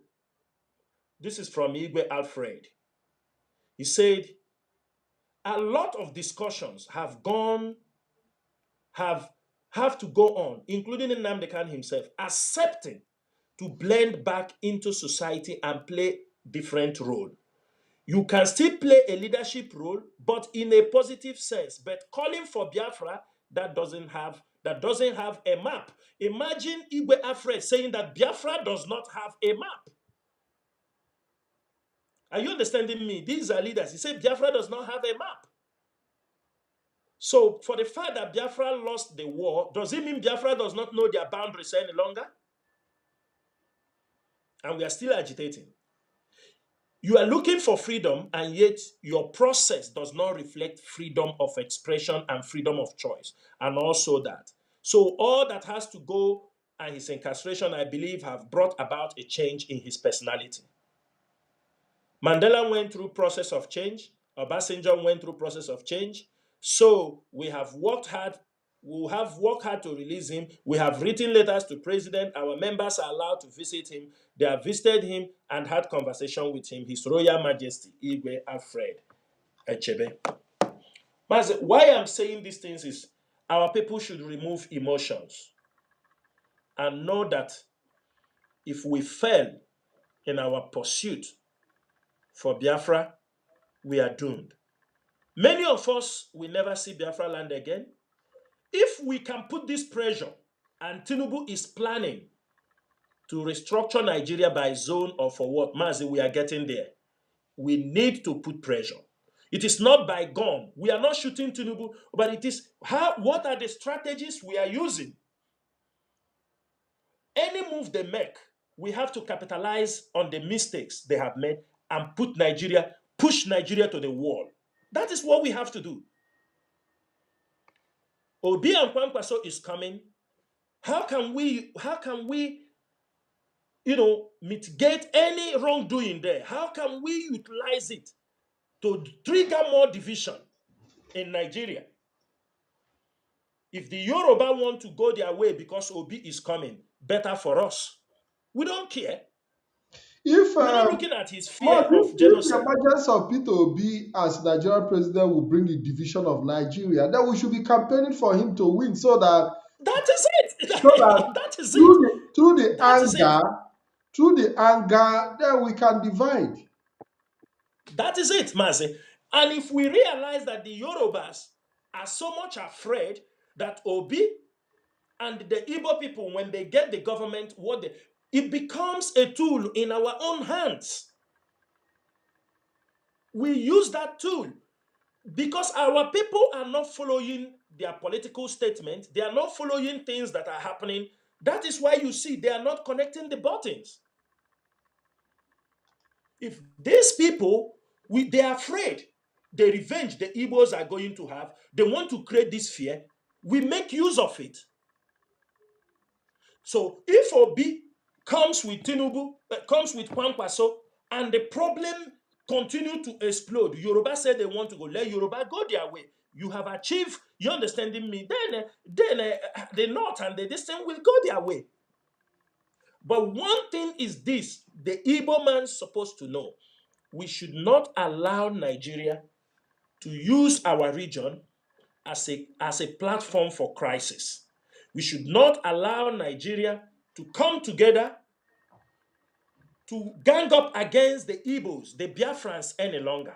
This is from Igwe Alfred. He said, a lot of discussions have to go on, including Nnamdi Kanu himself, accepting to blend back into society and play different role. You can still play a leadership role, but in a positive sense. But calling for Biafra that doesn't have a map. Imagine Igwe Alfred saying that Biafra does not have a map. Are you understanding me? These are leaders. He said Biafra does not have a map. So for the fact that Biafra lost the war, does it mean Biafra does not know their boundaries any longer? And we are still agitating. You are looking for freedom, and yet your process does not reflect freedom of expression and freedom of choice, and also that. So all that has to go, and his incarceration, I believe, have brought about a change in his personality. Mandela went through process of change. Obasanjo went through process of change. So we have worked hard. We have worked hard to release him. We have written letters to president. Our members are allowed to visit him. They have visited him and had conversation with him. His Royal Majesty Igwe Alfred Achebe. Why I'm saying these things is our people should remove emotions and know that if we fail in our pursuit for Biafra, we are doomed. Many of us will never see Biafra land again. If we can put this pressure, and Tinubu is planning to restructure Nigeria by zone or for what, Mazi, we are getting there. We need to put pressure. It is not by gun. We are not shooting Tinubu, but it is what are the strategies we are using? Any move they make, we have to capitalize on the mistakes they have made and push Nigeria to the wall. That is what we have to do. Obi and Kwankwaso is coming. How can we, mitigate any wrongdoing there? How can we utilize it to trigger more division in Nigeria? If the Yoruba want to go their way because Obi is coming, better for us. We don't care. If We're not looking at his fear of genocide. If the emergence of Peter Obi as Nigerian president will bring the division of Nigeria, then we should be campaigning for him to win so that is it. That is it. Through the anger, then we can divide. That is it, Mazi. And if we realize that the Yorubas are so much afraid that Obi and the Igbo people, when they get the government, it becomes a tool in our own hands. We use that tool because our people are not following their political statements. They are not following things that are happening That is why you see they are not connecting the buttons. If these people, they are afraid, the revenge the Igbos are going to have, they want to create this fear, we make use of it. So if Obi comes with Tinubu, comes with Kwankwaso, and the problem continue to explode, Yoruba said they want to go, let Yoruba go their way. You have achieved, you understanding me? Then the North and the Eastern will go their way. But one thing is this, the Igbo man is supposed to know. We should not allow Nigeria to use our region as a platform for crisis. We should not allow Nigeria to come together to gang up against the Igbos, the Biafrans any longer.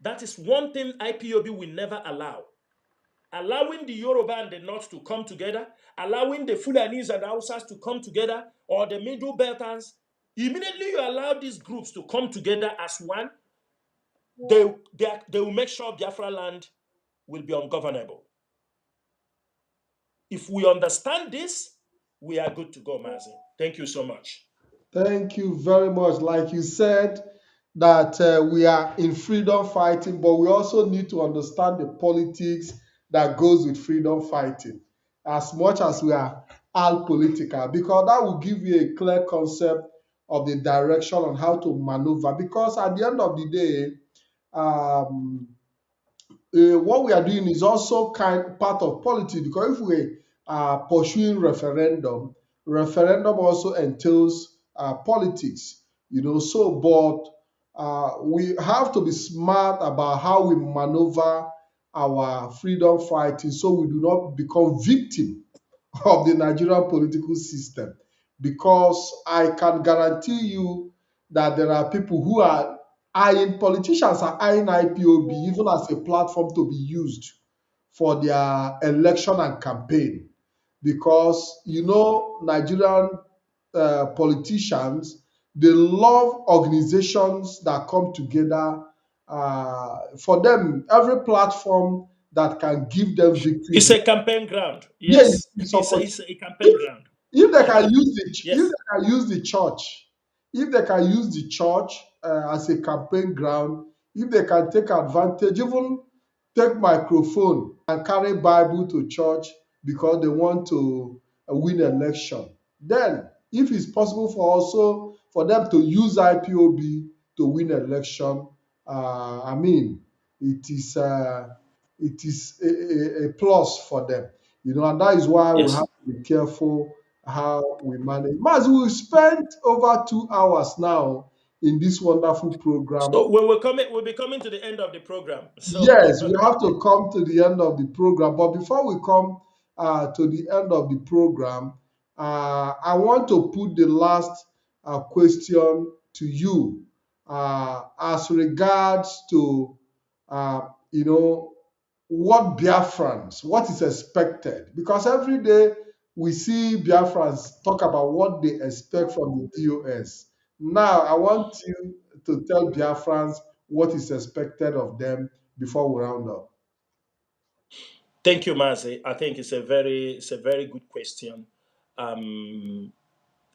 That is one thing IPOB will never allow. Allowing the Yoruba and the North to come together, allowing the Fulanis and the Hausas to come together, or the Middle Belters, immediately you allow these groups to come together as one, they will make sure Biafra land will be ungovernable. If we understand this, we are good to go, Mazi. Thank you so much. Thank you very much. Like you said, that we are in freedom fighting, but we also need to understand the politics that goes with freedom fighting as much as we are all political, because that will give you a clear concept of the direction on how to maneuver. Because at the end of the day, um, what we are doing is also part of politics, because if we are pursuing referendum also entails politics, so but we have to be smart about how we maneuver our freedom fighting so we do not become victim of the Nigerian political system, because I can guarantee you that there are people who are politicians are eyeing IPOB even as a platform to be used for their election and campaign, because Nigerian politicians, they love organizations that come together. For them, every platform that can give them victory. It's a campaign ground. Yeah, Yes, it's it's a campaign ground. if they can use Yes. the church, if they can use the church as a campaign ground, if they can take advantage, even take microphone and carry Bible to church because they want to win election, then if it's possible for them to use IPOB to win election, I mean, it is a plus for them, and that is why we have Yes. to be careful how we manage. Mas, we spent over 2 hours now in this wonderful program. So when we'll be coming to the end of the program. So Yes, we have to come to the end of the program. But before we come to the end of the program, I want to put the last question to you as regards to, uh, you know, what is expected. Because every day we see Biafrans talk about what they expect from the DOS. Now, I want you to tell Biafrans what is expected of them before we round up. thank you, Mazi. I think it's a very good question. Um,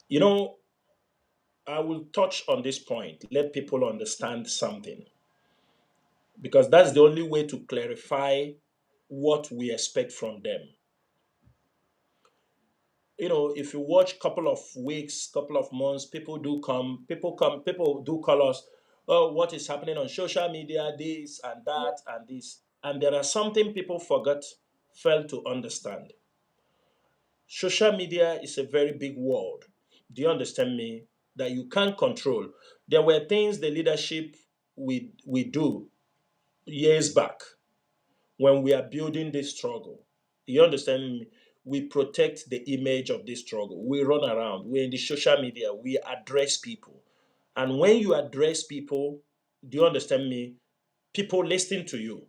you know, I will touch on this point, let people understand something, because that's the only way to clarify what we expect from them. If you watch couple of weeks, couple of months, people do call us, oh, what is happening on social media, this and that and this. And there are something people fail to understand. Social media is a very big world. Do you understand me? That you can't control. There were things the leadership we do years back when we are building this struggle. You understand me? We protect the image of this struggle. We run around. We're in the social media. We address people. And when you address people, do you understand me? People listen to you.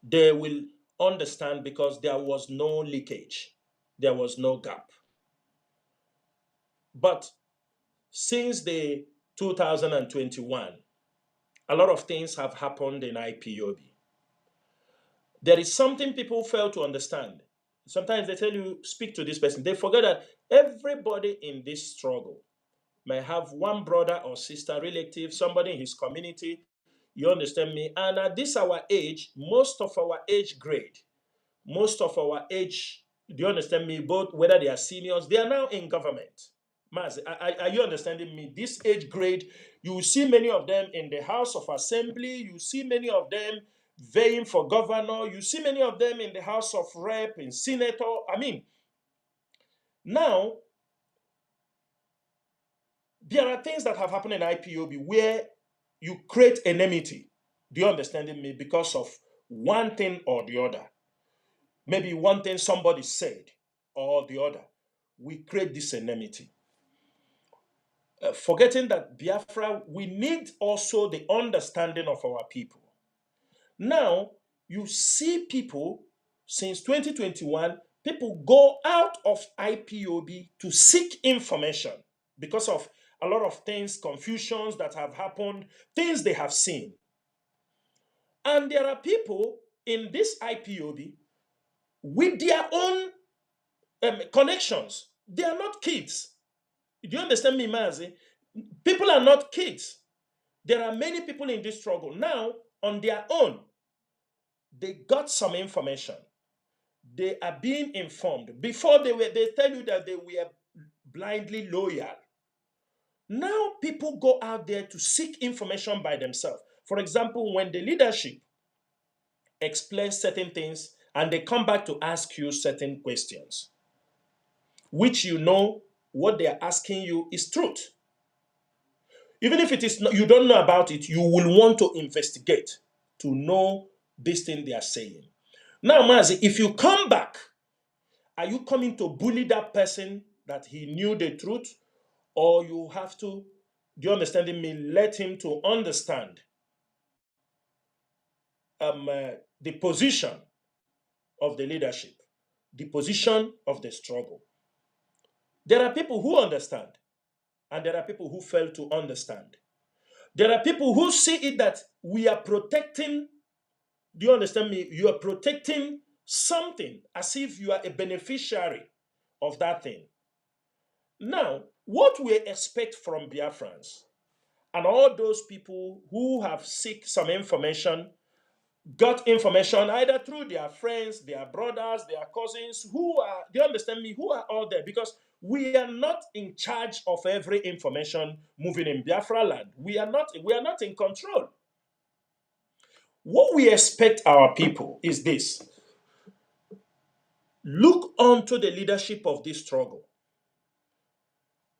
They will understand because there was no leakage. There was no gap. But since the 2021, a lot of things have happened in IPOB. There is something people fail to understand. Sometimes they tell you, speak to this person. They forget that everybody in this struggle may have one brother or sister, relative, somebody in his community. You understand me? And at this our age, most of our age grade, most of our age, do you understand me? Both whether they are seniors, they are now in government. Maz, are you understanding me? This age grade, you will see many of them in the House of Assembly. You see many of them vying for governor. You see many of them in the House of Rep, in Senator. I mean, now there are things that have happened in IPOB where you create enmity. Do you understand me? Because of one thing or the other. Maybe one thing somebody said or the other. We create this enmity. Forgetting that Biafra, we need also the understanding of our people. Now, you see people, since 2021, people go out of IPOB to seek information because of a lot of things, confusions that have happened, things they have seen. And there are people in this IPOB with their own connections. They are not kids. Do you understand me, Mazi? People are not kids. There are many people in this struggle. Now, on their own, they got some information. They are being informed. Before they tell you that they were blindly loyal. Now people go out there to seek information by themselves. For example, when the leadership explains certain things and they come back to ask you certain questions, which you know what they are asking you is truth. Even if it is not, you don't know about it, you will want to investigate to know this thing they are saying. Now, Mazi, if you come back, are you coming to bully that person that he knew the truth? Or you have to, do you understand me, let him to understand the position of the leadership, the position of the struggle. There are people who understand, and there are people who fail to understand. There are people who see it that we are protecting, do you understand me? You are protecting something as if you are a beneficiary of that thing. Now, what we expect from Biafrans and all those people who have seek some information, got information either through their friends, their brothers, their cousins, who are, do you understand me, who are all there? Because we are not in charge of every information moving in Biafra land. We are not in control. What we expect our people is this. Look onto the leadership of this struggle.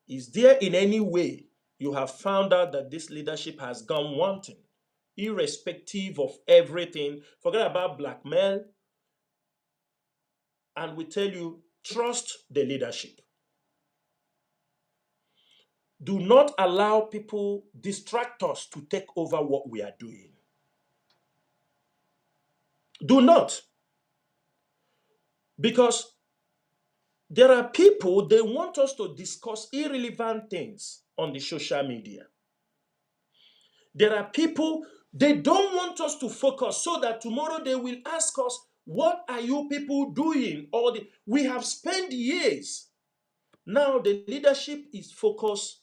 Is there in any way you have found out that this leadership has gone wanting, irrespective of everything? Forget about blackmail. And we tell you, trust the leadership. Do not allow people distract us to take over what we are doing. Do not. Because there are people, they want us to discuss irrelevant things on the social media. There are people, they don't want us to focus so that tomorrow they will ask us, what are you people doing? We have spent years. Now the leadership is focused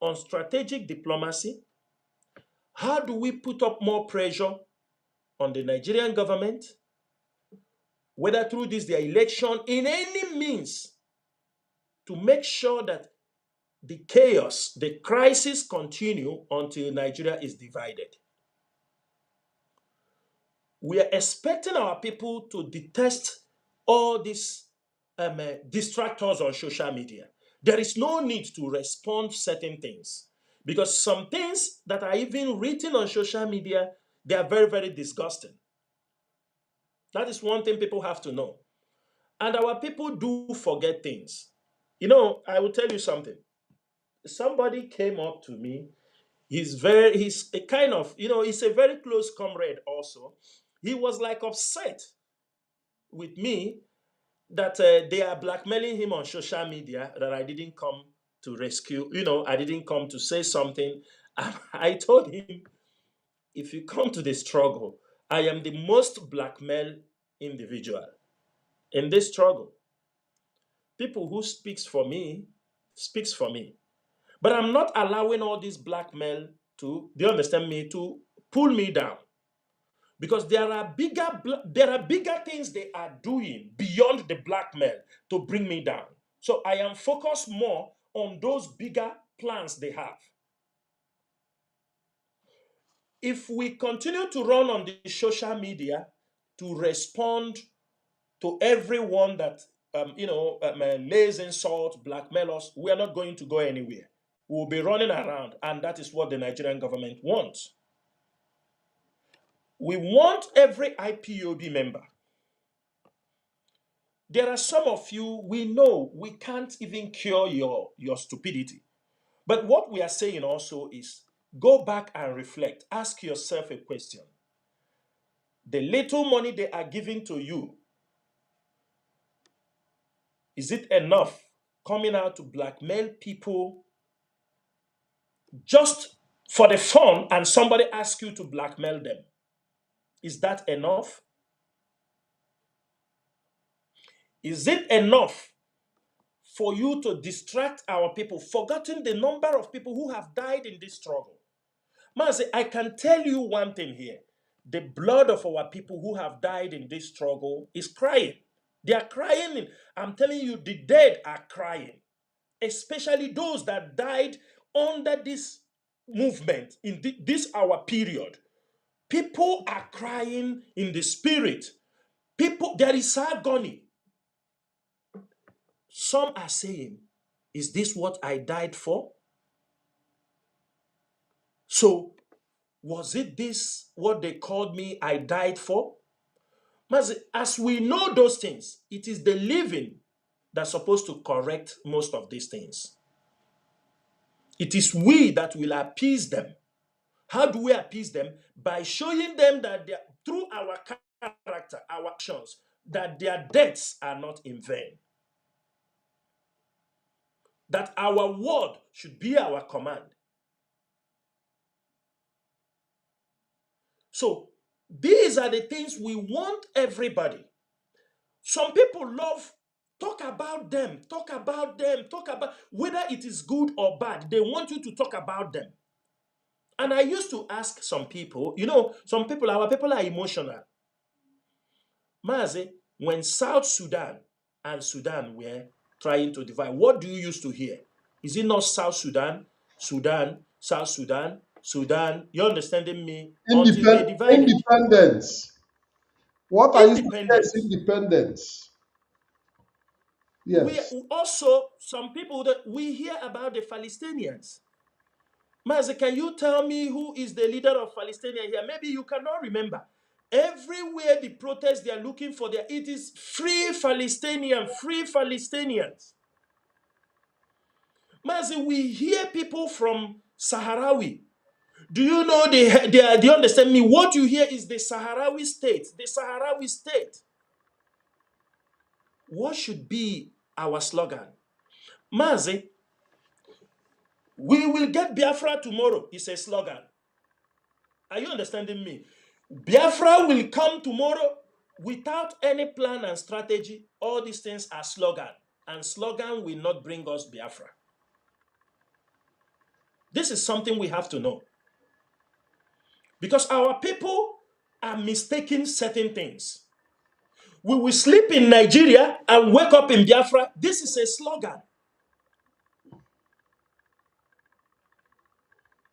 on strategic diplomacy. How do we put up more pressure on the Nigerian government, whether through their election, in any means, to make sure that the chaos, the crisis continue until Nigeria is divided. We are expecting our people to detest all these distractors on social media. There is no need to respond to certain things because some things that are even written on social media, they are very, very disgusting. That is one thing people have to know. And our people do forget things. You know, I will tell you something. Somebody came up to me. He's a kind of, he's a very close comrade also. He was like upset with me that they are blackmailing him on social media, that I didn't come to rescue, I didn't come to say something. I told him, if you come to the struggle, I am the most blackmailed individual. in this struggle. People who speaks for me. But I'm not allowing all this blackmail to, do you understand me, to pull me down. Because there are bigger things they are doing beyond the blackmail to bring me down. So I am focused more on those bigger plans they have. If we continue to run on the social media to respond to everyone that lays insult, blackmail us, we are not going to go anywhere. We'll be running around, and that is what the Nigerian government wants. We want every IPOB member. There are some of you, we know we can't even cure your stupidity. But what we are saying also is go back and reflect. Ask yourself a question. The little money they are giving to you, is it enough coming out to blackmail people just for the fun and somebody asks you to blackmail them? Is that enough? Is it enough for you to distract our people, forgetting the number of people who have died in this struggle? Mazi, I can tell you one thing here. The blood of our people who have died in this struggle is crying. They are crying. I'm telling you, the dead are crying, especially those that died under this movement in this our period. People are crying in the spirit. There is agony. Some are saying, is this what I died for? So, was it this what they called me I died for? As we know those things, it is the living that's supposed to correct most of these things. It is we that will appease them. How do we appease them? By showing them that through our character, our actions, that their deaths are not in vain. That our word should be our command. So these are the things we want everybody. Some people love talk about them, whether it is good or bad. They want you to talk about them. And I used to ask some people, our people are emotional. Mazi, when South Sudan and Sudan were trying to divide, what do you used to hear? Is it not South Sudan, Sudan, South Sudan, Sudan? You understanding me? Until they divided. Independence. What are you saying? Independence. Independence. Yes. We also, some people that we hear about the Palestinians. Mazi, can you tell me who is the leader of Palestinians here? Maybe you cannot remember. Everywhere the protests they are looking for, it is free Palestinian, free Palestinians. Mazi, we hear people from Sahrawi. Do you know do you understand me? What you hear is the Sahrawi state. The Sahrawi state. What should be our slogan? Mazi, we will get Biafra tomorrow is a slogan. Are you understanding me? Biafra will come tomorrow without any plan and strategy. All these things are slogan. And slogan will not bring us Biafra. This is something we have to know. Because our people are mistaking certain things. We will sleep in Nigeria and wake up in Biafra. This is a slogan.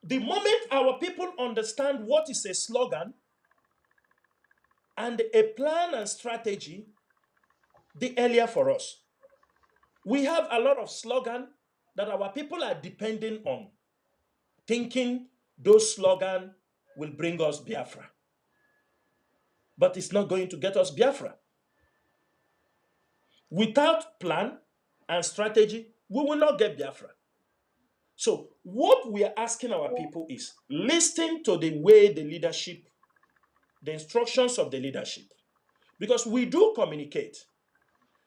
The moment our people understand what is a slogan and a plan and strategy, the earlier for us. We have a lot of slogan that our people are depending on, thinking those slogans will bring us Biafra. But it's not going to get us Biafra. Without plan and strategy, we will not get Biafra. So what we are asking our people is listen to the way the leadership, the instructions of the leadership. Because we do communicate.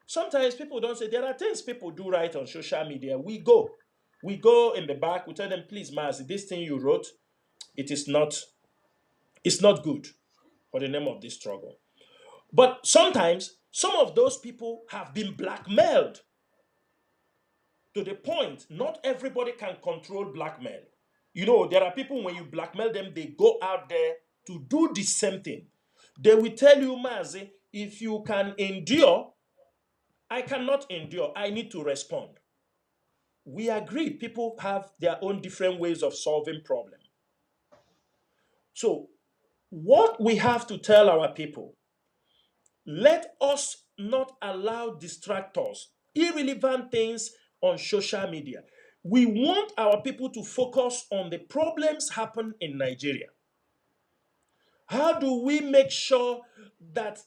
Sometimes people don't say, there are things people do right on social media. We go in the back, we tell them, please, Mazi, this thing you wrote, it's not good for the name of this struggle. But sometimes Some of those people have been blackmailed to the point not everybody can control blackmail. You know, there are people when you blackmail them, they go out there to do the same thing. They will tell you, Mazi, if you can endure, I cannot endure. I need to respond. We agree people have their own different ways of solving problems. So, what we have to tell our people, let us not allow distractors, irrelevant things on social media. We want our people to focus on the problems happen in Nigeria. How do we make sure that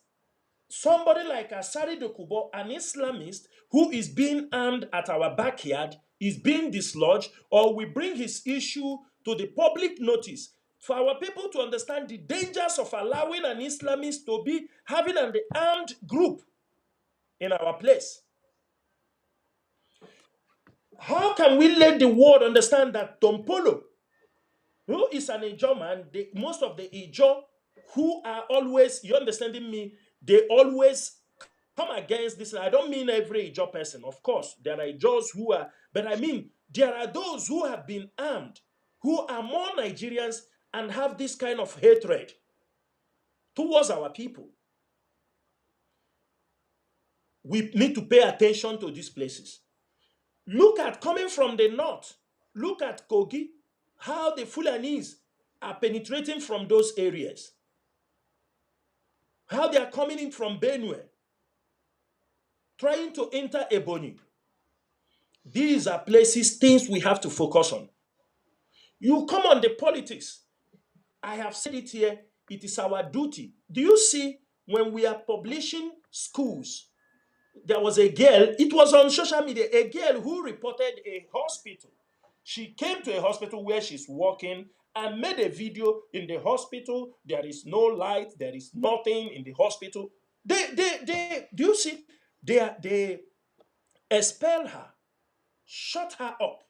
somebody like Asari Dokubo, an Islamist who is being armed at our backyard, is being dislodged, or we bring his issue to the public notice for our people to understand the dangers of allowing an Islamist to be having an armed group in our place? How can we let the world understand that Tompolo, who is an Ijo man, most of the Ijo who are always, you understanding me, they always come against this. I don't mean every Ijo person, of course. There are Ijos who are, but I mean, there are those who have been armed, who are more Nigerians and have this kind of hatred towards our people. We need to pay attention to these places. Look at coming from the north. Look at Kogi, how the Fulanese are penetrating from those areas. How they are coming in from Benue, trying to enter Ebonyi. These are places, things we have to focus on. You come on the politics. I have said it here, it is our duty. Do you see when we are publishing schools? There was a girl, it was on social media, a girl who reported a hospital. She came to a hospital where she's working and made a video in the hospital. There is no light, there is nothing in the hospital. Do you see? They expel her, shut her up.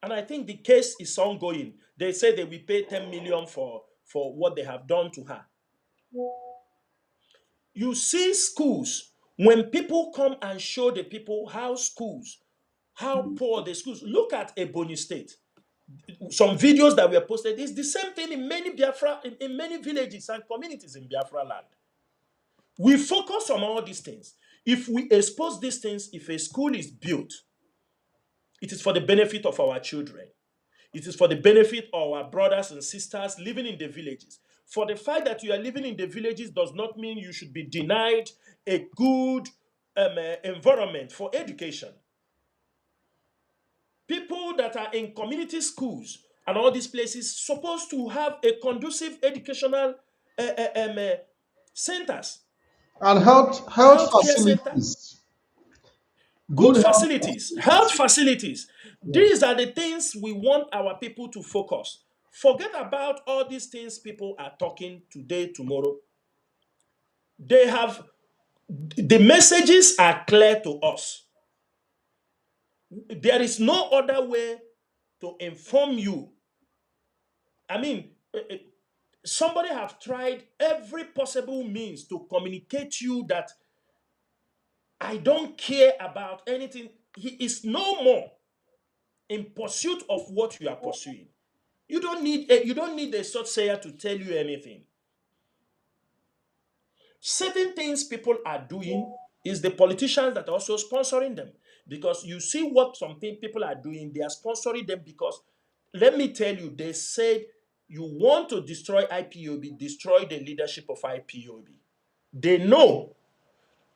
And I think the case is ongoing. They say they will pay 10 million for what they have done to her. You see schools, when people come and show the people how poor the schools. Look at Ebonyi State. Some videos that were posted, it's the same thing in many Biafra, in many villages and communities in Biafra land. We focus on all these things. If we expose these things, if a school is built, it is for the benefit of our children. It is for the benefit of our brothers and sisters living in the villages. For the fact that you are living in the villages does not mean you should be denied a good environment for education. People that are in community schools and all these places supposed to have a conducive educational centers. And health Healthcare center, facilities. good Good health facilities, health facilities. facilities. Yes. These are the things we want our people to focus. Forget about all these things people are talking today, tomorrow. The messages are clear to us. There is no other way to inform you. I mean, somebody have tried every possible means to communicate you that I don't care about anything. He is no more in pursuit of what you are pursuing. You don't need a soothsayer to tell you anything. Certain things people are doing is the politicians that are also sponsoring them. Because you see what some people are doing, they are sponsoring them because, let me tell you, they said you want to destroy IPOB, destroy the leadership of IPOB. They know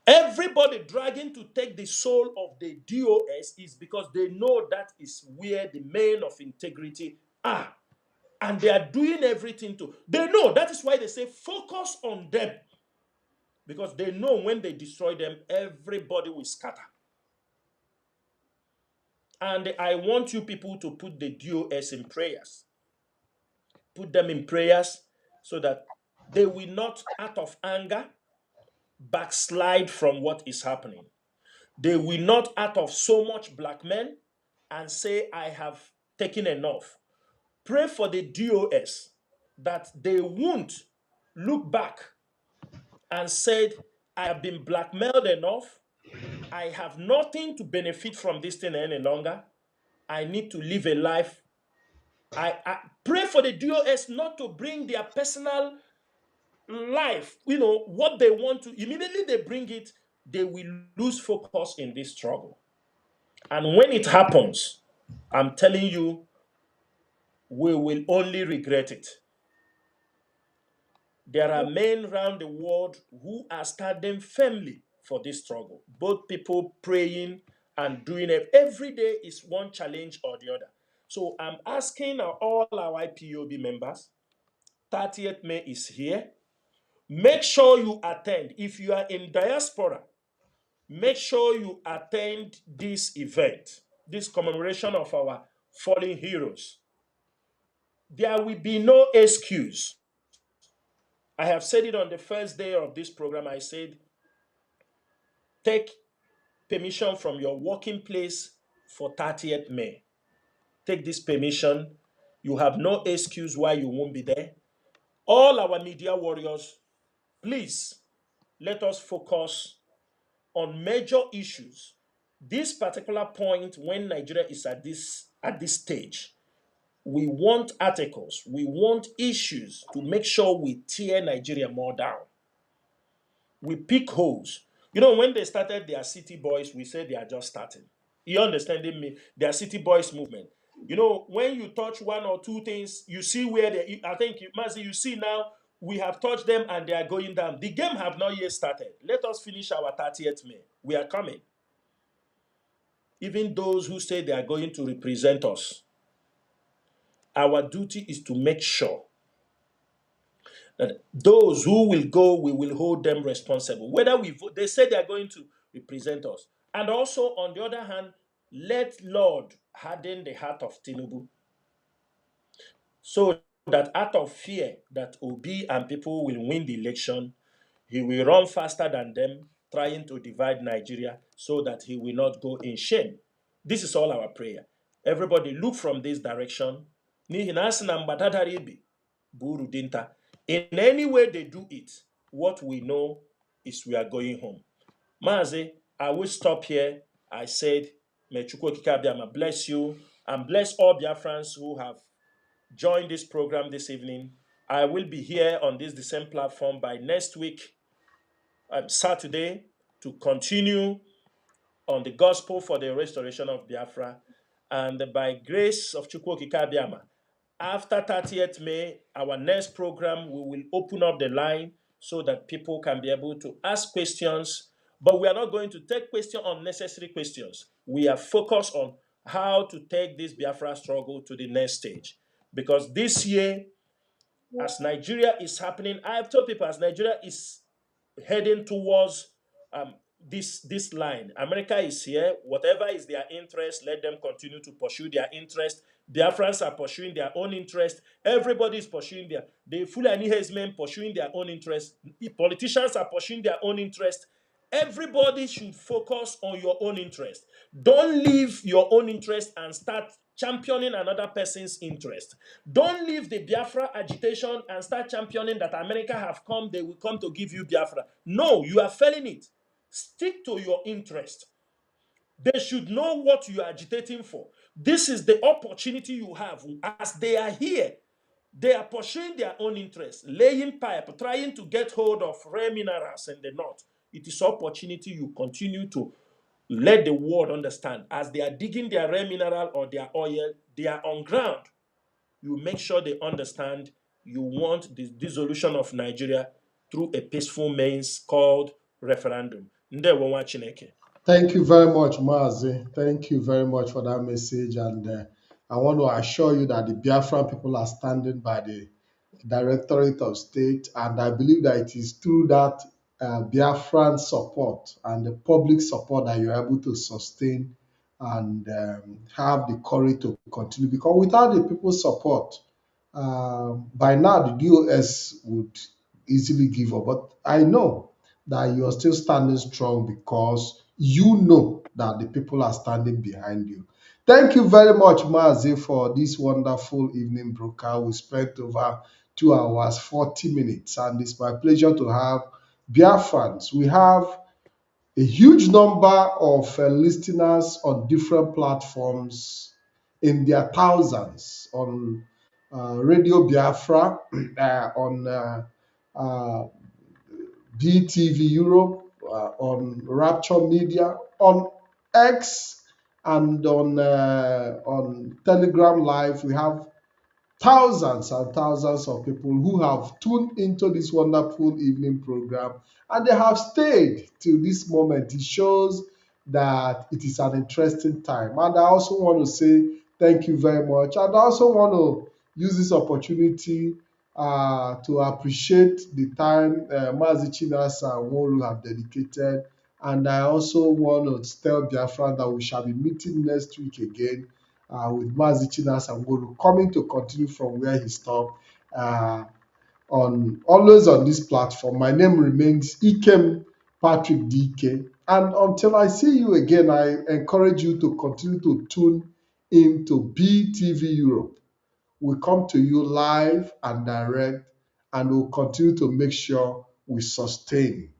everybody dragging to take the soul of the DOS is because they know that is where the men of integrity are. And they are doing everything to. They know. That is why they say focus on them. Because they know when they destroy them, everybody will scatter. And I want you people to put the DOS in prayers. Put them in prayers so that they will not, out of anger, backslide from what is happening. They will not, out of so much blackmail, and say, I have taken enough. Pray for the DOS that they won't look back and said, I have been blackmailed enough. I have nothing to benefit from this thing any longer. I need to live a life. I pray for the DOS not to bring their personal life, what they want to, immediately they bring it, they will lose focus in this struggle. And when it happens, I'm telling you, we will only regret it. There are men around the world who are standing firmly for this struggle. Both people praying and doing it. Every day is one challenge or the other. So I'm asking all our IPOB members, 30th May is here. Make sure you attend. If you are in diaspora, make sure you attend this event, this commemoration of our fallen heroes. There will be no excuse. I have said it on the first day of this program. I said, take permission from your working place for 30th May. Take this permission. You have no excuse why you won't be there. All our media warriors, please let us focus on major issues. This particular point, when Nigeria is at this stage, we want articles, we want issues to make sure we tear Nigeria more down. We pick holes. When they started their city boys, we said they are just starting. You understanding me? Their city boys movement. When you touch one or two things, you see where they, I think, Mazi, you see now, we have touched them and they are going down. The game have not yet started. Let us finish our 30th May. We are coming. Even those who say they are going to represent us, our duty is to make sure that those who will go, we will hold them responsible. Whether we vote, they say they are going to represent us. And also, on the other hand, let Lord harden the heart of Tinubu, so that out of fear that Obi and people will win the election, he will run faster than them, trying to divide Nigeria so that he will not go in shame. This is all our prayer. Everybody look from this direction. In any way they do it, what we know is we are going home. Mazi, I will stop here. I said, may Chukwu Okike Abiama bless you and bless all Biafrans who have joined this program this evening. I will be here on the same platform by next week, Saturday, to continue on the gospel for the restoration of Biafra. And by grace of Chukwu Okike Abiama, after 30th May, our next program, we will open up the line so that people can be able to ask questions. But we are not going to take unnecessary questions. We are focused on how to take this Biafra struggle to the next stage. Because this year, as Nigeria is happening, I have told people, as Nigeria is heading towards this line, America is here. Whatever is their interest, let them continue to pursue their interest. Biafrans are pursuing their own interest. Everybody is pursuing the Fulani herdsmen pursuing their own interest. The politicians are pursuing their own interest. Everybody should focus on your own interest. Don't leave your own interest and start championing another person's interest. Don't leave the Biafra agitation and start championing that America have come, they will come to give you Biafra. No, you are failing it. Stick to your interest. They should know what you are agitating for. This is the opportunity you have. As they are here, they are pursuing their own interests, laying pipe, trying to get hold of rare minerals in the north. It is opportunity you continue to let the world understand. As they are digging their rare mineral or their oil, they are on ground. You make sure they understand you want the dissolution of Nigeria through a peaceful means called referendum. Ndewo Chineke. Thank you very much, Mazi. Thank you very much for that message. And I want to assure you that the Biafran people are standing by the Directorate of State. And I believe that it is through that Biafran support and the public support that you're able to sustain and have the courage to continue. Because without the people's support, by now the DOS would easily give up. But I know that you are still standing strong because you know that the people are standing behind you. Thank you very much, Mazi, for this wonderful evening broadcast. We spent over 2 hours, 40 minutes, and it's my pleasure to have Biafrans. We have a huge number of listeners on different platforms in their thousands on Radio Biafra, on BTV Europe, on Rapture Media, on X, and on Telegram Live. We have thousands and thousands of people who have tuned into this wonderful evening program, and they have stayed till this moment. It shows that it is an interesting time. And I also want to say thank you very much. And I also want to use this opportunity to appreciate the time Mazi Chinasa Nworu have dedicated. And I also want to tell Biafra that we shall be meeting next week again with Mazi Chinasa Nworu, coming to continue from where he stopped, always on this platform. My name remains Ikem Patrick DK, and until I see you again, I encourage you to continue to tune into BTV Europe. We come to you live and direct, and we'll continue to make sure we sustain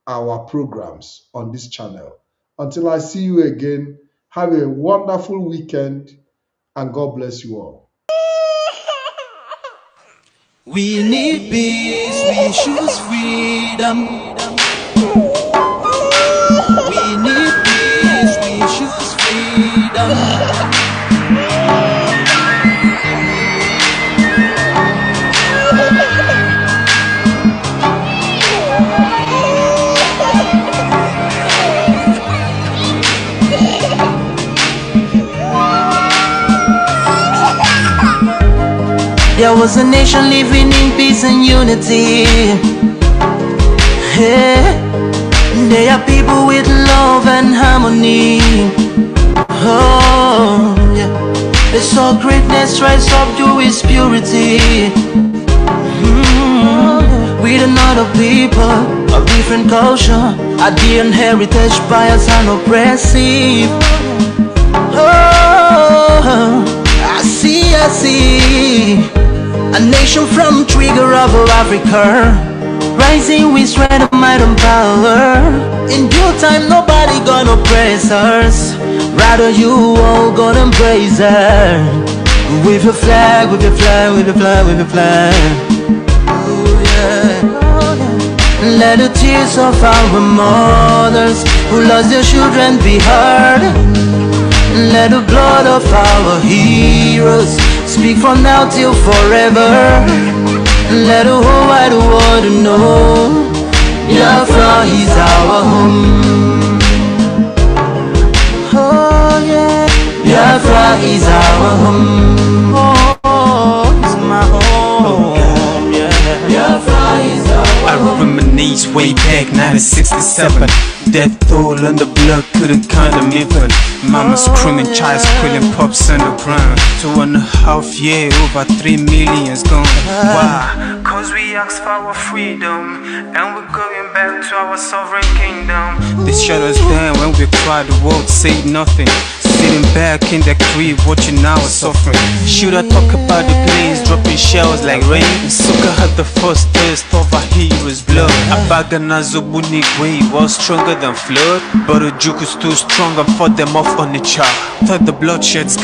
our programs on this channel. Until I see you again, have a wonderful weekend, and God bless you all. We need peace, we choose freedom. We need peace, we choose freedom. There was a nation living in peace and unity. Yeah. They are people with love and harmony. Oh, yeah. They saw greatness rise up to its purity. With another people of different culture, a different heritage, bias and oppressive. Oh, I see. A nation from trigger of Africa, rising with strength, might and power. In due time, nobody gonna oppress us. Rather, you all gonna embrace her. With your flag, with your flag, with your flag, with your flag. Oh yeah. Let the tears of our mothers who lost their children be heard. Let the blood of our heroes speak from now till forever. Let the whole wide world know Biafra is our home. Oh yeah, Biafra is our home. Oh, it's my home. Yeah, Biafra is our home. I reminisce way back 1967. Death toll and the blood couldn't count them even. Mama screaming, child squealing, pops on the ground. 2.5 years, over 3 million's gone. Why? Cause we asked for our freedom, and we're going back to our sovereign kingdom. They shut us down when we cried, the world said nothing. Sitting back in the crib, watching our suffering. Should I talk about the planes dropping shells like rain? Suka had the first taste of a hero's blood. Abagana Zobunigwe was stronger than flood, but the juke is too strong and fought them off on the chart. Thought the bloodshed's